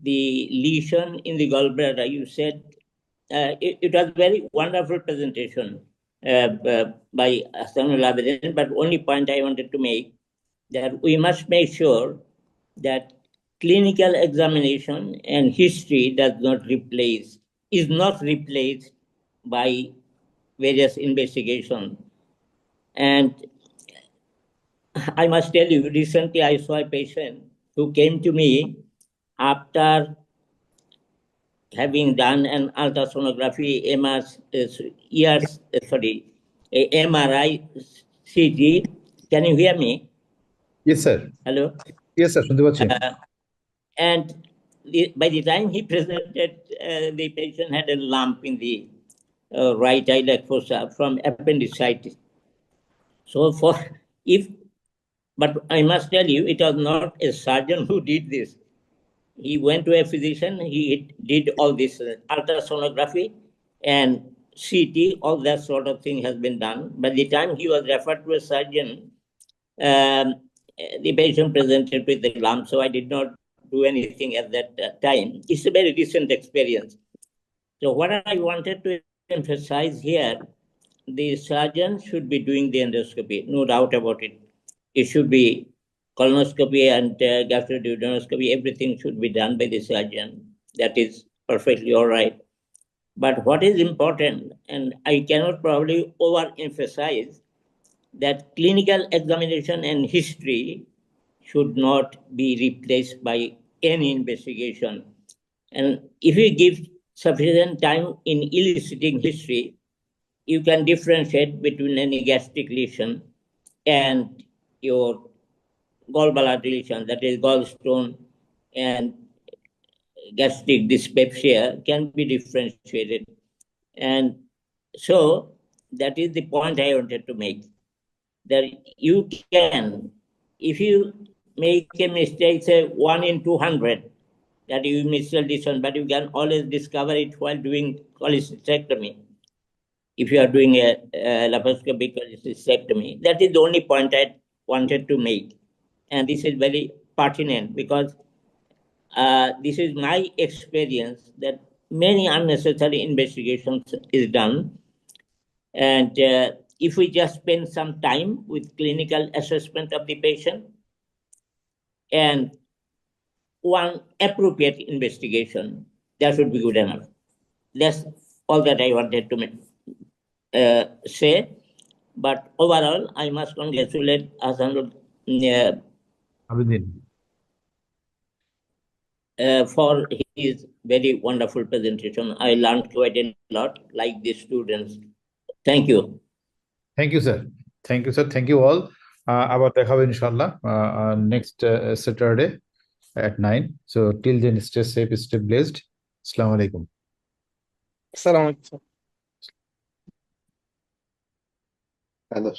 the lesion in the gallbladder, you said it was very wonderful presentation by Ahsanul Abedin, but only point I wanted to make that we must make sure that clinical examination and history is not replaced by various investigations. And I must tell you, recently I saw a patient who came to me after having done an ultrasonography, MRI, CT. Can you hear me? Yes, sir. Hello? Yes, sir. And by the time he presented, the patient had a lump in the right iliac fossa from appendicitis. So but I must tell you, it was not a surgeon who did this. He went to a physician, he did all this ultrasonography and CT, all that sort of thing has been done. By the time he was referred to a surgeon, the patient presented with the lump, so I did not do anything at that time. It's a very recent experience. So what I wanted to emphasize here, the surgeon should be doing the endoscopy, no doubt about it. It should be colonoscopy and gastroduodenoscopy, everything should be done by the surgeon. That is perfectly all right. But what is important, and I cannot probably overemphasize, that clinical examination and history should not be replaced by any investigation. And if you give sufficient time in eliciting history, you can differentiate between any gastric lesion and your gallbladder lesion, that is gallstone and gastric dyspepsia can be differentiated. And so that is the point I wanted to make, that you can, if you make a mistake, say 1 in 200, that you miss a lesion, but you can always discover it while doing cholecystectomy. If you are doing a laparoscopic cholecystectomy, that is the only point I wanted to make. And this is very pertinent because this is my experience that many unnecessary investigations is done. And if we just spend some time with clinical assessment of the patient and one appropriate investigation, that should be good enough. That's all that I wanted to say. But overall, I must congratulate Ahsanul Abedin. For his very wonderful presentation. I learned quite a lot, like the students. Thank you. Thank you, sir. Thank you, sir. Thank you all. আবার দেখা হবে ইনশাআল্লাহ next Saturday at 9. So till then, stay safe, stay blessed. Assalamu alaikum. Assalamu alaikum. Hello.